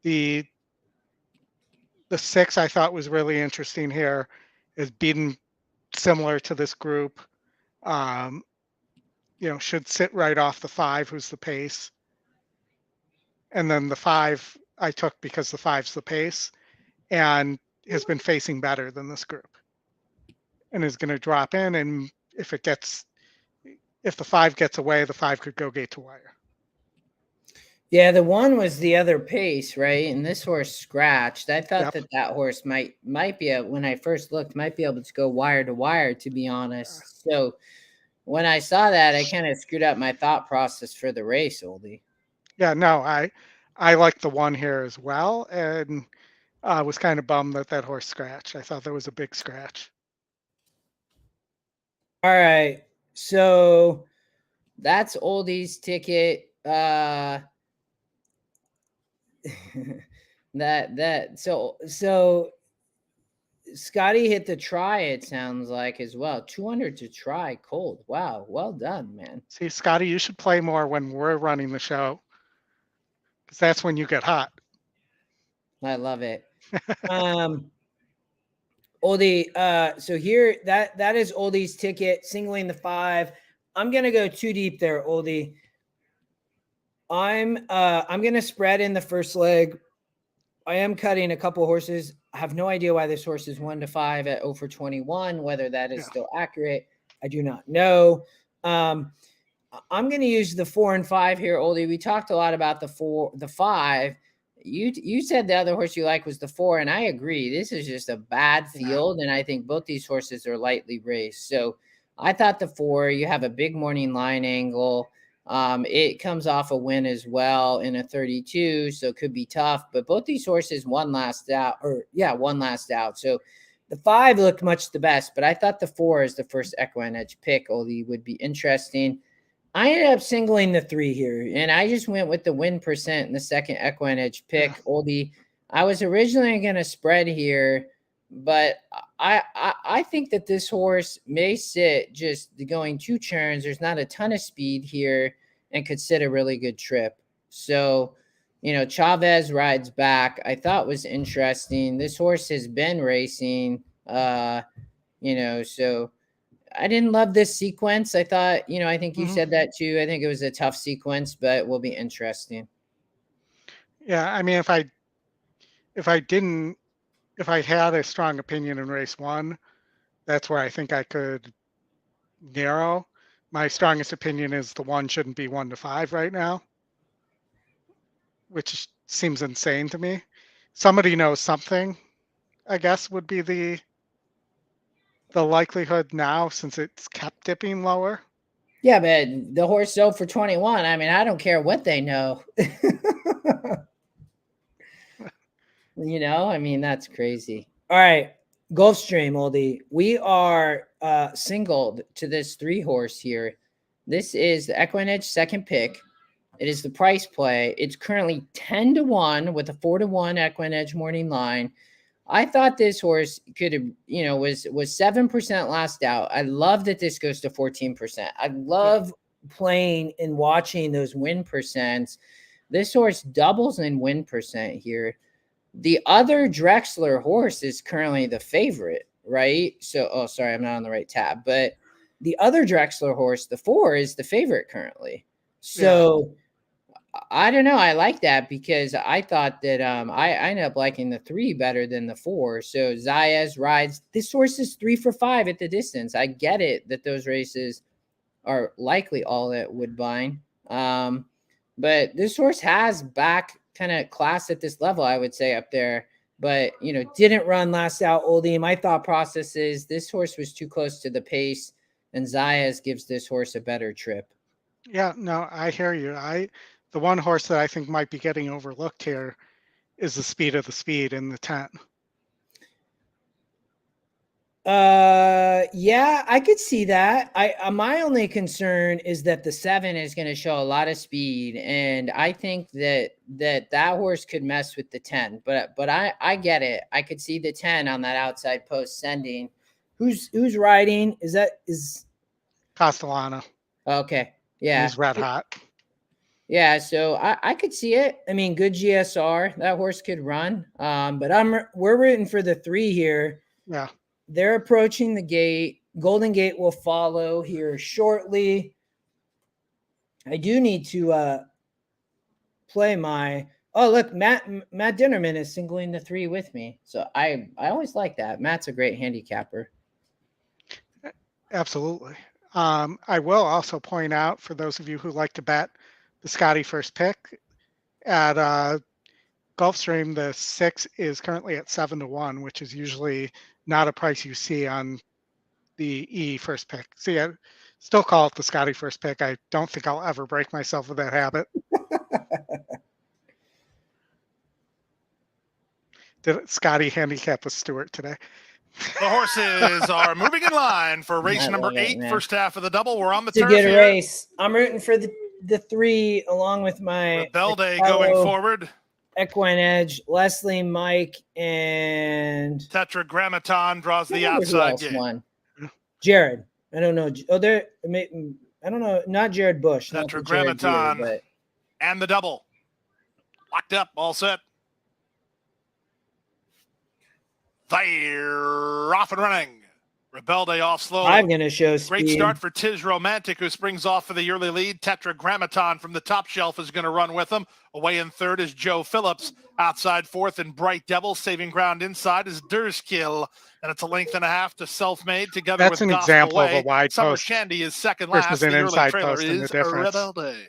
The 6 I thought was really interesting here is beaten similar to this group. Should sit right off the 5, who's the pace. And then the 5 I took because the 5's the pace and has been facing better than this group and is going to drop in. And if the 5 gets away, the 5 could go gate to wire. Yeah, the 1 was the other pace, right? And this horse scratched. I thought that horse might be when I first looked, might be able to go wire to wire, to be honest. So when I saw that, I kind of screwed up my thought process for the race, Oldy. Yeah, no, I like the 1 here as well, and I was kind of bummed that horse scratched. I thought that was a big scratch. All right, so that's Oldy's ticket. So Scotty hit the try, it sounds like, as well. 200 to try cold. Wow, well done, man. See, Scotty, you should play more when we're running the show, because that's when you get hot. I love it. Oldy, so here that is Oldy's ticket, singling the 5. I'm gonna go too deep there, Oldy. I'm gonna spread in the first leg. I am cutting a couple horses. I have no idea why this horse is 1 to 5 at 0 for 21. Whether that is still accurate, I do not know. I'm going to use the 4 and 5 here, Oldy. We talked a lot about the 5. You said the other horse you like was the 4, and I agree. This is just a bad field, and I think both these horses are lightly raced. So I thought the 4. You have a big morning line angle. It comes off a win as well in a 32, so it could be tough. But both these horses won last out. So the 5 looked much the best, but I thought the 4 as the first EquinEdge pick, Oldy, would be interesting. I ended up singling the 3 here, and I just went with the win percent in the second EquinEdge pick, Oldy. I was originally going to spread here, but I think that this horse may sit just going 2 turns. There's not a ton of speed here and could sit a really good trip. So, Chavez rides back. I thought was interesting. This horse has been racing, so I didn't love this sequence. I thought, I think you said that too. I think it was a tough sequence, but it will be interesting. Yeah, I mean, if I had a strong opinion in race 1, that's where I think I could narrow. My strongest opinion is the 1 shouldn't be 1 to 5 right now, which seems insane to me. Somebody knows something, I guess, would be the likelihood now, since it's kept dipping lower. Yeah, but the horse sold for 21. I mean, I don't care what they know. I mean, that's crazy. All right, Gulfstream, Oldy. We are singled to this 3 horse here. This is the EquinEdge second pick. It is the price play. It's currently 10 to 1 with a 4 to 1 EquinEdge morning line. I thought this horse could have, was 7% last out. I love that this goes to 14%. I love playing and watching those win percents. This horse doubles in win percent here. The other Drexler horse is currently the favorite, right? So, sorry, I'm not on the right tab, but the other Drexler horse, the 4, is the favorite currently. So I don't know. I like that because I thought that I ended up liking the 3 better than the 4. So Zayas rides. This horse is 3 for 5 at the distance. I get it that those races are likely all at Woodbine. But this horse has back kind of class at this level, I would say, up there. But, didn't run last out, Oldie. My thought process is this horse was too close to the pace, and Zayas gives this horse a better trip. Yeah, no, I hear you. The one horse that I think might be getting overlooked here is the speed of the speed in the 10. Yeah, I could see that. My only concern is that the 7 is going to show a lot of speed, and I think that horse could mess with the 10. But I get it. I could see the 10 on that outside post sending. Who's riding? Is Castellano. Okay, yeah, He's red hot. Yeah, so I could see it. I mean, good GSR. That horse could run. But we're rooting for the 3 here. Yeah. They're approaching the gate. Golden Gate will follow here shortly. I do need to play my. Oh, look, Matt Dinnerman is singling the 3 with me. So I always like that. Matt's a great handicapper. Absolutely. I will also point out, for those of you who like to bet the Scotty first pick at Gulfstream, the 6 is currently at 7 to 1, which is usually not a price you see on the E first pick. See, I still call it the Scotty first pick. I don't think I'll ever break myself with that habit. Did Scotty handicap with Stewart today? The horses are moving in line for race number 8, first half of the double. We're on the It's a turf good here. race. I'm rooting for the 3 along with my Rebelde going forward. EquinEdge, Leslie, Mike, and Tetragrammaton draws the outside gate. Won? Jared. I don't know. Oh, I don't know. Not Jared Bush. Tetragrammaton but and the double. Locked up, all set. They're off and running. Rebelde off slowly. I'm going to show speed. Great start for Tiz Romantic, who springs off for the early lead. Tetragrammaton from the top shelf is going to run with him. Away in third is Joe Phillips. Outside fourth and Bright Devil. Saving ground inside is Durskill. And it's a length and a half to Self-Made together That's with an Gospel example Way. of a wide Summer post Shandy is second last. versus an The early inside trailer post and the is difference. Rebelde.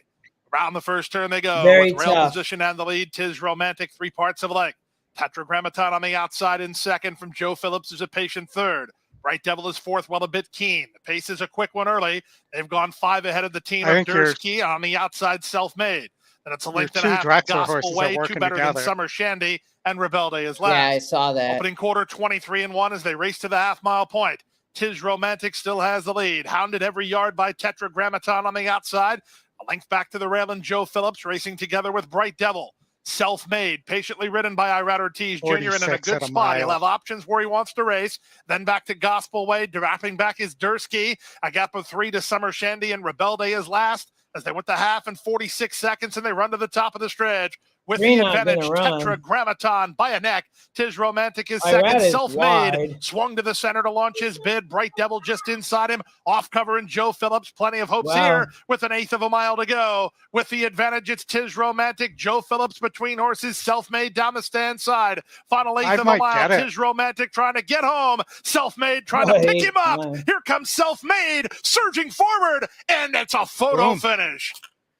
Around the first turn they go. Very with rail tough. position and the lead. Tiz Romantic, 3 parts of a leg. Tetragrammaton on the outside in second from Joe Phillips is a patient third. Bright Devil is fourth, well, a bit keen. The pace is a quick one early. They've gone 5 ahead of the team of Dursky on the outside, Self-Made. And it's a length and a half. Gospel Way, 2 better than Summer Shandy, and Rebelde is last. Yeah, I saw that. Opening quarter, 23-1 as they race to the half-mile point. Tiz Romantic still has the lead. Hounded every yard by Tetragrammaton on the outside. A length back to the rail, and Joe Phillips racing together with Bright Devil. Self-Made, patiently ridden by Irad Ortiz Jr. and in a good spot. He'll have options where he wants to race. Then back to Gospel Way. Dropping back is Dursky. A gap of 3 to Summer Shandy, and Rebelde is last. as they went to half in 46 seconds and they run to the top of the stretch. With Three the not gonna advantage, run. Tetragrammaton by a neck. Tis Romantic is Irad second. is Self-Made wide. swung to the center to launch his bid. Bright Devil just inside him. Off cover and Joe Phillips. Plenty of hopes Wow. here with an eighth of a mile to go. With the advantage, it's Tis Romantic. Joe Phillips between horses. Self-Made down the stand side. Final eighth I of a might mile. get it. Tis Romantic trying to get home. Self-Made trying to Right, pick him up. right. Here comes Self-Made surging forward. And it's a photo Boom. finish.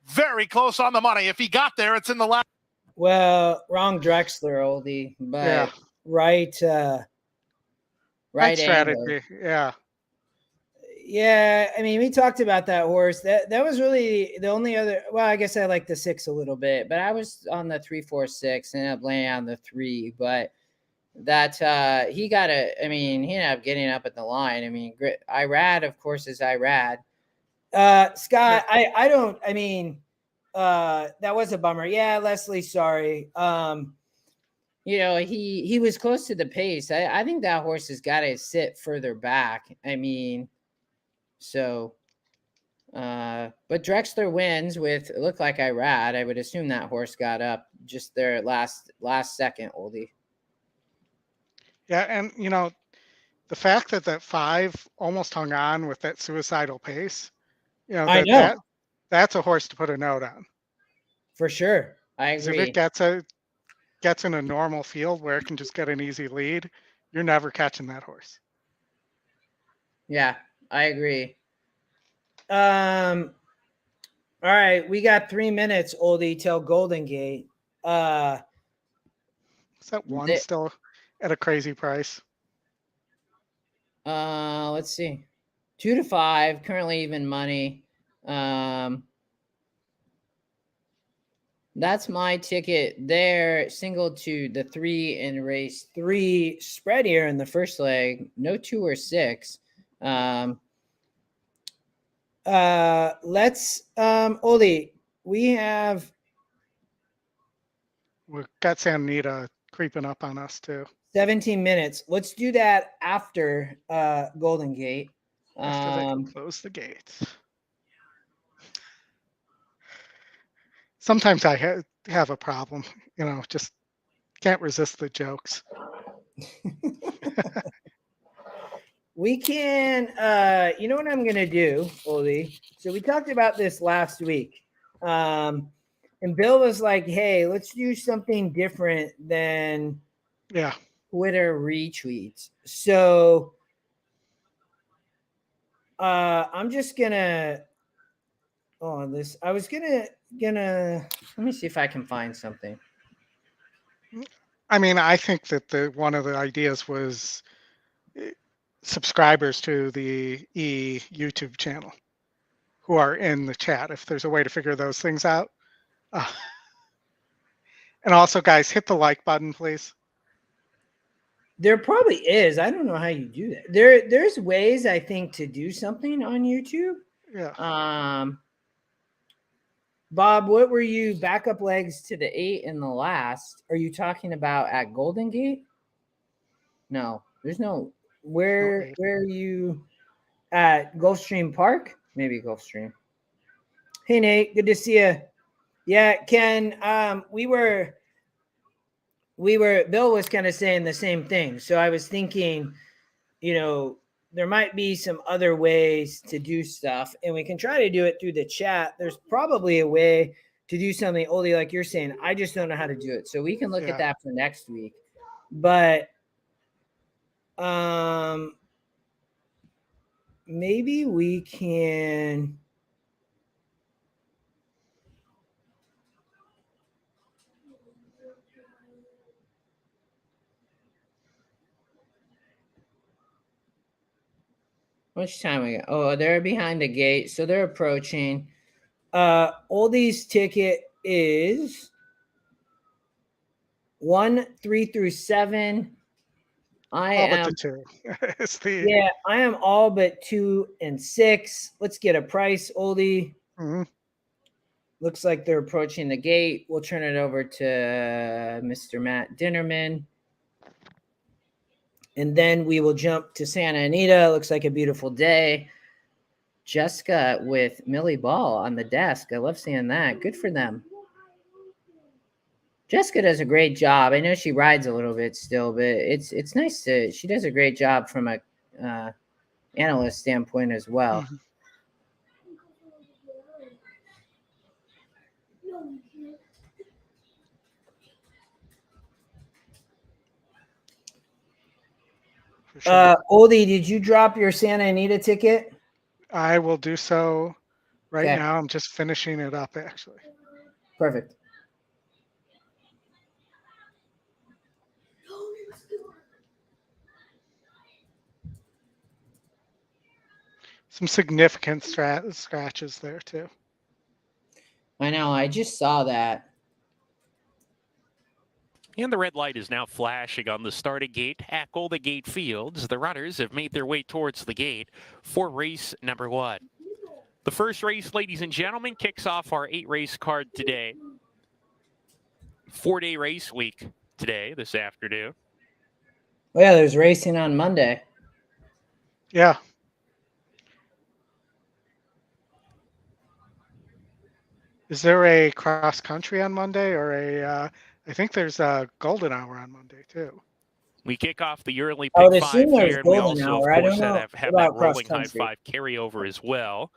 Very close on the money. If he got there, it's in the last. Well, wrong Drexler, Oldy, but Yeah. right Right angle. strategy. Yeah. Yeah, I mean, we talked about that horse. That was really the only other. Well, I guess I like the 6 a little bit, but I was on the 3, 4, 6, and ended up laying on the 3. But that he got a. I mean, he ended up getting up at the line. I mean, Irad, of course, is Irad. Scott, I don't. I mean, that was a bummer. Yeah, Leslie, sorry. You know, he was close to the pace. I think that horse has got to sit further back. I mean. So, but Drexler wins with it looked like Irad. I would assume that horse got up just there last second, Oldy. Yeah, and you know, the fact that that 5 almost hung on with that suicidal pace, you know, I know. that's a horse to put a note on. For sure. I 'Cause if agree. it gets in a normal field where it can just get an easy lead, you're never catching that horse. Yeah, I agree. All right, we got 3 minutes, Oldie, till Golden Gate. Is that one The- still at a crazy price? Let's see. 2 to 5, currently even money. That's my ticket there. Single to the 3 in race 3. Spread here in the first leg. No 2 or 6. Let's Ollie, we've got Santa Anita creeping up on us too. 17 minutes. Let's do that after Golden Gate. After they close the gates. Sometimes I have a problem, you know, just can't resist the jokes. We can, you know what I'm going to do, Ollie? So we talked about this last week. And Bill was like, hey, let's do something different than Twitter retweets. So I'm just going to, I was gonna, let me see if I can find something. I mean, I think that one of the ideas was subscribers to the YouTube channel who are in the chat, if there's a way to figure those things out. And also, guys, hit the like button, please. There probably is. I don't know how you do that. There's ways, I think, to do something on YouTube. Yeah. Bob, what were you backup legs to the 8 in the last? Are you talking about at Golden Gate? No, there's no. Where are you at Gulfstream Park? Maybe Gulfstream. Hey Nate, good to see you. Yeah, Ken. Bill was kind of saying the same thing. So I was thinking, you know, there might be some other ways to do stuff, and we can try to do it through the chat. There's probably a way to do something, Oldie, like you're saying. I just don't know how to do it. So we can look at that for next week. But maybe we can. How much time we got? Oh, they're behind the gate, so they're approaching. Oldie's ticket is 1, 3 through 7. I am all but 2 and 6. Let's get a price, Oldie. Mm-hmm. Looks like they're approaching the gate. We'll turn it over to Mr. Matt Dinnerman. And then we will jump to Santa Anita. Looks like a beautiful day. Jessica with Millie Ball on the desk. I love seeing that. Good for them. Jessica does a great job. I know she rides a little bit still, but it's nice to. She does a great job from a analyst standpoint as well. Mhm. For sure. Oldy, did you drop your Santa Anita ticket? I will do so right Okay. now. I'm just finishing it up, actually. Perfect. Some significant scratches there, too. I know. I just saw that. And the red light is now flashing on the starting gate at Golden Gate Fields. The runners have made their way towards the gate for race number 1. The first race, ladies and gentlemen, kicks off our 8-race card today. 4-day race week today, this afternoon. Oh, yeah, there's racing on Monday. Yeah. Is there a cross country on Monday or a, I think there's a golden hour on Monday too. We kick off the early I would pick assume 5 there's here, and we golden also, hour. of I course, don't know have that about rolling high cross-country. 5 carryover as well.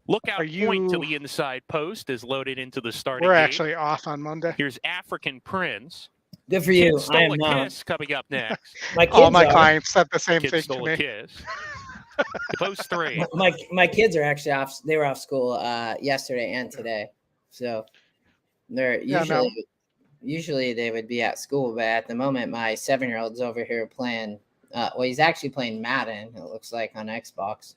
Lookout point to the inside post is loaded into the starting We're gate. actually off on Monday. Here's African Prince. Good for you. Kid I Stole am a not. Kiss coming up next. My kids All my are. clients said the same Kid thing to Stole a me. Kiss. Post 3. My kids are actually off. They were off school yesterday and today, so they're usually they would be at school, but at the moment my 7-year-old's over here playing. Well, he's actually playing Madden. It looks like on Xbox.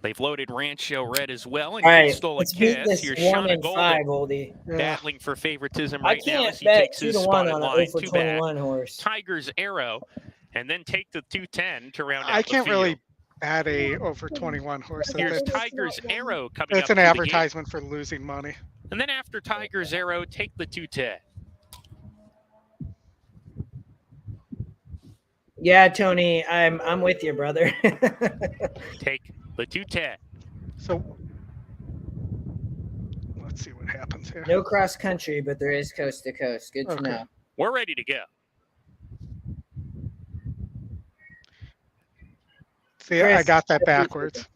They've loaded Rancho Red as well, and All Kid right, Stole a let's beat Kiss. this Here's 1 Shauna and Golden 5, Oldie. Yeah. battling for favoritism I right now can't as he bet takes 2 his to 1 spotted on line an 0 for 2 back. 21 horse. Tiger's Arrow, and then take the 210 to round out I the can't field. really add a over 21 horse. Here's That's Tiger's Arrow coming up an to the gate. advertisement for losing money. And then after Tiger's Arrow, take the 210. Yeah, Tony, I'm with you, brother. Take the 210. So let's see what happens here. No cross country, but there is coast to coast. Good to Okay. know. We're ready to go. See, Chris, I got that backwards.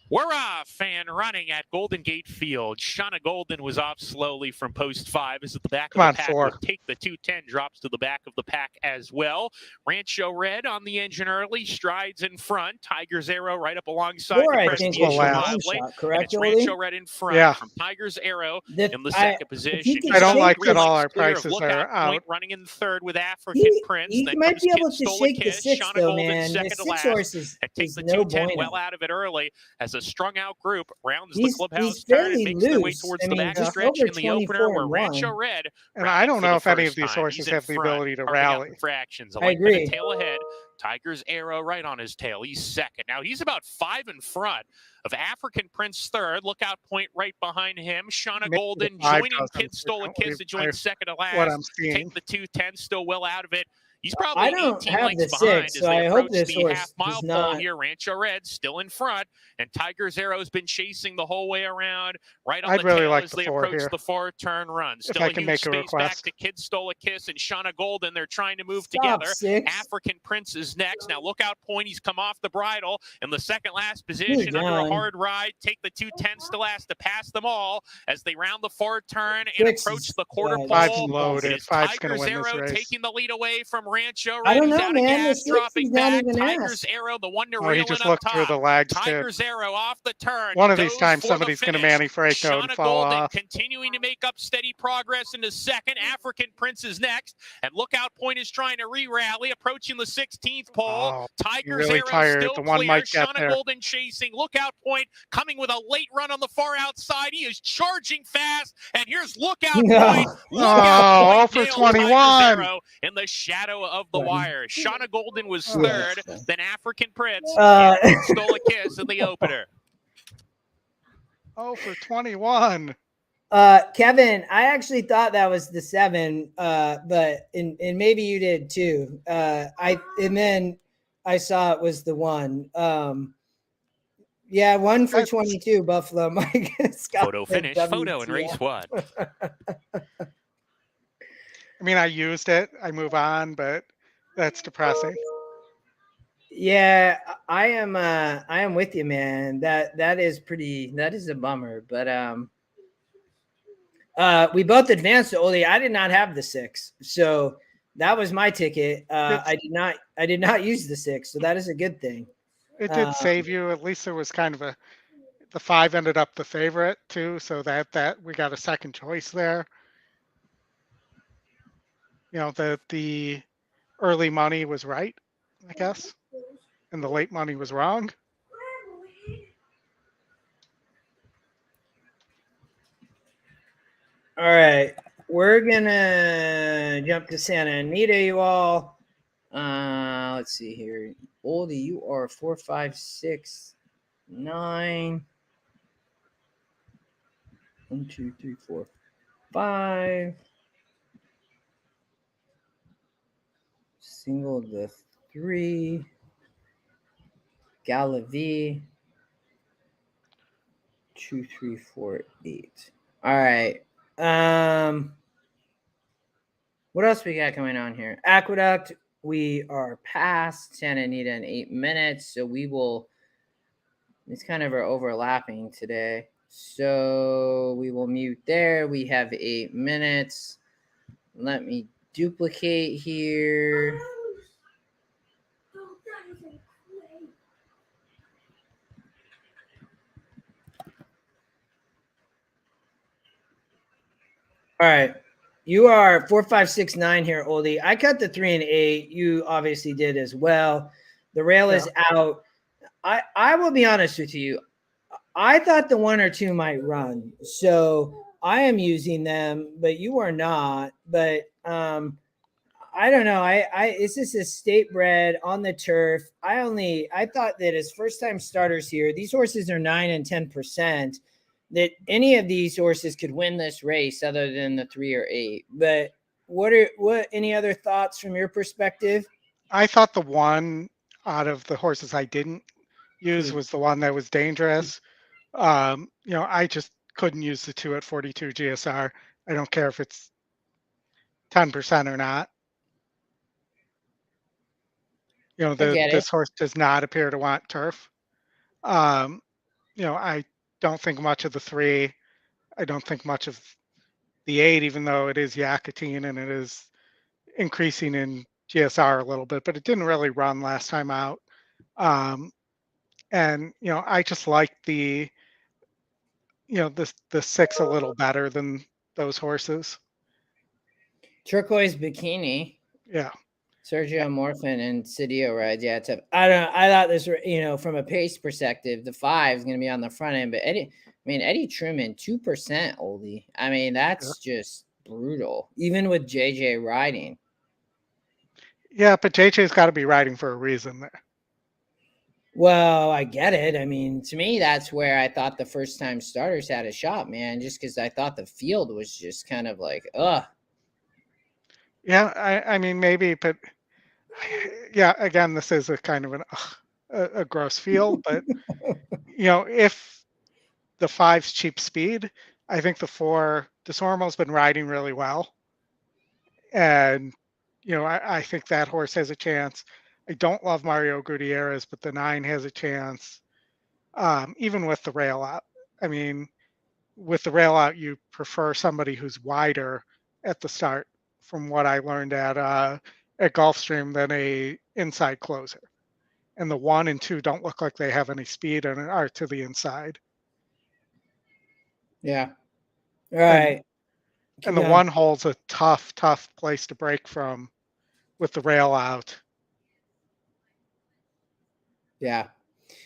We're off and running at Golden Gate Field. Shauna Golden was off slowly from post 5. Is at the back Come of on, the pack. 4. Will take the 210, drops to the back of the pack as well. Rancho Red on the engine early, strides in front. Tiger's Arrow right up alongside 4, the I crest think, of the was will your issue last. long mildly. shot, And correct, it's Rancho Oldie? Red in front Yeah. from Tiger's Arrow The- in the I- second position. if he can I don't shake like the- that all our Clear of prices Lookout are out. Point running in third with African Prince. He Then might comes be able Kid to Stole a shake the Kiss. 6, Shauna though, Golden man. The second to 6 last. horse And takes is the no 210 bueno. well out of it early as a strung out group rounds He's- the clubhouse he's turn and fairly makes their way loose. towards I the mean, back just stretch over in the opener 24 where and Rancho 1. Red. And I don't for know the if any first of these time. horses He's in have the front, ability to carving out rally. the fractions. I agree. Tail ahead. Tiger's Arrow right on his tail. He's second. Now he's about 5 in front of African Prince third. Lookout Point right behind him. Shauna Maybe Golden the 5 joining doesn't, Kid Stole a unfortunately, Kiss to join by second to what I'm last. seeing. Take the 210 still well out of it. He's probably I don't 18 have lengths the behind 6, as so they I hope approach this the horse half-mile does pole not. here. Rancho Red still in front, and Tiger's Arrow's been chasing the whole way around, right on I'd the really tail like as the they 4 approach here. the 4-turn run. If Still I a can huge make a space back request. to Kid Stole a Kiss and Shauna Golden. They're trying to move Stop, together. 6. African Prince is next. Now Lookout Point, he's come off the bridle in the second last position Good under a God. hard ride. Take the 210 to last to pass them all as they round the 4-turn and 6 approach is- the quarter yeah, pole. 5's that's loaded. It is 5's going to Tiger's win this Arrow race. taking the lead away from Rancho Red. I don't He's know, out of man. The gas, 6 dropping is not back. even Tiger's asked. Arrow, the one to Oh, reel he in just up looked top. through the lags too. Tiger's Arrow off the turn. One of these goes times for somebody's the going to finish. Manny Franco and Shauna fall Golden off. continuing to make up steady progress into second. African Prince is next, and Lookout Point is trying to re-rally, approaching the 16th pole. Oh, Tiger's really Arrow tired. still The one clear. might get Shauna there. Golden chasing. Lookout Point coming with a late run on the far outside. He is charging fast, and here's Lookout Point. No. Lookout Oh, Point for nailed 21. Tiger's Arrow in the shadow of the Right. wire. Shauna Golden was Oh. third, then African Prince, Uh, and Stole a Kiss in the opener. Oh, for 21. Kevin, I actually thought that was the 7, but and maybe you did too. And then I saw it was the 1. Yeah, 1 for That's- 22, Buffalo Mike. Photo finish, photo in race 1. I mean, I used it. I move on, but that's depressing. Yeah, I am with you, man. That is a bummer. But we both advanced to Oldy. I did not have the 6. So that was my ticket. I did not use the 6, so that is a good thing. It did save you. At least there was kind of the 5 ended up the favorite too, so that we got a second choice there. You know, the early money was right, I guess, and the late money was wrong. All right, we're gonna jump to Santa Anita, you all. Let's see here. Oldy, you are 4, 5, 6, 9. 1, 2, 3, 4, 5. Single the 3. Galavi. 2, 3, 4, 8. All right. What else we got going on here? Aqueduct. We are past Santa Anita in 8 minutes, so we will. It's kind of overlapping today, so we will mute there. We have 8 minutes. Let me duplicate here. All right. You are 4, 5, 6, 9 here, Oldy. I cut the 3 and 8. You obviously did as well. The rail is out. I will be honest with you. I thought the 1 or 2 might run. So I am using them, but you are not. But I don't know. It's just a state bred on the turf. I thought that as first time starters here, these horses are 9 and 10%. That any of these horses could win this race other than the 3 or 8. But what any other thoughts from your perspective? I thought the 1 out of the horses I didn't use was the one that was dangerous. You know, I just couldn't use the 2 at 42 GSR. I don't care if it's 10% or not. You know, this horse does not appear to want turf. You know, I don't think much of the 3. I don't think much of the 8, even though it is Yakatine and it is increasing in GSR a little bit, but it didn't really run last time out. And, you know, I just like the 6 a little better than those horses. Turquoise Bikini. Yeah. Sergio Morfin and Cedillo rides. Yeah, it's I thought this, you know, from a pace perspective, the 5 is going to be on the front end, but Eddie Truman, 2% Oldie. I mean, that's just brutal, even with JJ riding. Yeah, but JJ's got to be riding for a reason there. Well, I get it. I mean, to me, that's where I thought the first time starters had a shot, man, just because I thought the field was just kind of like, ugh. Yeah, I mean, maybe, but yeah, again, this is a kind of a gross field, but you know, if the 5's cheap speed, I think the 4 DeSormo's been riding really well, and you know, I think that horse has a chance. I don't love Mario Gutierrez, but the 9 has a chance, even with the rail out. I mean, with the rail out, you prefer somebody who's wider at the start, from what I learned at Gulfstream, than a inside closer. And the 1 and 2 don't look like they have any speed and are to the inside. Yeah. All right. And the 1 holds a tough place to break from with the rail out. Yeah.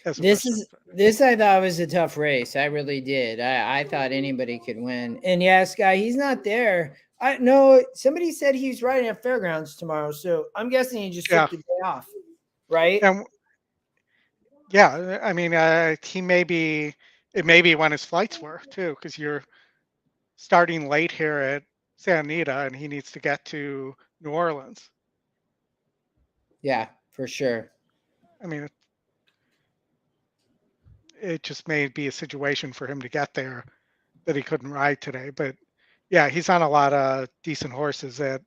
This I thought was a tough race. I really did. I thought anybody could win. And yeah, Sky, he's not there. I know somebody said he's riding at Fairgrounds tomorrow, so I'm guessing he just took the day off, right? And yeah, I mean, he may be. It may be when his flights were too, because you're starting late here at Santa Anita, and he needs to get to New Orleans. Yeah, for sure. I mean, it just may be a situation for him to get there that he couldn't ride today. But yeah, he's on a lot of decent horses at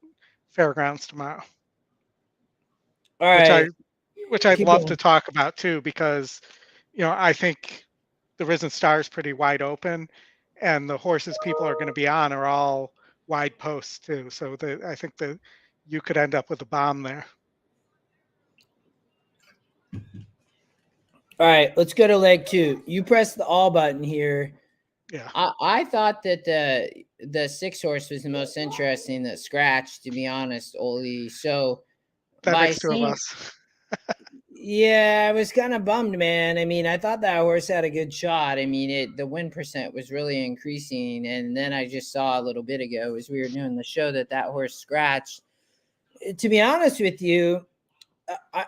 Fairgrounds tomorrow, All which right. I'd Keep love going. to talk about too, because I think the Risen Star is pretty wide open, and the horses people are going to be on are all wide posts too. So I think that you could end up with a bomb there. All right, let's go to leg 2. You press the all button here. Yeah, I thought that the 6 horse was the most interesting, the scratch, to be honest, Oldy. So that by makes 2 of seeing, us. yeah, I was kind of bummed, man. I mean, I thought that horse had a good shot. I mean, the win percent was really increasing, and then I just saw a little bit ago as we were doing the show that horse scratched. To be honest with you,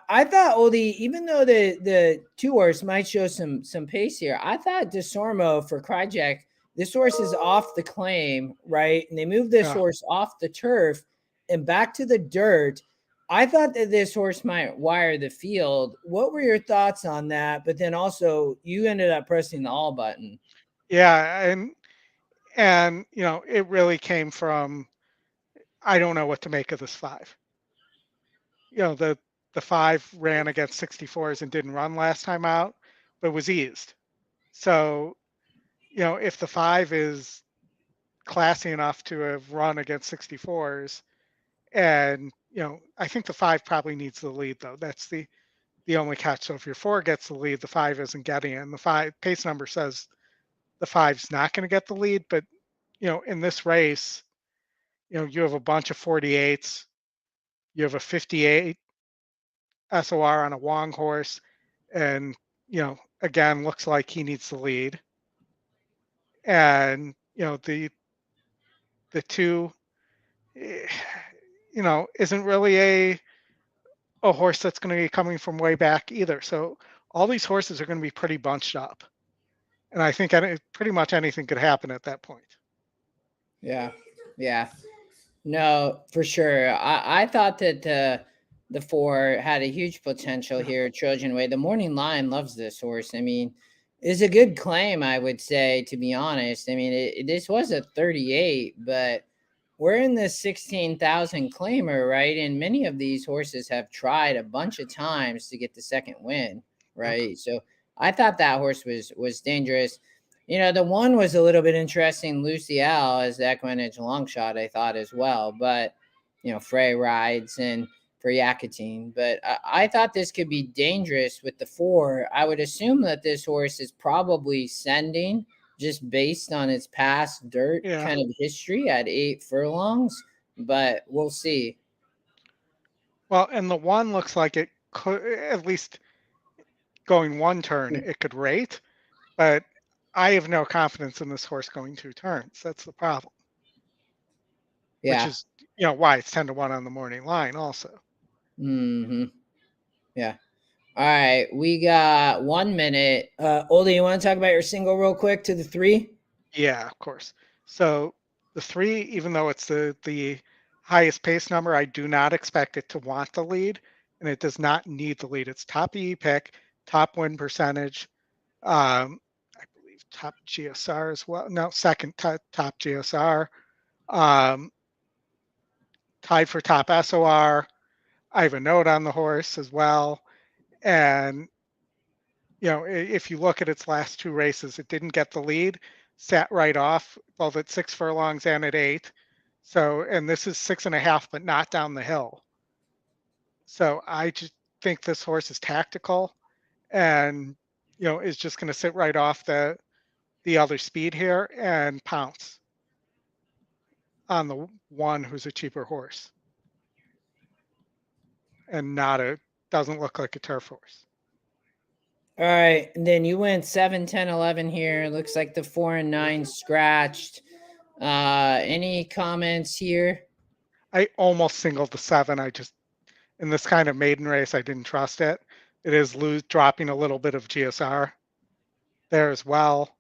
I thought Oldie, even though the 2 horse might show some pace here, I thought DeSormo for Kryjak, this horse is off the claim, right? And they moved this Yeah. horse off the turf and back to the dirt. I thought that this horse might wire the field. What were your thoughts on that? But then also, you ended up pressing the all button. Yeah, and it really came from, I don't know what to make of this 5. The 5 ran against 64s and didn't run last time out, but was eased. So, if the 5 is classy enough to have run against 64s, and I think the 5 probably needs the lead though. That's the only catch. So if your 4 gets the lead, the 5 isn't getting it. And the 5 pace number says the 5's not going to get the lead, but in this race, you have a bunch of 48s, you have a 58 SOR on a Wong horse, and again, looks like he needs the lead. And the 2 isn't really a horse that's going to be coming from way back either. So all these horses are going to be pretty bunched up, and I think pretty much anything could happen at that point. Yeah. No, for sure. I thought that the 4 had a huge potential here, Trojan Way. The Morning Lion loves this horse. I mean, it's a good claim, I would say, to be honest. I mean, this was a 38, but we're in the 16,000 claimer, right? And many of these horses have tried a bunch of times to get the second win, right? So I thought that horse was dangerous. The 1 was a little bit interesting. Luciel as the EquinEdge long shot, I thought as well. But, Frey rides and for Yakutine. But I thought this could be dangerous with the 4. I would assume that this horse is probably sending just based on its past dirt kind of history at 8 furlongs. But we'll see. Well, and the 1 looks like it could, at least going 1 turn, it could rate, but I have no confidence in this horse going 2 turns. That's the problem. Yeah. Which is, why it's 10-1 on the Morning Line also. Mm-hmm. Yeah. All right. We got 1 minute. Oldy, you want to talk about your single real quick to the 3? Yeah, of course. So the 3, even though it's the highest pace number, I do not expect it to want the lead, and it does not need the lead. It's top EE pick, top win percentage, I believe top GSR as well. No, second top GSR, tied for top SOR. I have a note on the horse as well, and if you look at its last 2 races, it didn't get the lead, sat right off, both at 6 furlongs and at 8. So, and this is 6.5, but not down the hill. So I just think this horse is tactical, and is just going to sit right off the other speed here and pounce on the 1 who's a cheaper horse, and doesn't look like a turf horse. All right. And then you went 7, 10, 11 here. Looks like the 4 and 9 scratched. Any comments here? I almost singled the 7. In this kind of maiden race, I didn't trust it. It is dropping a little bit of GSR there as well.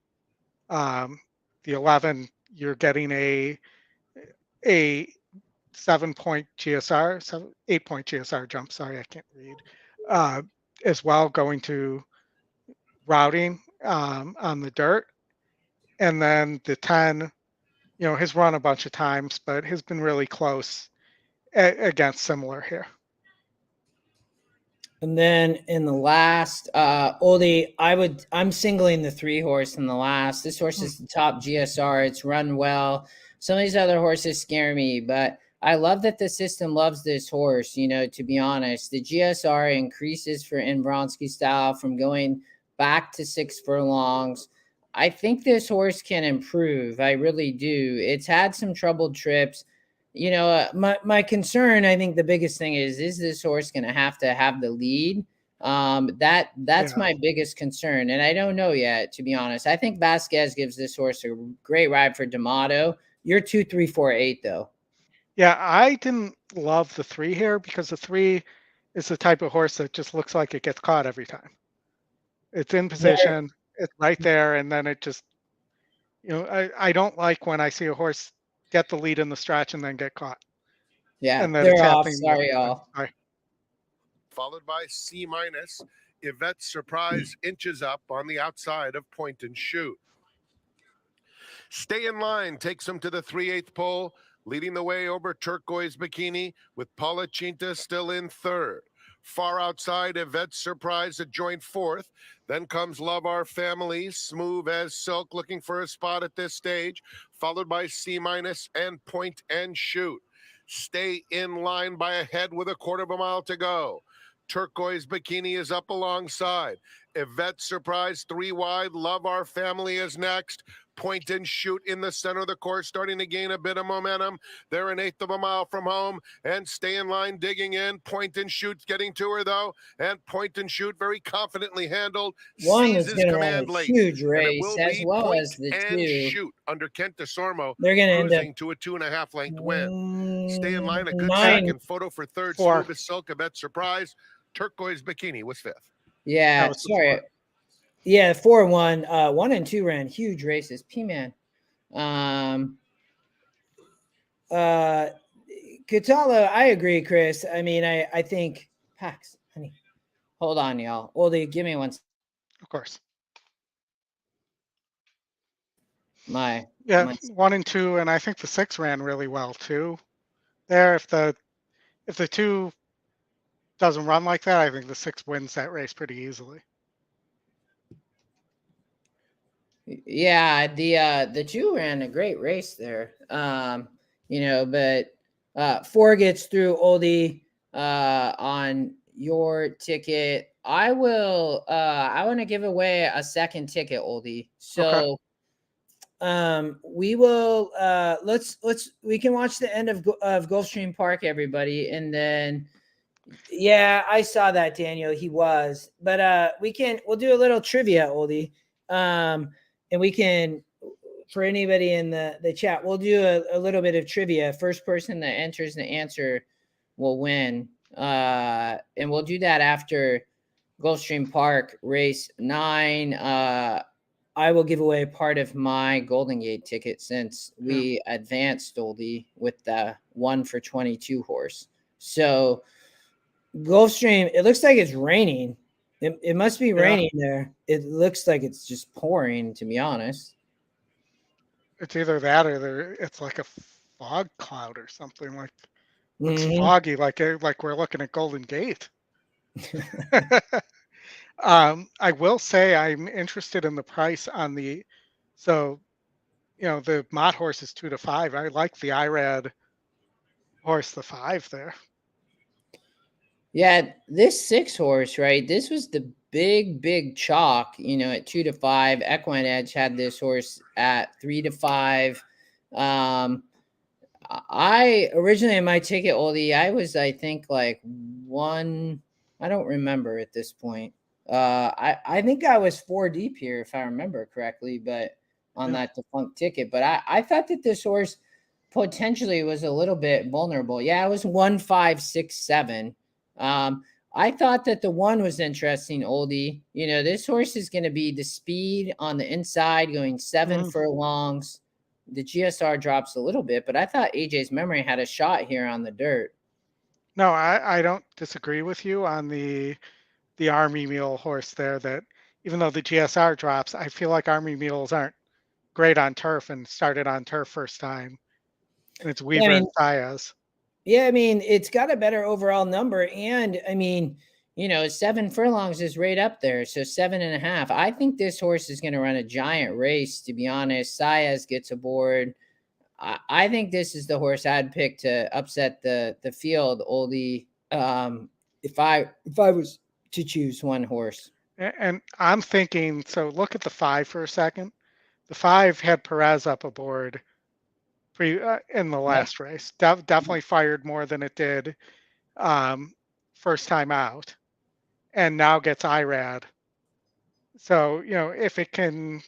The 11, you're getting a 7-point GSR, 8-point GSR jump. Sorry, I can't read. As well, going to routing, on the dirt. And then the 10, has run a bunch of times, but has been really close against similar here. And then in the last, Oldy, I'm singling the 3 horse in the last. This horse is the top GSR. It's run well. Some of these other horses scare me, but I love that the system loves this horse. To be honest, the GSR increases for Inbronsky style from going back to 6 furlongs. I think this horse can improve. I really do. It's had some troubled trips. My concern, I think the biggest thing is this horse going to have the lead? That's my biggest concern. And I don't know yet, to be honest. I think Vasquez gives this horse a great ride for D'Amato. You're 2, 3, 4, 8 though. Yeah, I didn't love the 3 here because the 3 is the type of horse that just looks like it gets caught every time. It's in position, it's right there, and then it just, I don't like when I see a horse get the lead in the stretch and then get caught. Yeah, and then they're it's off. happening Sorry, multiple y'all. times. Sorry. Followed by C-. Yvette's Surprise inches up on the outside of Point and Shoot. Stay in Line takes him to the 3/8 pole, leading the way over Turquoise Bikini with Paula Cinta still in third. Far outside, Yvette's Surprise at joint fourth. Then comes Love Our Family, smooth as silk, looking for a spot at this stage, followed by C- and Point and Shoot. Stay in Line by a head with a quarter of a mile to go. Turquoise Bikini is up alongside. Yvette's Surprise 3 wide. Love Our Family is next. Point and Shoot in the center of the course, starting to gain a bit of momentum. They're 1/8 of a mile from home, and Stay in Line digging in. Point and Shoot's getting to her, though, and Point and Shoot very confidently handled. One is Seizes going to run command a late. huge And it race, will as be well Point as the and 2. Shoot under Kent DeSormo, They're going to end cruising up to a 2.5 length win. Stay in Line, a good 9. second. Photo for third. 4. Smooth as silk. Yvette's Surprise. Turquoise Bikini was 5th. Yeah, That was the sorry. 4. Yeah, 4-1. 1 and 2 ran huge races. P-Man. Catalo, I agree, Chris. I mean, I think Pax, honey. Hold on, y'all. Oldy, give me one. Of course. My 1 and 2, and I think the 6 ran really well too. There, if the 2 doesn't run like that, I think the 6 wins that race pretty easily. Yeah, the 2 ran a great race there. But 4 gets through Oldy on your ticket. I will I want to give away a second ticket, Oldy. So we will we can watch the end of Gulfstream Park, everybody, and then I saw that, Daniel. He was, but we'll do a little trivia, Oldy. And we can, for anybody in the chat, we'll do a little bit of trivia. First person that enters the answer will win. And we'll do that after Gulfstream Park race 9. I will give away part of my Golden Gate ticket since we advanced Oldy with the 1 for 22 horse. So Gulfstream, it looks like it's raining. It must be raining there. It looks like it's just pouring, to be honest. It's either that or it's like a fog cloud or something. Like looks foggy, like we're looking at Golden Gate. I will say I'm interested in the price on the Mott horse is 2 to 5. I like the IRAD horse, the 5 there. Yeah, this 6 horse, right? This was the big chalk, at 2 to 5. EquinEdge had this horse at 3 to 5. I originally in my ticket, Oldy, I think like 1. I don't remember at this point. I think I was 4 deep here, if I remember correctly, but on that defunct ticket. But I thought that this horse potentially was a little bit vulnerable. Yeah, it was 1, 5, 6, 7. I thought that the 1 was interesting, Oldy. This horse is going to be the speed on the inside, going 7 furlongs. The GSR drops a little bit, but I thought AJ's Memory had a shot here on the dirt. No, I don't disagree with you on the Army Mule horse there. That even though the GSR drops, I feel like Army Mules aren't great on turf and started on turf first time. And it's Yeah, I Weaver and mean, Saez. yeah, I mean, it's got a better overall number. And I mean, 7 furlongs is right up there. So 7.5. I think this horse is going to run a giant race, to be honest. Saez gets aboard. I think this is the horse I'd pick to upset the field, Oldy. If I was to choose one horse. And I'm thinking, so look at the 5 for a second. The 5 had Perez up aboard in the last race. Definitely fired more than it did first time out, and now gets IRAD. So, if it can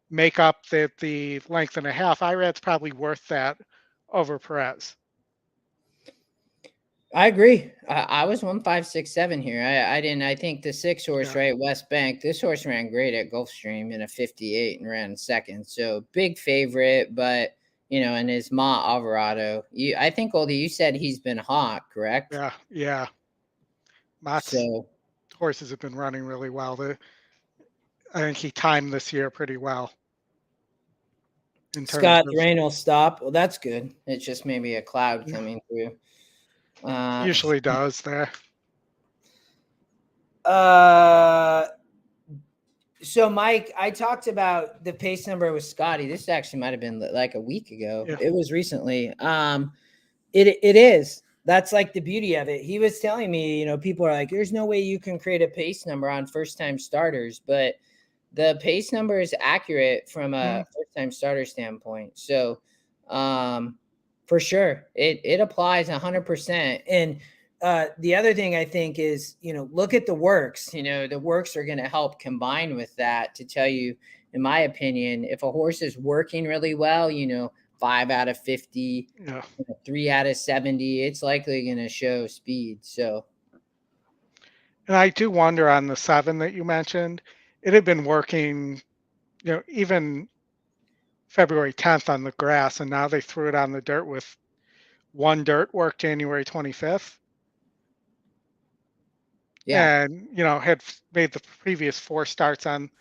make up the length and a half, IRAD's probably worth that over Perez. I agree. I was 1.567 here. I didn't. I think the 6 horse, right, West Bank. This horse ran great at Gulfstream in a 58 and ran second. So big favorite, but and his Ma Alvarado. I think Oldie, you said he's been hot, correct? Yeah. Mott's So horses have been running really well. I think he timed this year pretty well. Scott, the rain will stop. Well, that's good. It's just maybe a cloud coming through. Usually does there. So Mike, I talked about the pace number with Scotty. This actually might have been like a week ago. Yeah. It was recently. It is. That's like the beauty of it. He was telling me, people are like, there's no way you can create a pace number on first time starters, but the pace number is accurate from a first time starter standpoint. So, for sure, it applies 100%. And the other thing I think is, look at the works. The works are going to help combine with that to tell you, in my opinion, if a horse is working really well, 5 out of 50, 3 out of 70, it's likely going to show speed. So, and I do wonder on the 7 that you mentioned, it had been working, even February 10th on the grass, and now they threw it on the dirt with one dirt work January 25th. Yeah. And, had made the previous 4 starts on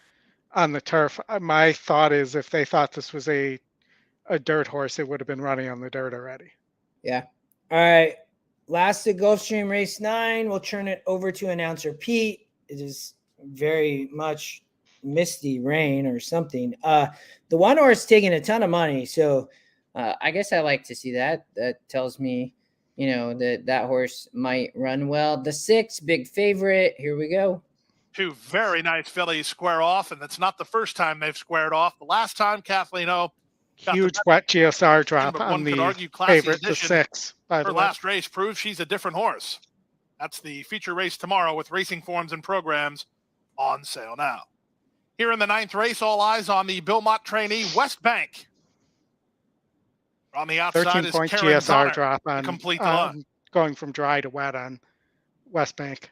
the turf. My thought is if they thought this was a dirt horse, it would have been running on the dirt already. Yeah. All right. Last at Gulfstream race 9. We'll turn it over to announcer Pete. It is very much misty rain or something. The one horse taking a ton of money. So I guess I like to see that. That tells me, that horse might run well. The 6, big favorite. Here we go. 2 very nice fillies square off, and that's not the first time they've squared off. The last time, Kathleen O. Huge wet GSR drop but on one could the argue classy favorite, the edition. 6. By Her the way, last race proves she's a different horse. That's the feature race tomorrow with racing forms and programs on sale now. Here in the 9th race, all eyes on the Bilmont trainee, West Bank. On the outside 13 is point Karen GSR Zonner, drop on complete line. Going from dry to wet on West Bank.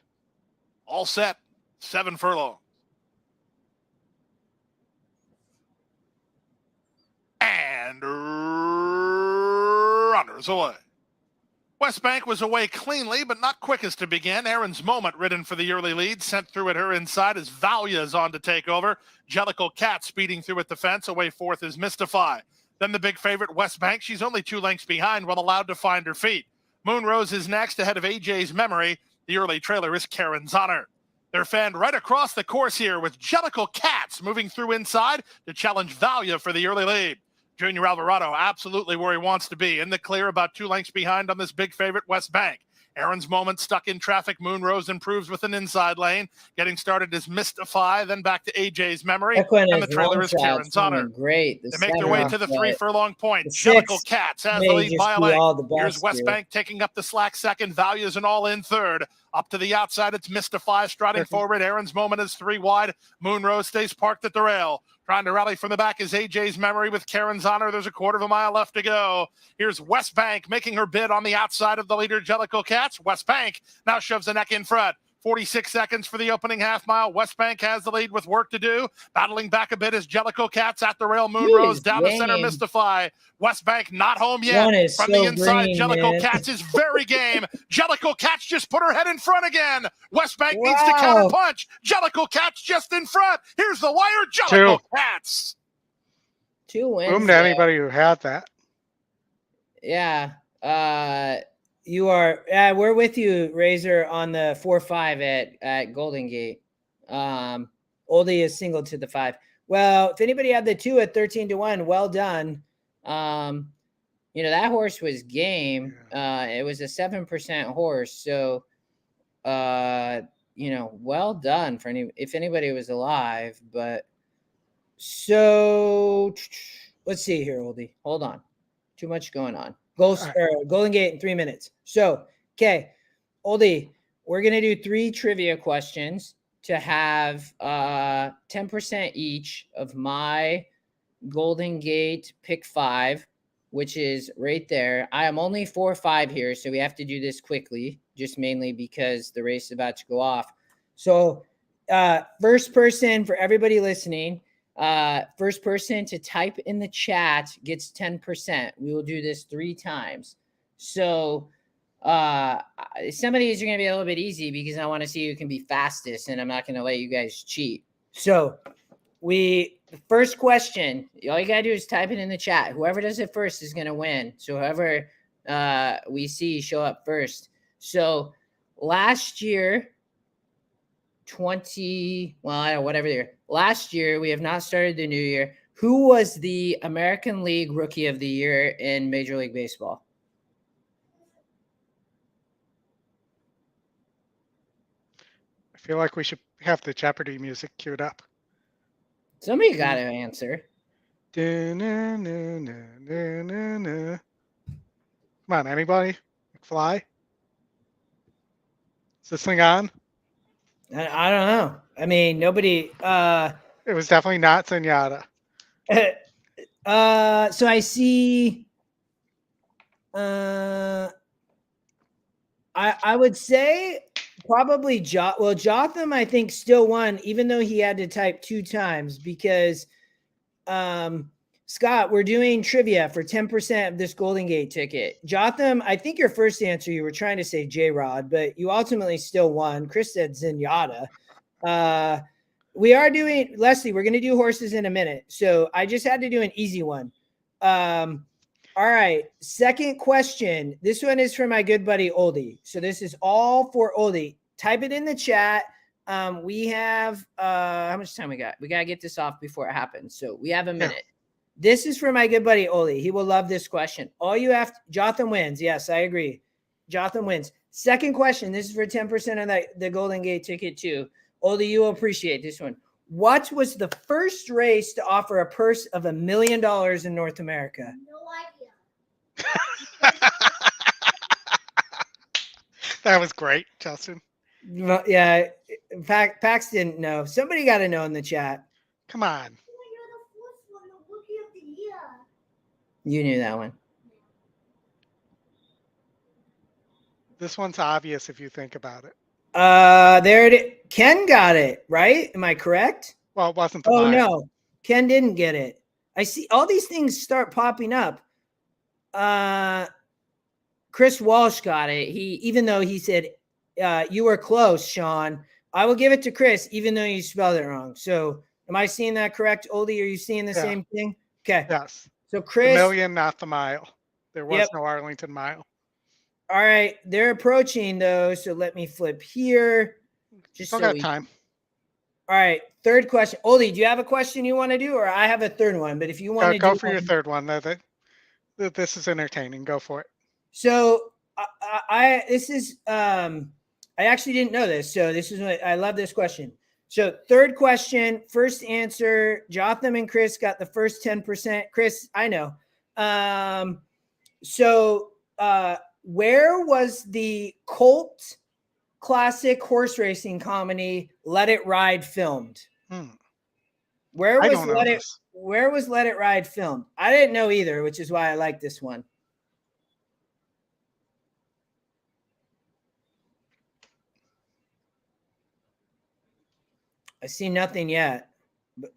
All set, 7 furlongs. And runners away. West Bank was away cleanly, but not quickest to begin. Aaron's Moment, ridden for the early lead, sent through at her inside as Valia is on to take over. Jellicle Cat speeding through at the fence. Away 4th is Mystify. Then the big favorite, West Bank. She's only 2 lengths behind, well allowed to find her feet. Moonrose is next, ahead of AJ's Memory. The early trailer is Karen's Honor. They're fanned right across the course here with Jellicle Cats moving through inside to challenge Valia for the early lead. Junior Alvarado absolutely where he wants to be. In the clear, about 2 lengths behind on this big favorite, West Bank. Aaron's Moment stuck in traffic. Moonrose improves with an inside lane. Getting started is Mystify, then back to AJ's Memory. And the trailer is Karen's Honor. Great. They make their way to the 3 furlong point. The Jellicle 6 Cats has the may lead just by a be length. all the best Here's West here. Bank taking up the slack second. Value's an all in 3rd. Up to the outside, it's Mystify striding forward. Aaron's Moment is 3 wide. Moonrose stays parked at the rail. Trying to rally from the back is AJ's Memory with Karen's Honor. There's a 1/4 mile left to go. Here's West Bank making her bid on the outside of the leader, Jellicle Cats. West Bank now shoves the neck in front. 46 seconds for the opening half mile. West Bank has the lead with work to do. Battling back a bit is Jellicoe Cats at the rail. Moonrose down to center. Mystify. West Bank not home yet. One is From so the inside, green, Jellicoe man. Cats is very game. Jellicoe Cats just put her head in front again. West Bank needs to Wow. counter punch. Jellicoe Cats just in front. Here's the wire. Jellicoe Cats. 2 wins. Boom to anybody who had that. Yeah. You are. We're with you, Razor, on the 4-5 at Golden Gate. Oldy is single to the 5. Well, if anybody had the 2 at 13-1, well done. That horse was game. It was a 7% horse, so well done for if anybody was alive. But so let's see here, Oldy. Hold on. Too much going on. Golden Gate in 3 minutes. So, okay, Oldy, we're going to do 3 trivia questions to have 10% each of my Golden Gate pick 5, which is right there. I am only 4-5 here, so we have to do this quickly, just mainly because the race is about to go off. So, first person for everybody listening, first person to type in the chat gets 10%. We will do this 3 times. So some of these are going to be a little bit easy because I want to see who can be fastest, and I'm not going to let you guys cheat. So the first question, all you got to do is type it in the chat. Whoever does it first is going to win. So whoever we see show up first. So last year, whatever year. Last year, we have not started the new year. Who was the American League Rookie of the Year in Major League Baseball? I feel like we should have the Jeopardy music queued up. Somebody got to answer. Come on, anybody? McFly? Is this thing on? I don't know. I mean, nobody. It was definitely not Zenyatta. So I see. I would say probably Jotham, I think, still won, even though he had to type 2 times because, Scott, we're doing trivia for 10% of this Golden Gate ticket. Jotham, I think your first answer, you were trying to say J-Rod, but you ultimately still won. Chris said Zenyatta. We are doing, Leslie, we're going to do horses in a minute. So I just had to do an easy one. All right. Second question. This one is for my good buddy, Oldy. So this is all for Oldy. Type it in the chat. We have, how much time we got? We got to get this off before it happens. So we have a minute. Yeah. This is for my good buddy, Oldy. He will love this question. All you have, Jotham wins. Yes, I agree. Jotham wins. Second question. This is for 10% of the Golden Gate ticket too. Oldy, you will appreciate this one. What was the first race to offer a purse of $1 million in North America? No idea. That was great, Justin. Yeah, Pax didn't know. Somebody got to know in the chat. Come on. You're the first one, the Rookie of the Year. You knew that one. This one's obvious if you think about it. There it is. Ken got it, right? Am I correct? Well, it wasn't the Oh, mile. no. Ken didn't get it. I see all these things start popping up. Chris Walsh got it. Even though he said, you were close, Sean. I will give it to Chris, even though you spelled it wrong. So am I seeing that correct, Oldy? Are you seeing the same thing? Okay. Yes. So Chris. The million, not the mile. There was no Arlington mile. All right. They're approaching, though. So let me flip here. Just Still got time. All right. Third question. Oldy, do you have a question you want to do? Or I have a third one. But if you want to go for your third one. This is entertaining. Go for it. So I actually didn't know this. So this is what I love this question. So third question, first answer, Jotham and Chris got the first 10%. Chris, I know. Where was the cult classic horse racing comedy Let It Ride filmed? Where was Let It Ride filmed? I didn't know either, which is why I like this one. I see nothing yet. But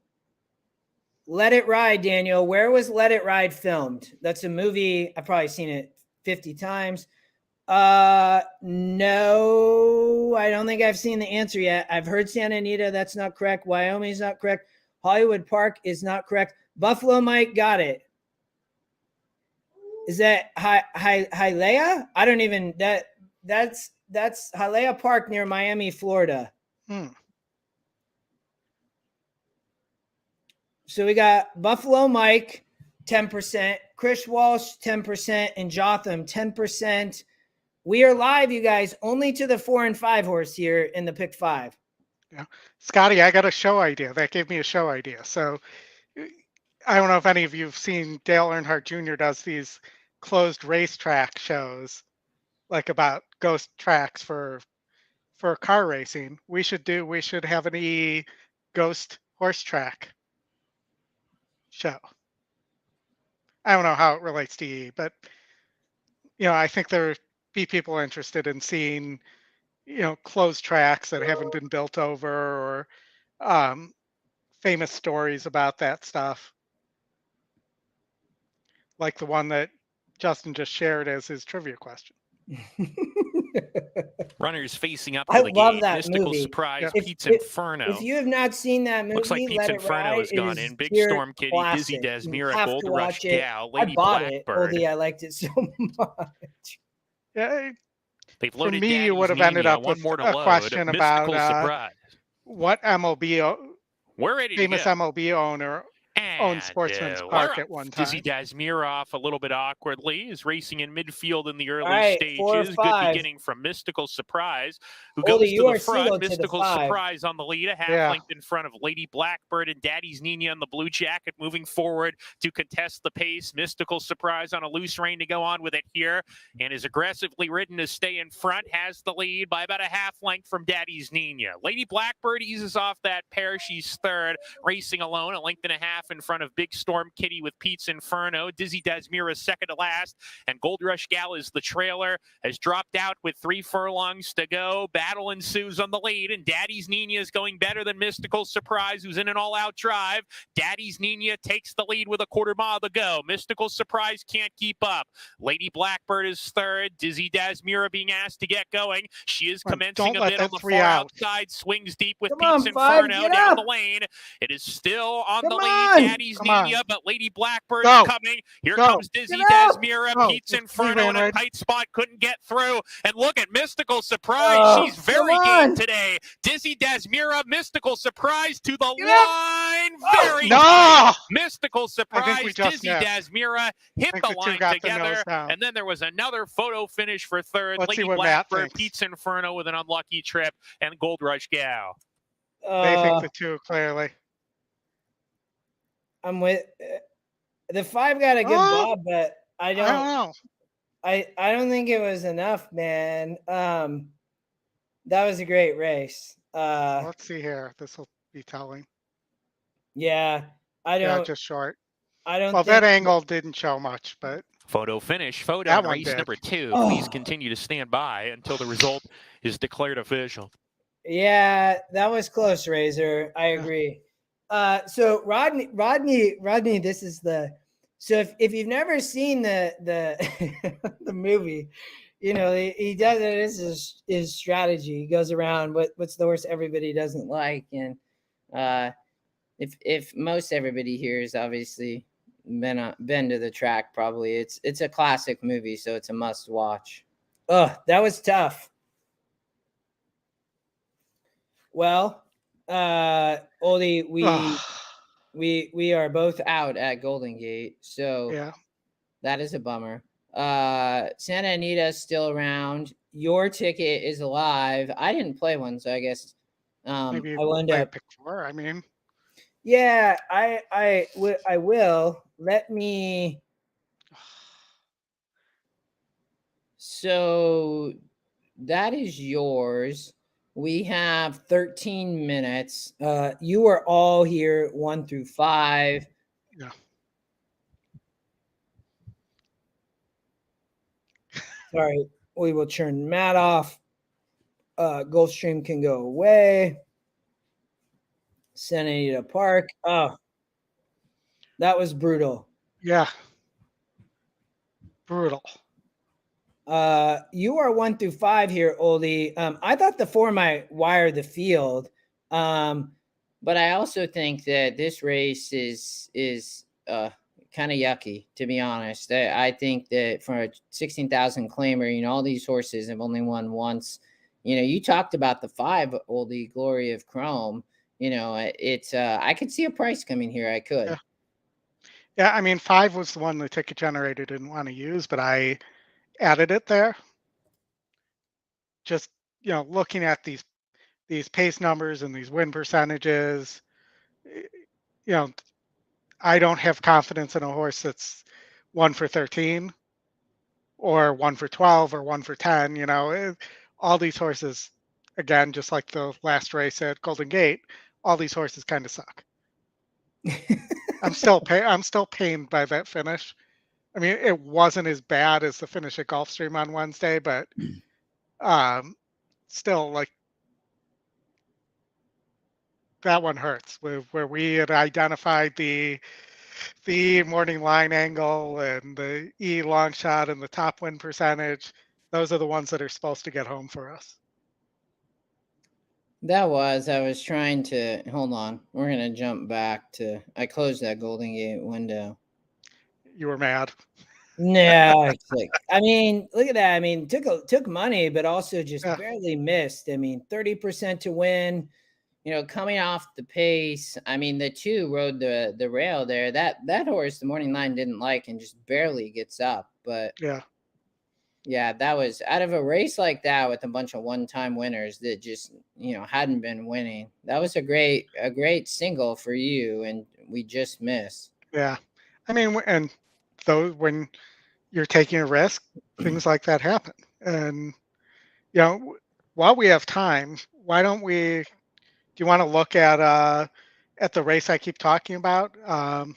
Let It Ride, Daniel. Where was Let It Ride filmed? That's a movie. I've probably seen it 50 times. No, I don't think I've seen the answer yet. I've heard Santa Anita. That's not correct. Wyoming is not correct. Hollywood Park is not correct. Buffalo Mike got it. Is that Hialeah? I don't even that's Hialeah Park near Miami, Florida. So we got Buffalo Mike, 10%, Chris Walsh, 10%, and Jotham, 10%. We are live, you guys, only to the 4 and 5 horse here in the pick 5. Yeah. Scotty, I got a show idea. That gave me a show idea. So I don't know if any of you have seen Dale Earnhardt Jr. does these closed racetrack shows, like about ghost tracks for car racing. We should have an ghost horse track show. I don't know how it relates to E, but I think there be people interested in seeing closed tracks that haven't been built over, or famous stories about that stuff, like the one that Justin just shared as his trivia question. Runners facing up I to the love gate. that Mystical movie. Surprise, If- Pete's if- Inferno. If you have not seen that movie, Looks like Pete's Let It Inferno Ride has gone is in. Big pure Storm Kitty, Dizzy classic. You Desmira, have Gold to Rush watch it. Gal, I Lady bought it, Blackbird. Oldy. I liked it so much. Yeah, They've for loaded me, you Daddy's would have ended Mania. up One with more to a load. question Mystical about Surprise. what MLB We're ready to famous go. MLB owner owned Sportsman's we're Park up. at one Dizzy time. Dasmirov, a little bit awkwardly, is racing in midfield in the early right, stages. 4 or Good 5. beginning from Mystical Surprise, who Oldy, goes you to are the front. single to the Mystical 5. Surprise on the lead, a half Yeah. length in front of Lady Blackbird and Daddy's Nina in the blue jacket, moving forward to contest the pace. Mystical Surprise on a loose rein to go on with it here, and is aggressively ridden to stay in front. Has the lead by about a half length from Daddy's Nina. Lady Blackbird eases off that pair. She's third, racing alone, a length and a half in front of Big Storm Kitty with Pete's Inferno. Dizzy Dasmira second to last, and Gold Rush Gal is the trailer, has dropped out with 3 furlongs to go. Battle ensues on the lead, and Daddy's Nina is going better than Mystical Surprise, who's in an all-out drive. Daddy's Nina takes the lead with a quarter mile to go. Mystical Surprise can't keep up. Lady Blackbird is third. Dizzy Dasmira being asked to get going. She is commencing a let bit that on the 3 far out. outside, swings deep with Come Pete's on, 5, Inferno get down up. the lane. It is still on Come the lead. on. Daddy's Come on. Nina, but Lady Blackbird Go. is coming. Here Go. comes Dizzy Get up. Dasmira. Go. Pete's We Inferno ran in a right. tight spot, couldn't get through. And look at Mystical Surprise. She's very come game on. today. Dizzy Dasmira, Mystical Surprise to the Get up. line. Very No! tight. Mystical I Surprise, think we just Dizzy missed. Dasmira hit I think the the two line got the together. nose down. And then there was another photo finish for third. Let's see Lady what Matt Blackbird, thinks. Pete's Inferno with an unlucky trip, and Gold Rush Gal. They think the 2 clearly. I'm with the 5 got a good bob, but I don't don't. know. I don't think it was enough, man. That was a great race. Let's see here. This will be telling. Yeah, I Yeah, don't. just short. I don't. Well, think that angle didn't show much, but Photo finish. Photo That in one race did. number 2. Oh. Please continue to stand by until the result is declared official. Yeah, that was close, Razor. I agree. So Rodney, this is the. So if you've never seen the the movie, he does it. This is his strategy. He goes around what's the horse everybody doesn't like, and if most everybody here has obviously been to the track, probably it's a classic movie, so it's a must watch. Oh, that was tough. Well, Oldy, we are both out at Golden Gate, so yeah. that is a bummer. Santa Anita's still around. Your ticket is alive. I didn't play one, so I guess Maybe I will end up. pick 4. I mean, Yeah, I will. Let me. So that is yours. We have 13 minutes. You are all here 1 through 5. Yeah. Sorry, we will turn Matt off. Gulfstream can go away. sending you to park. Oh, that was brutal. Yeah. Brutal. You are 1 through 5 here, Oldy. I thought the 4 might wire the field. But I also think that this race is kind of yucky, to be honest. I think that for a 16,000 claimer, you know, all these horses have only won once. You know, you talked about the 5, Oldie, Glory of Chrome. You know, it's I could see a price coming here. I could. Yeah. Yeah, I mean, 5 was the one the ticket generator didn't want to use, but I added it there. Just, you know, looking at these pace numbers and these win percentages, you know, I don't have confidence in a horse that's 1 for 13 or 1 for 12 or 1 for 10. You know, all these horses, again, just like the last race at Golden Gate, all these horses kind of suck. I'm still pained by that finish. I mean, it wasn't as bad as the finish at Gulfstream on Wednesday, but still, like, that one hurts. Where we had identified the morning line angle and the E long shot and the top win percentage, those are the ones that are supposed to get home for us. I was trying to hold on. We're gonna jump back to. I closed that Golden Gate window. You were mad. No, it's like, I mean, look at that. I mean, took money, but also just Yeah. barely missed. I mean, 30% to win. You know, coming off the pace. I mean, the 2 rode the rail there. That horse, the morning line didn't like and just barely gets up. But yeah, that was out of a race like that with a bunch of one-time winners that just, you know, hadn't been winning. That was a great single for you, and we just missed. Yeah, I mean, and though when you're taking a risk, things like that happen. And you know, while we have time, why don't we? Do you want to look at the race I keep talking about? So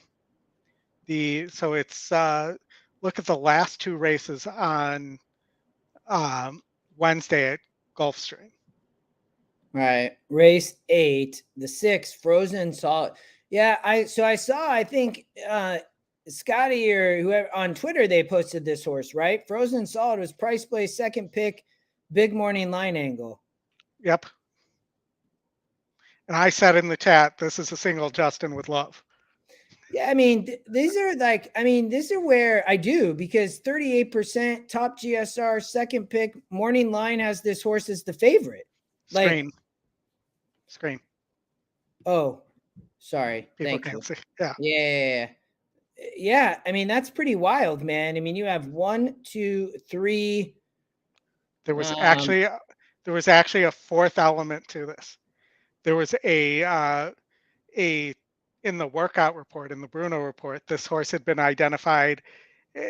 it's look at the last 2 races on Wednesday at Gulfstream. Right. Race 8, the 6, Frozen Solid. Yeah, I saw, I think Scotty or whoever on Twitter, they posted this horse, right? Frozen Solid was price play, 2nd pick, big morning line angle. Yep. And I said in the chat, this is a single Justin would love. Yeah, I mean, these are like, I mean, these are where I do, because 38% top GSR, 2nd pick, morning line has this horse as the favorite. Like, Screen. Oh, sorry. People Thank can't you. see. Yeah. I mean, that's pretty wild, man. I mean, you have 1, 2, 3. There was actually a 4th element to this. There was a in the workout report, in the Bruno report, this horse had been identified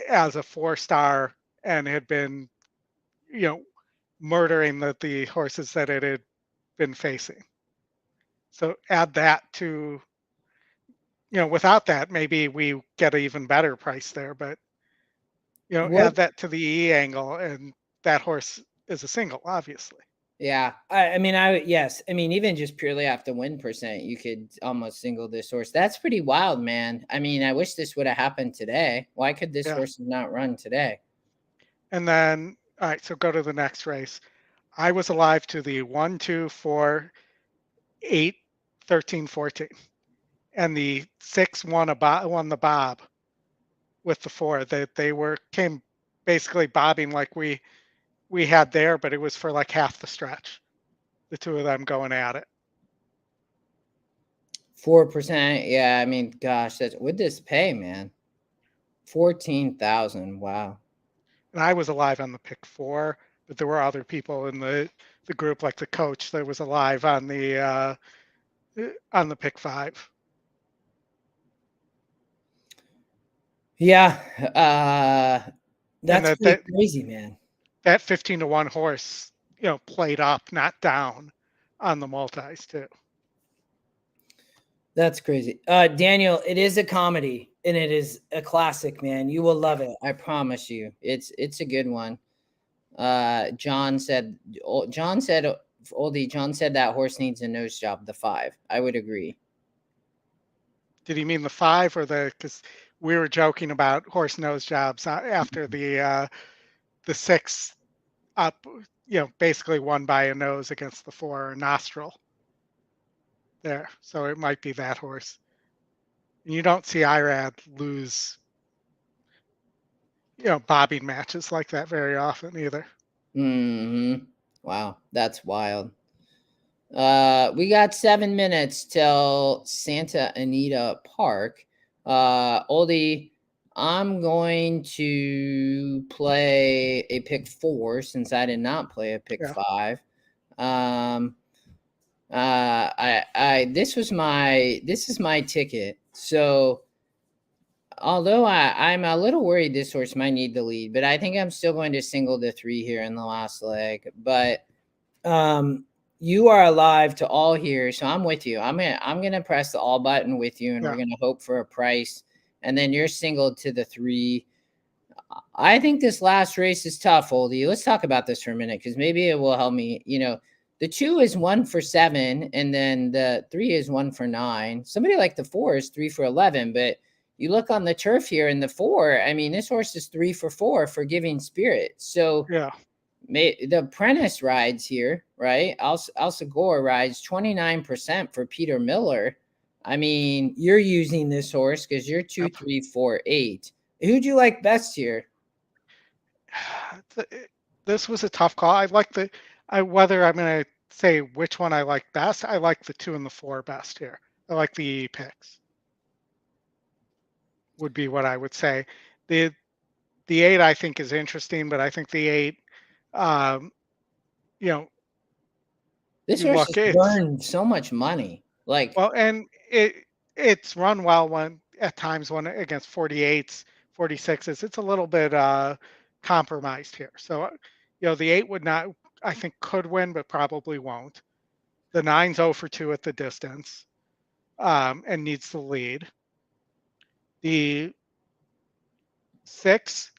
as a 4-star and had been, you know, murdering the horses that it had been facing. So add that to, you know, without that, maybe we get an even better price there. But, you know, add that to the E angle, and that horse is a single, obviously. Yeah. I mean, yes. I mean, even just purely off the win percent, you could almost single this horse. That's pretty wild, man. I mean, I wish this would have happened today. Why could this horse not run today? And then, all right, so go to the next race. I was alive to the 1, 2, 4, 8, 13, 14. And the 6 won the bob with the 4. They came basically bobbing like we had there, but it was for like half the stretch. The 2 of them going at it. 4%. Yeah, I mean, gosh, would this pay, man? 14,000. Wow. And I was alive on the pick 4, but there were other people in the group, like the coach, that was alive on the pick 5. Yeah, that's pretty crazy, man. That 15-1 horse, you know, played up, not down, on the multis too. That's crazy. Daniel, it is a comedy and it is a classic, man. You will love it. I promise you. It's a good one. John said that horse needs a nose job, the 5. I would agree. Did he mean the 5 or the? Because we were joking about horse nose jobs after the 6 up. Basically won by a nose against the 4 nostril. There, so it might be that horse. You don't see Irad lose, bobbing matches like that very often either. Wow, that's wild. We got 7 minutes till Santa Anita Park. Oldy, I'm going to play a pick 4 since I did not play a pick 5. This is my ticket. So although I'm a little worried this horse might need the lead, but I think I'm still going to single the 3 here in the last leg. But you are alive to all here, so I'm with you. I'm gonna press the all button with you, and we're gonna hope for a price. And then you're singled to the 3. I think this last race is tough, Oldie. Let's talk about this for a minute because maybe it will help me. The 2 is 1 for 7, and then the 3 is 1 for 9. Somebody like the 4 is 3 for 11, but you look on the turf here in the 4. I mean, this horse is 3 for 4 for Giving Spirit. So the apprentice rides here, right? Alcegor rides 29% for Peter Miller. I mean, you're using this horse because you're 2, 3, 4, 8. Who'd you like best here? This was a tough call. I like whether I'm going to say which one I like best. I like the 2 and the 4 best here. I like the picks. Would be what I would say. The 8 I think is interesting, but I think the 8, this horse has burned so much money. And it's run well at times against 48s, 46s. It's a little bit compromised here. So the 8 would not, I think, could win, but probably won't. The 9's 0 for 2 at the distance, and needs the lead. The 6,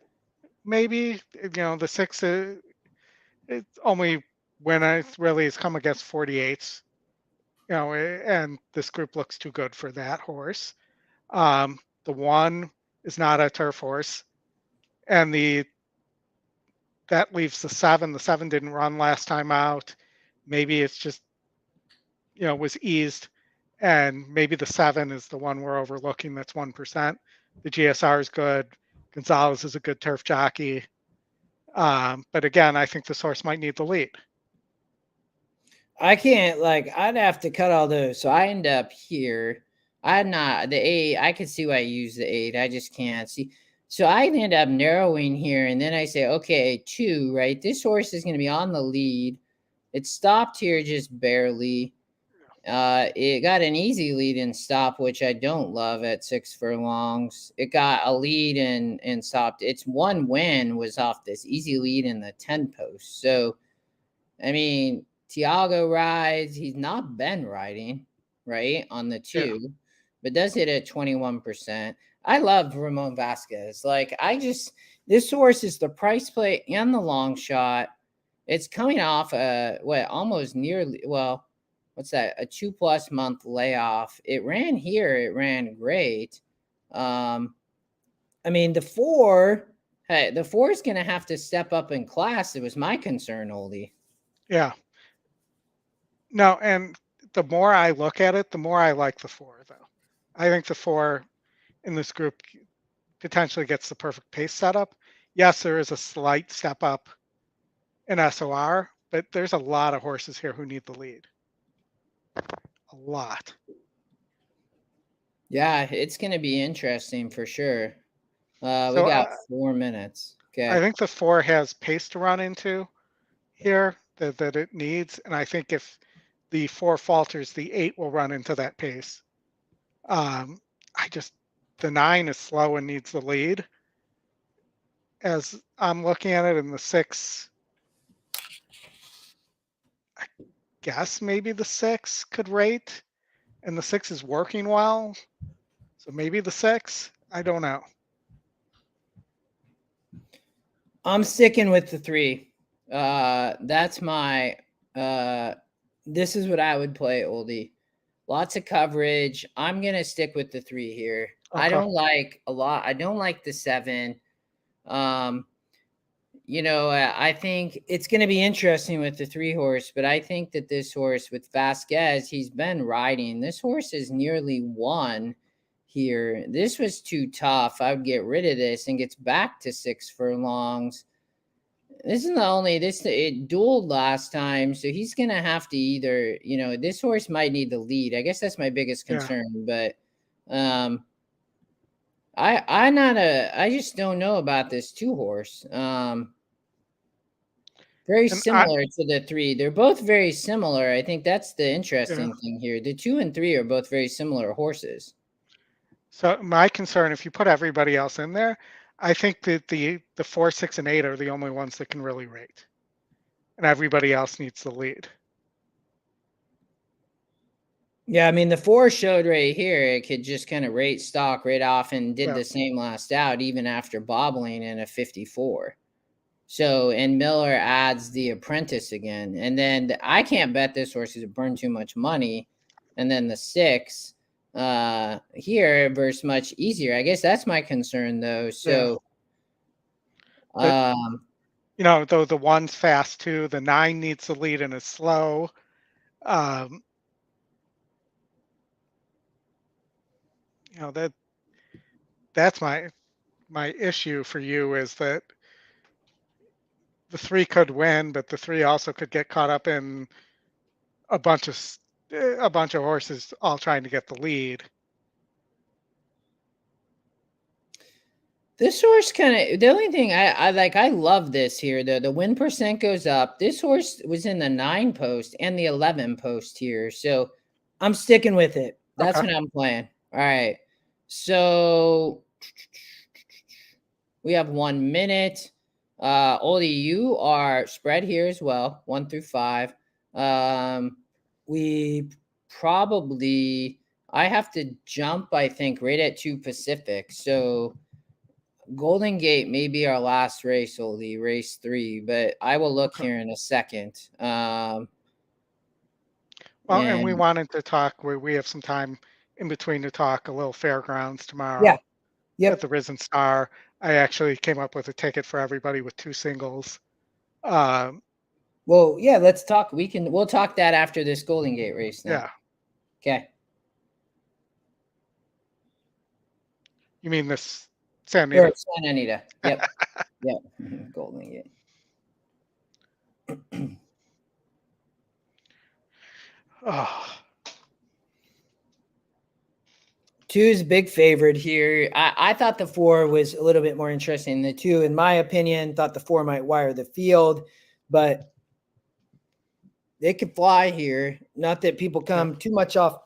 maybe, the 6 it's only when it really has come against 48s, and this group looks too good for that horse. The 1 is not a turf horse, and that leaves the 7. The 7 didn't run last time out. Maybe it's just, was eased, and maybe the 7 is the one we're overlooking. That's 1%. The GSR is good. Gonzalez is a good turf jockey. But again, I think this horse might need the lead. I can't, I'd have to cut all those. So I end up here. The 8. I could see why you use the 8. I just can't see. So I end up narrowing here, and then I say, okay, 2, right? This horse is going to be on the lead. It stopped here just barely. It got an easy lead and stop, which I don't love at 6 furlongs. It got a lead and stopped. Its one win was off this easy lead in the 10 post. So, I mean, Tiago rides. He's not been riding, right, on the 2, but does hit at 21%. I love Ramon Vasquez. This horse is the price play and the long shot. It's coming off almost nearly, what's that? A 2+ month layoff. It ran here. It ran great. I mean, the 4 is going to have to step up in class. It was my concern, Oldie. Yeah. No, and the more I look at it, the more I like the 4, though. I think the 4 in this group potentially gets the perfect pace setup. Yes, there is a slight step up in SOR, but there's a lot of horses here who need the lead. A lot. Yeah, it's going to be interesting for sure. We got 4 minutes. Okay. I think the 4 has pace to run into here that it needs, and I think if the 4 falters, the 8 will run into that pace. The 9 is slow and needs the lead. As I'm looking at it, in the 6, I guess maybe the 6 could rate, and the 6 is working well. So maybe the 6, I don't know. I'm sticking with the 3. That's my, this is what I would play, Oldie. lots of coverage. I'm gonna stick with the 3 here. I Okay. don't like a lot. I don't like the 7. I think it's going to be interesting with the 3 horse, but I think that this horse with Vasquez, he's been riding. This horse is nearly won here. This was too tough. I would get rid of this and gets back to 6 furlongs. This is the only it dueled last time, so he's going to have to either, this horse might need the lead. I guess that's my biggest concern, but I just don't know about this 2 horse. Very similar to the 3. They're both very similar. I think that's the interesting thing here. The 2 and 3 are both very similar horses. So my concern, if you put everybody else in there, I think that the 4, 6, and 8 are the only ones that can really rate, and everybody else needs the lead. Yeah, I mean, the 4 showed right here, it could just kind of rate stock right off and did the same last out, even after bobbling in a 54. So, and Miller adds the apprentice again. And then I can't bet this horse because it burned too much money. And then the 6 here versus much easier. I guess that's my concern, though. So, though the 1's fast too. The 9 needs the lead and is slow. That's my issue for you is that the 3 could win, but the 3 also could get caught up in a bunch of horses all trying to get the lead. This horse the only thing I like, I love this here. The win percent goes up. This horse was in the 9 post and the 11 post here. So I'm sticking with it. That's what I'm playing. All right. So we have 1 minute. Oldy, you are spread here as well, 1 through 5. We probably, I have to jump, I think, right at 2 Pacific. So Golden Gate may be our last race, Oldy, race 3, but I will look here in a second. And we wanted to talk, we have some time in between to talk a little fairgrounds tomorrow. Yeah. Yep. At the Risen Star. I actually came up with a ticket for everybody with 2 singles. Well, yeah, let's talk. We'll talk that after this Golden Gate race now. Yeah. Okay. You mean this Santa Anita? Santa Anita. Yep. Yep. Golden Gate. Oh. 2's big favorite here. I thought the 4 was a little bit more interesting than the 2. In my opinion, thought the 4 might wire the field, but they could fly here. Not that people come too much off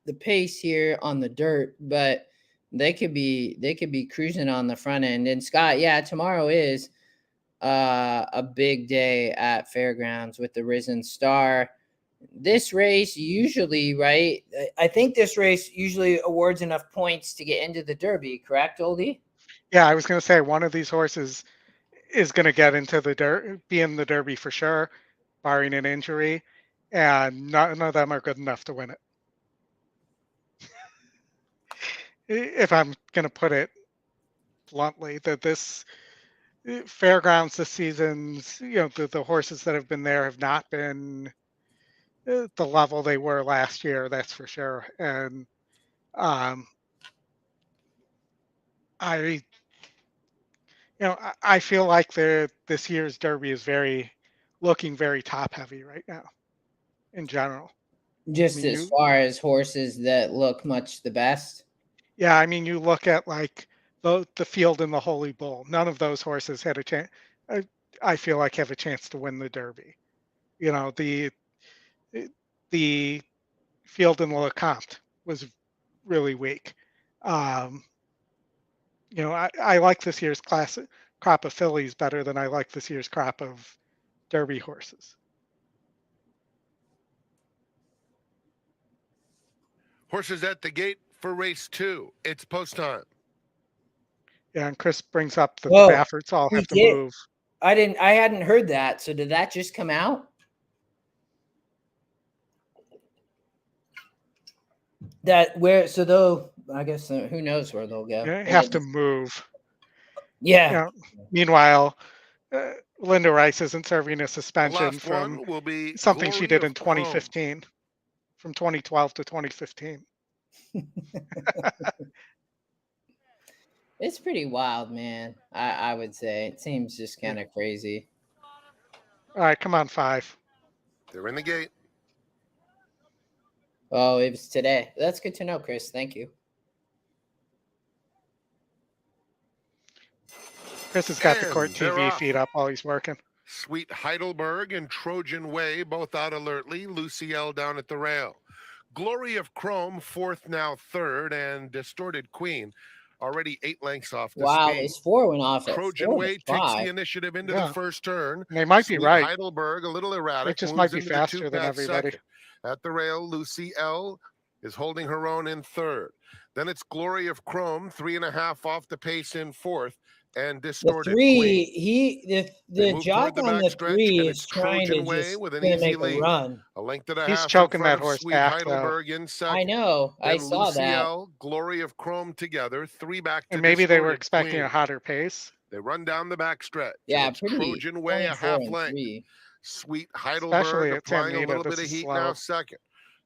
the pace here on the dirt, but they could be cruising on the front end. And Scott, yeah, tomorrow is a big day at Fairgrounds with the Risen Star. This race usually, right? I think this race usually awards enough points to get into the Derby, correct, Oldy? Yeah, I was going to say one of these horses is going to get into the be in the Derby for sure, barring an injury, and none of them are good enough to win it. If I'm going to put it bluntly, that this Fairgrounds this season's, the horses that have been there have not been the level they were last year, that's for sure. And I feel like this year's Derby is looking very top heavy right now in general. Just as far as horses that look much the best. Yeah, I mean, you look at like the field in the Holy Bull. None of those horses had a chance. I feel like have a chance to win the Derby. The field in Lecomte was really weak. I like this year's crop of fillies better than I like this year's crop of Derby horses. Horses at the gate for race 2. It's post time. Yeah, and Chris brings up that the Baffords all have to move. I hadn't heard that. So did that just come out? So they'll, I guess, who knows where they'll go. Have to move. Yeah. Meanwhile, Linda Rice isn't serving a The suspension last from one will be something she Glory did of in Chrome. 2015, from 2012 to 2015. It's pretty wild, man. I would say it seems just kind of crazy. All right, come on, 5. They're in the gate. Oh, it was today. That's good to know, Chris. Thank you. Chris has got the And court they're TV off. feed up while he's working. Sweet Heidelberg and Trojan Way both out alertly. Lucy L down at the rail. Glory of Chrome, 4th, now 3rd, and Distorted Queen already 8 lengths off the Wow, speed. this 4 went off at Trojan 4 to Way takes 5. the initiative into Yeah. the first turn. They might be Sweet right. Heidelberg, a little erratic. It just moves might be into the faster than two-path everybody. second. At the rail, Lucy L is holding her own in 3rd. Then it's Glory of Chrome, 3.5 off the pace in 4th, and The Distorted 3, Queen. They the move jock toward the on the backstretch, 3 and is it's trying to Trojan Way just with an gonna easy make a lead. run. A length and a He's half choking in that front of horse Sweet back, though. Heidelberg in second. I know. I Then saw Lucy that. L, Glory of Chrome together, 3 back to And maybe they were Distorted expecting a Queen. hotter pace. They run down the backstretch. Yeah, It's pretty. Trojan Way, a 24 half and length. 3. Sweet Especially Heidelberg at San applying a Anita, little this bit of is heat slow. now, second.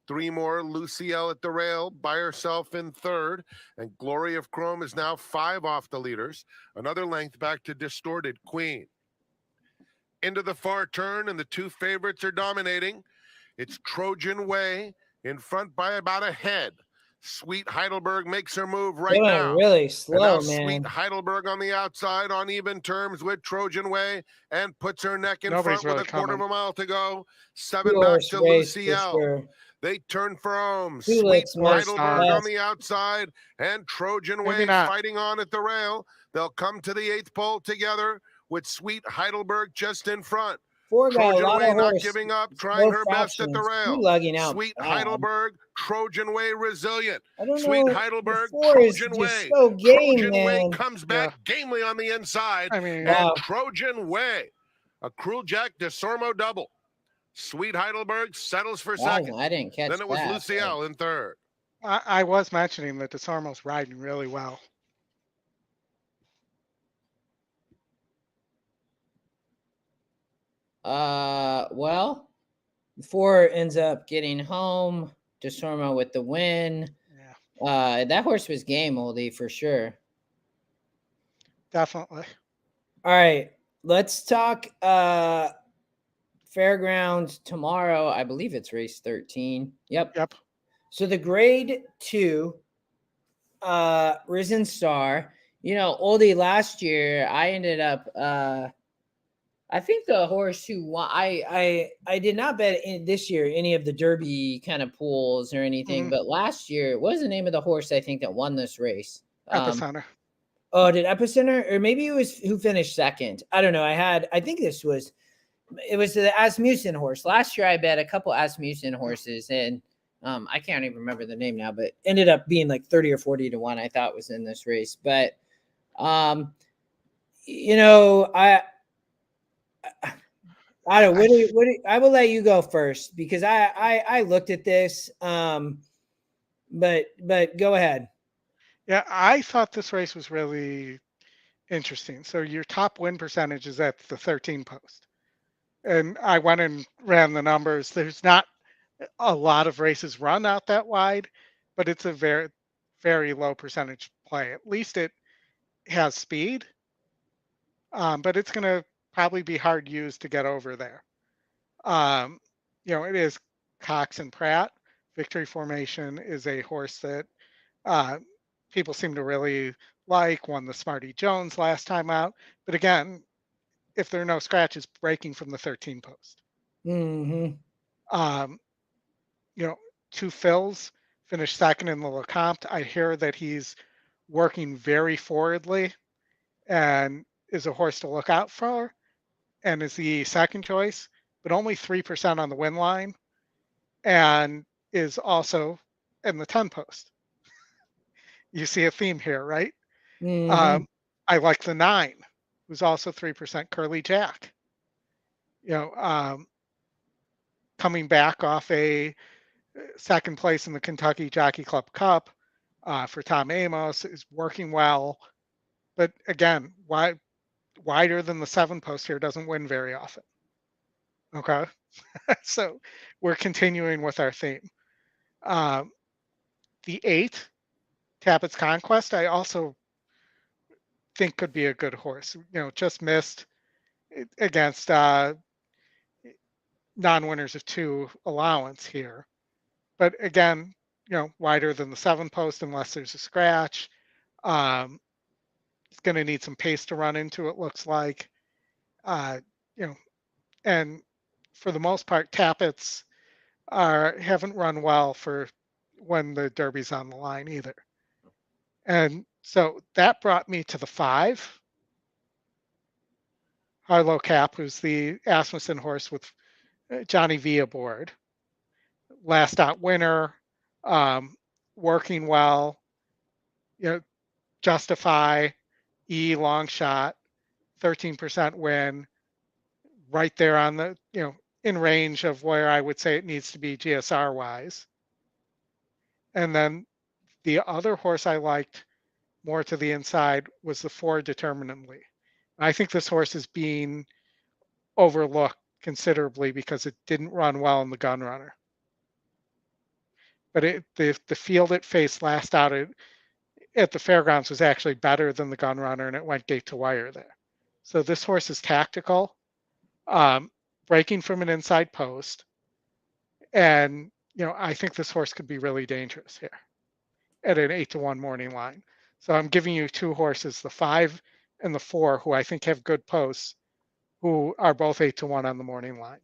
3 more, Lucy L at the rail by herself in 3rd. And Glory of Chrome is now 5 off the leaders. Another length back to Distorted Queen. Into the far turn, and the 2 favorites are dominating. It's Trojan Way in front by about a head. Sweet Heidelberg makes her move right They went now. really And slow, now man. Sweet Heidelberg on the outside on even terms with Trojan Way and puts her neck in Nobody's front with really a quarter coming. of a mile to go. 7 back Two-horse to race Lucy for L. sure. They turn for home. Two Sweet licks most Heidelberg on best. the outside and Trojan Maybe Way not. fighting on at the rail. They'll come to the 8th pole together with Sweet Heidelberg just in front. 4 got a Trojan lot Way of not horse. giving up, trying Both her best at the factions. rail. Two lugging out Sweet bad. Heidelberg, Trojan Way resilient. I don't Sweet know. Heidelberg, The 4 is Trojan just Way. so game, Trojan Way man. comes back gamely on the inside. I mean, And Wow. Trojan Way, a Cruel Jack DeSormo double. Sweet Heidelberg settles for Wow, second. I didn't catch Then it was that. Lucy L in 3rd. I was mentioning that DeSormo's riding really well. Well, 4 ends up getting home. DeSormo with the win. Yeah, That horse was game, Oldy, for sure. definitely. All right. Let's talk fairgrounds tomorrow. I believe it's race 13. Yep. Yep. So the grade 2 Risen Star. You know, Oldie, last year I ended up I think the horse who won, I did not bet in this year any of the Derby kind of pools or anything, but last year, what was the name of the horse I think that won this race? Epicenter. Oh, did Epicenter, or maybe it was who finished second? I don't know. I think it was the Asmussen horse. Last year I bet a couple Asmussen horses, and I can't even remember the name now, but ended up being like 30 or 40 to 1. I thought was in this race, but you know, I don't know. I will let you go first because I looked at this. But go ahead. Yeah, I thought this race was really interesting. So your top win percentage is at the 13 post. And I went and ran the numbers. There's not a lot of races run out that wide, but it's a very, very low percentage play. At least it has speed, but it's going to probably be hard used to get over there. You know, it is Cox and Pratt. Victory Formation is a horse that people seem to really like. Won the Smarty Jones last time out. But again, if there are no scratches, breaking from the 13 post. Mm-hmm. You know, Two Phils finished second in the Lecomte. I hear that he's working very forwardly and is a horse to look out for and is the second choice, but only 3% on the win line and is also in the 10 post. You see a theme here, right? Mm-hmm. I like the 9, who's also 3% Curly Jack. You know, coming back off a second place in the Kentucky Jockey Club Cup for Tom Amos, is working well. But again, wider than the 7 post here doesn't win very often. Okay. So we're continuing with our theme. The 8, Tappett's Conquest, I also think could be a good horse. Just missed against non-winners of 2 allowance here. But again, wider than the 7 post unless there's a scratch. It's going to need some pace to run into, it looks like. And for the most part, Tappett's haven't run well for when the Derby's on the line either. And so that brought me to the 5. Harlow Cap, who's the Asmussen horse with Johnny V aboard. Last out winner, working well, Justify, E long shot, 13% win, right there on the, in range of where I would say it needs to be GSR wise. And then the other horse I liked more to the inside was the 4 Determinedly. I think this horse is being overlooked considerably because it didn't run well in the Gun Runner. But the field it faced last out at the fairgrounds was actually better than the Gun Runner, and it went gate to wire there. So this horse is tactical, breaking from an inside post. And, I think this horse could be really dangerous here at an 8-1 morning line. So I'm giving you 2 horses, the 5 and the 4, who I think have good posts, who are both 8-1 on the morning line.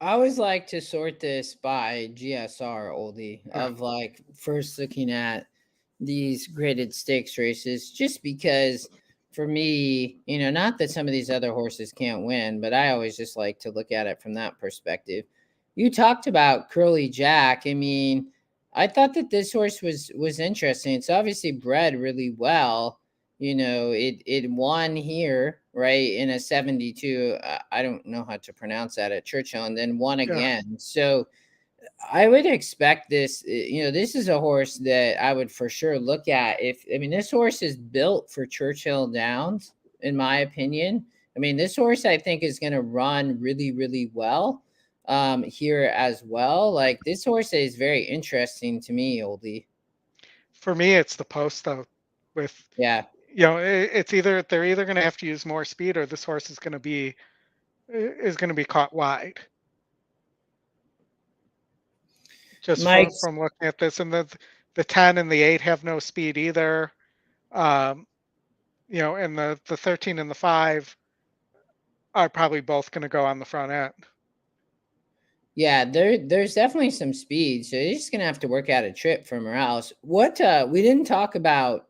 I always like to sort this by GSR, Oldy, of like first looking at these graded stakes races, just because for me, not that some of these other horses can't win, but I always just like to look at it from that perspective. You talked about Curly Jack. I mean, I thought that this horse was interesting. It's obviously bred really well. It won here, right, in a 72. I don't know how to pronounce that at Churchill, and then won again. So I would expect this. This is a horse that I would for sure look at. This horse is built for Churchill Downs, in my opinion. This horse I think is going to run really, really well here as well. Like, this horse is very interesting to me, Oldie. For me, it's the post though. It's either they're either going to have to use more speed, or this horse is going to be caught wide. Just from looking at this, and the 10 and the 8 have no speed either. And the 13 and the 5 are probably both going to go on the front end. Yeah, there's definitely some speed, so you're just gonna have to work out a trip for Morales. What we didn't talk about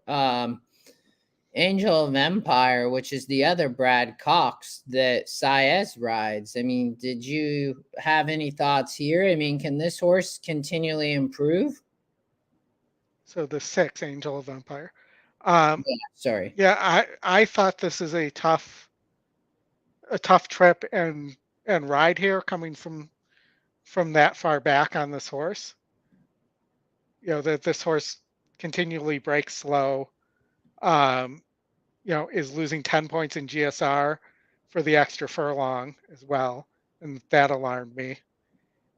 Angel of Empire, which is the other Brad Cox that Saez rides. Did you have any thoughts here? Can this horse continually improve? So the 6 Angel of Empire. Sorry. Yeah, I thought this is a tough trip and ride here, coming from that far back on this horse. That this horse continually breaks slow. Is losing 10 points in GSR for the extra furlong as well. And that alarmed me.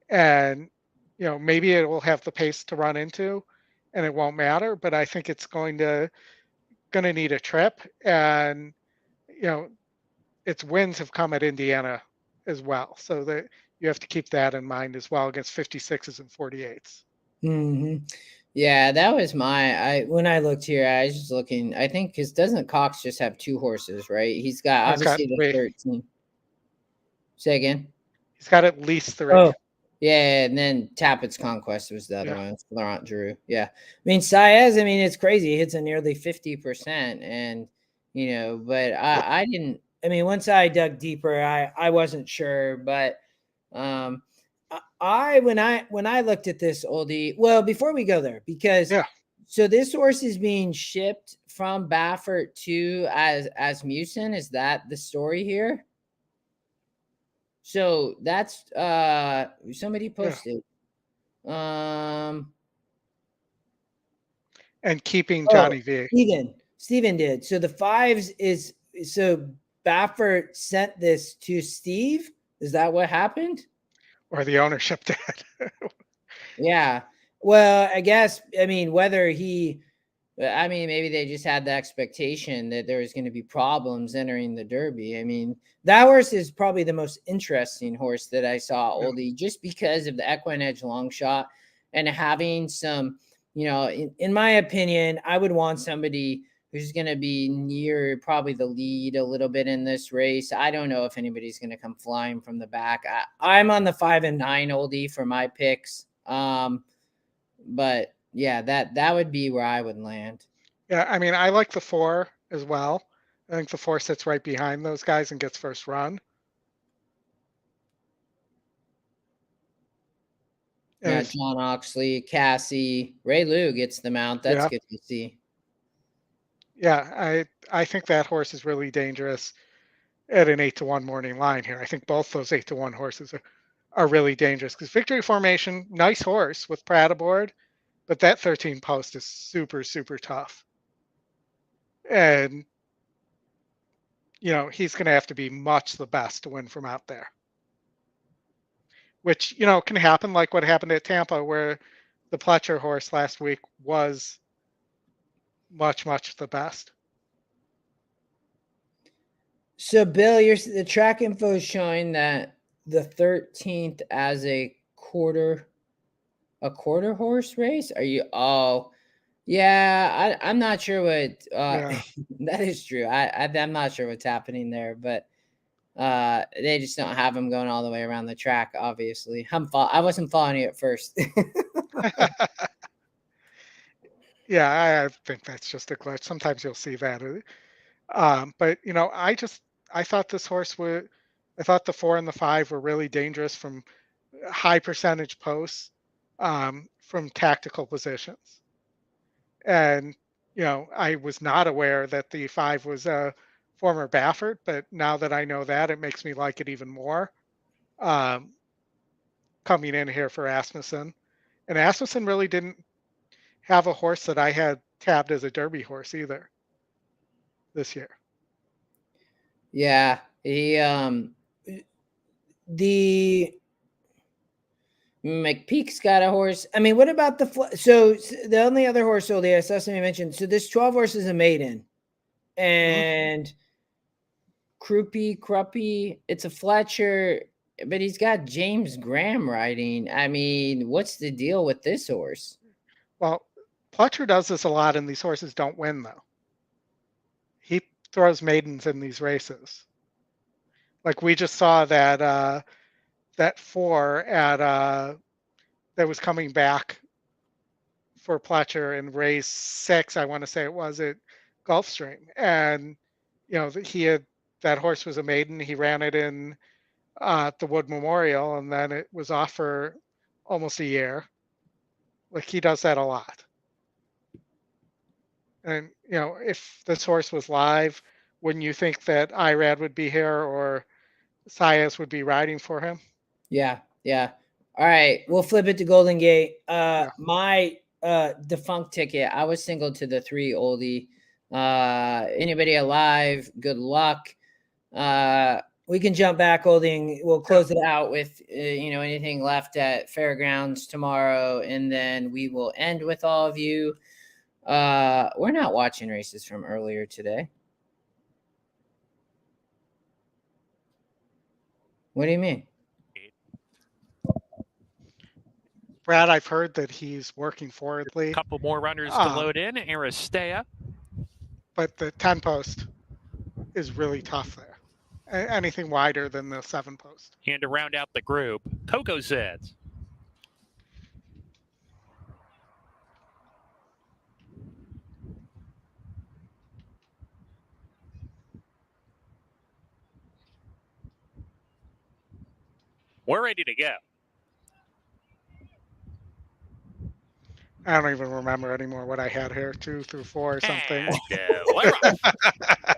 And, maybe it will have the pace to run into and it won't matter, but I think it's going to need a trip. And, its wins have come at Indiana as well. So that you have to keep that in mind as well against 56s and 48s. Mm-hmm. Yeah, that was when I looked here, I was just looking, I think, because doesn't Cox just have 2 horses, right? He's got obviously the 13. Say again? He's got at least 3. Oh, yeah, and then Tappett's Conquest was the other one. It's Laurent Drew. Yeah. Saez, it's crazy. He hits a nearly 50%. And, but I didn't, once I dug deeper, I wasn't sure, but when I looked at this, Oldie, well, before we go there, because so this horse is being shipped from Baffert to as Musin. Is that the story here? So that's somebody posted. And keeping Oh, Johnny V. Steven did. So the 5s is so Baffert sent this to Steve. Is that what happened? Or the ownership did. Yeah. Well, I guess, I mean, maybe they just had the expectation that there was going to be problems entering the Derby. I mean, that horse is probably the most interesting horse that I saw, Oldy, just because of the EquinEdge long shot and having some, in my opinion, I would want somebody who's going to be near probably the lead a little bit in this race. I don't know if anybody's going to come flying from the back. I'm on the 5 and 9, Oldy, for my picks. But yeah, that would be where I would land. Yeah, I mean, I like the 4 as well. I think the 4 sits right behind those guys and gets first run. Yeah, John Oxley, Cassie, Ray Lou gets the mount. That's good to see. Yeah, I think that horse is really dangerous at an 8-1 morning line here. I think both those 8-1 horses are really dangerous because Victory Formation, nice horse with Pratt aboard, but that 13 post is super, super tough. And, he's going to have to be much the best to win from out there. Which, can happen like what happened at Tampa where the Pletcher horse last week was much, much the best. So, Bill, the track info is showing that the 13th as a quarter horse race. Are you? Oh, yeah. I'm not sure what. That is true. I'm not sure what's happening there, but they just don't have them going all the way around the track. Obviously, I wasn't following you at first. Yeah, I think that's just a glitch. Sometimes you'll see that. But I thought this horse I thought the 4 and the 5 were really dangerous from high percentage posts, from tactical positions. And, I was not aware that the 5 was a former Baffert, but now that I know that, it makes me like it even more. Coming in here for Asmussen. And Asmussen really didn't have a horse that I had tabbed as a Derby horse either this year. Yeah, the McPeak's got a horse. I mean, what about so the only other horse, Oldy, I saw somebody mentioned. So this 12 horse is a maiden, and Cruppy, it's a Fletcher, but he's got James Graham riding. I mean, what's the deal with this horse? Well, Pletcher does this a lot, and these horses don't win though. He throws maidens in these races. Like we just saw that 4 at that was coming back for Pletcher in race 6. I want to say it was at Gulfstream, and that horse was a maiden. He ran it in the Wood Memorial, and then it was off for almost a year. Like he does that a lot. And, if this horse was live, wouldn't you think that Irad would be here or Sias would be riding for him? Yeah. All right. We'll flip it to Golden Gate. My defunct ticket, I was single to the 3, Oldy. Anybody alive, good luck. We can jump back, Oldy, and we'll close it out with, anything left at Fairgrounds tomorrow. And then we will end with all of you. We're not watching races from earlier today. What do you mean? Brad, I've heard that he's working forwardly. A couple more runners to load in. Aristea. But the 10 post is really tough there. Anything wider than the 7 post. And to round out the group, Coco Zeds. We're ready to go. I don't even remember anymore what I had here, 2 through 4 or something. And,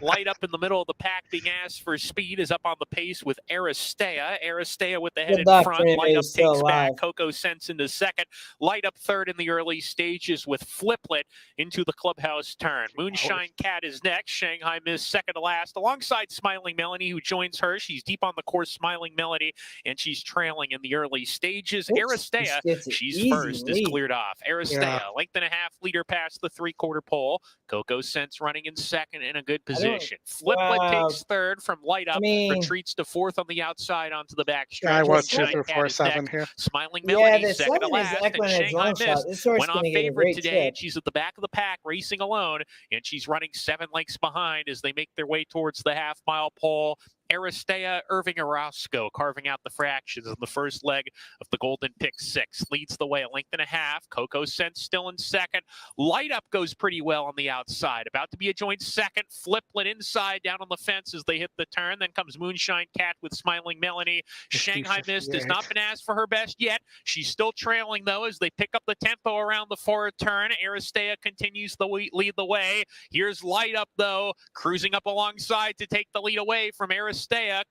Light Up in the middle of the pack being asked for speed is up on the pace with Aristea. Aristea with the head Good in luck, front. Fran, Light Up he's still takes back. alive. Coco Sense into second. Light Up third in the early stages with Fliplet into the clubhouse turn. Moonshine Cat is next. Shanghai Miss second to last alongside Smiling Melanie, who joins her. She's deep on the course, Smiling Melody, and she's trailing in the early stages. Oops, Aristea, just gets an she's easy first, is lead. cleared off. Aristea, length and a half leader past the three-quarter pole. Coco Sense running in second in a good position. Fliplet takes third from Light Up, retreats to fourth on the outside onto the back stretch. Yeah, I was Moonshine 2 Cat through is 4-7 next. here. Smiling Yeah, Melody the second to 7 is last, and EquinEdge Shanghai long shot. Miss This horse went off going to get a favorite great today, trip. and she's at the back of the pack racing alone, and she's running 7 lengths behind as they make their way towards the half-mile pole. Aristea, Irving Orozco carving out the fractions in the first leg of the Golden Pick 6. Leads the way a length and a half. Coco Sense still in second. Light Up goes pretty well on the outside. About to be a joint second. Fliplet inside down on the fence as they hit the turn. Then comes Moonshine Cat with Smiling Melanie. Shanghai Mist has not been asked for her best yet. She's still trailing, though, as they pick up the tempo around the forward turn. Aristea continues to lead the way. Here's Light Up, though, cruising up alongside to take the lead away from Aristea.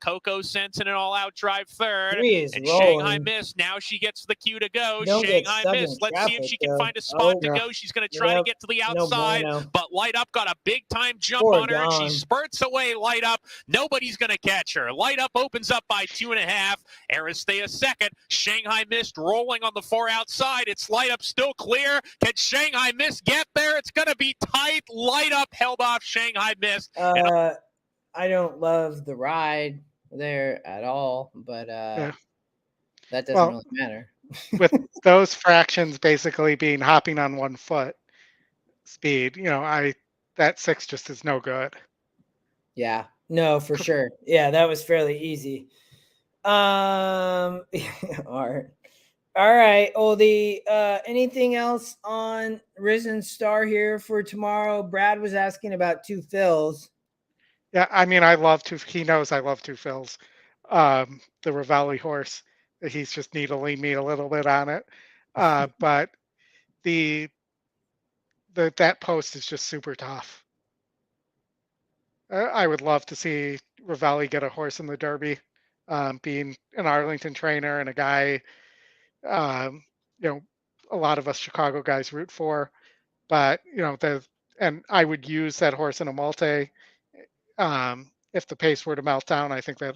Coco Sense in an all-out drive third. And Shanghai Miss, now she gets the cue to go. Shanghai Miss, let's see if she can find a spot to go. She's going to try to get to the outside, but Light Up got a big-time jump on her, and she spurts away Light Up. Nobody's going to catch her. Light Up opens up by 2.5. Aristea second. Shanghai Miss rolling on the 4 outside. It's Light Up still clear. Can Shanghai Miss get there? It's going to be tight. Light Up held off Shanghai Miss. I don't love the ride there at all, but that doesn't really matter. With those fractions basically being hopping on 1 foot speed, that 6 just is no good. Yeah, no, for sure. Yeah, that was fairly easy. All right, Oldy. Anything else on Risen Star here for tomorrow? Brad was asking about 2 fills. Yeah, I mean, I love he knows I love 2 fills. The Ravelli horse, he's just needling me a little bit on it. But that post is just super tough. I would love to see Ravelli get a horse in the Derby, being an Arlington trainer and a guy, a lot of us Chicago guys root for. But, and I would use that horse in a multi. If the pace were to melt down, I think that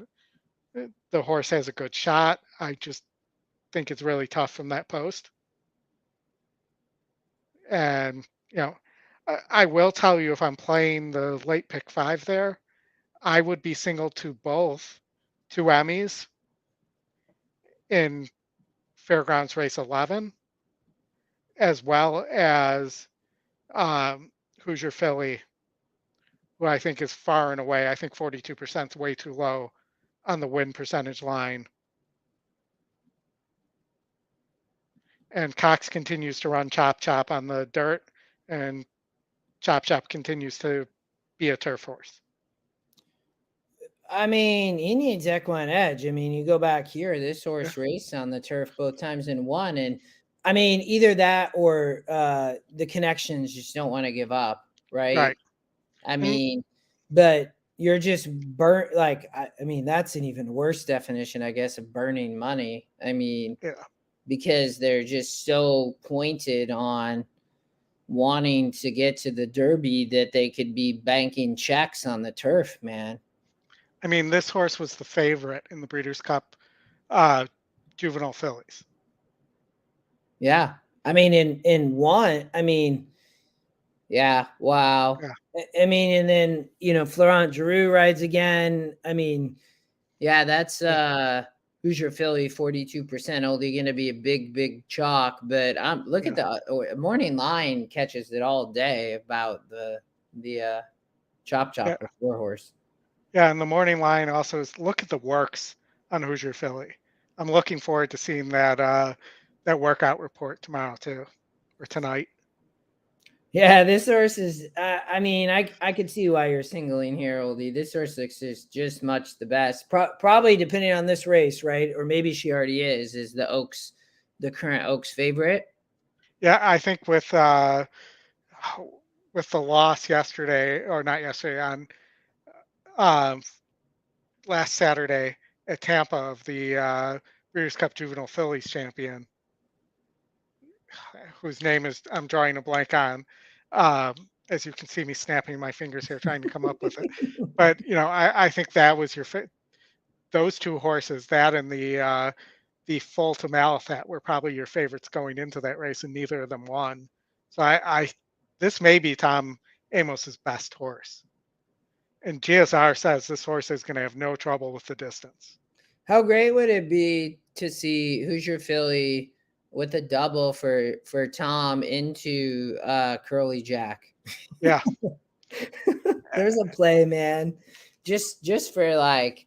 the horse has a good shot. I just think it's really tough from that post. And, I will tell you, if I'm playing the late pick 5 there, I would be single to both 2 Emmys in Fairgrounds Race 11, as well as Hoosier Philly, who I think is far and away, I think 42% is way too low on the win percentage line. And Cox continues to run Chop Chop on the dirt, and Chop Chop continues to be a turf horse. I mean, he needs EquinEdge. I mean, you go back here, this horse raced on the turf both times and won. And I mean, either that or the connections just don't want to give up, right? I mean, but you're just burnt. Like, I mean, that's an even worse definition, I guess, of burning money. I mean, because they're just so pointed on wanting to get to the Derby that they could be banking checks on the turf, man. I mean, this horse was the favorite in the Breeders' Cup juvenile fillies. Yeah. I mean, in one, I mean, yeah, wow. Yeah. I mean, and then, Florent Giroux rides again. I mean, yeah, that's Hoosier Philly, 42%. Only going to be a big chalk. But look at the morning line catches it all day about the Chop Chop before horse. Yeah, and the morning line also is look at the works on Hoosier Philly. I'm looking forward to seeing that workout report tomorrow too, or tonight. Yeah, this horse is. I mean, I could see why you're singling here, Oldy. This horse is just much the best. Probably depending on this race, right? Or maybe she already is the current Oaks favorite. Yeah, I think with the loss yesterday, or not yesterday, last Saturday at Tampa of the Breeders' Cup Juvenile Fillies Champion, whose name is I'm drawing a blank on. As you can see me snapping my fingers here trying to come up with it. But I think that was those two horses, that and the Full to Malafat, were probably your favorites going into that race, and neither of them won. So this may be Tom Amos's best horse. And GSR says this horse is going to have no trouble with the distance. How great would it be to see Hoosier Philly with a double for Tom into Curly Jack? Yeah. There's a play, man. Just for like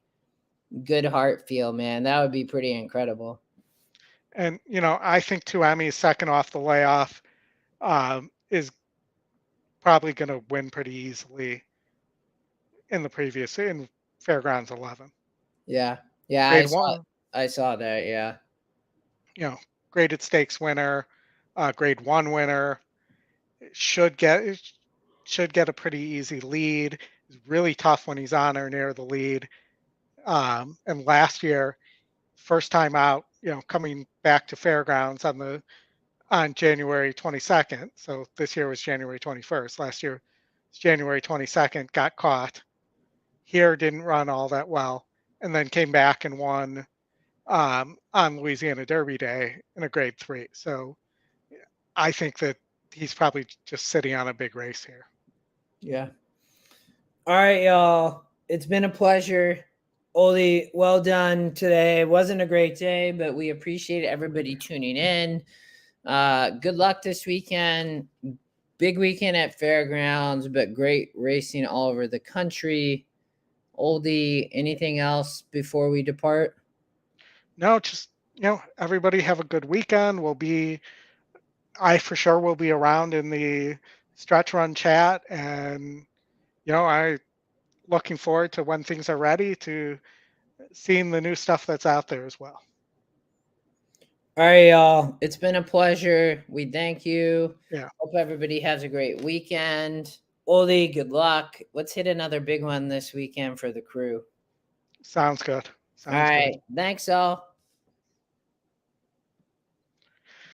good heart feel, man. That would be pretty incredible. And I think Tuami's second off the layoff is probably going to win pretty easily in Fairgrounds 11. Yeah, I saw that. Yeah, graded stakes winner, grade 1 winner, should get a pretty easy lead. It's really tough when he's on or near the lead. And last year, first time out, coming back to Fairgrounds on January 22nd. So this year was January 21st. Last year was January 22nd, got caught. Here didn't run all that well, and then came back and won on Louisiana Derby Day in a grade 3. So I think that he's probably just sitting on a big race here. Yeah. All right, y'all. It's been a pleasure. Oldy, well done today. It wasn't a great day, but we appreciate everybody tuning in. Good luck this weekend. Big weekend at Fairgrounds, but great racing all over the country. Oldy, anything else before we depart? No, just, everybody have a good weekend. I for sure will be around in the stretch run chat, and, I looking forward to when things are ready to seeing the new stuff that's out there as well. All right, y'all. It's been a pleasure. We thank you. Yeah. Hope everybody has a great weekend. Oldy, good luck. Let's hit another big one this weekend for the crew. Sounds good. All right. Thanks, all.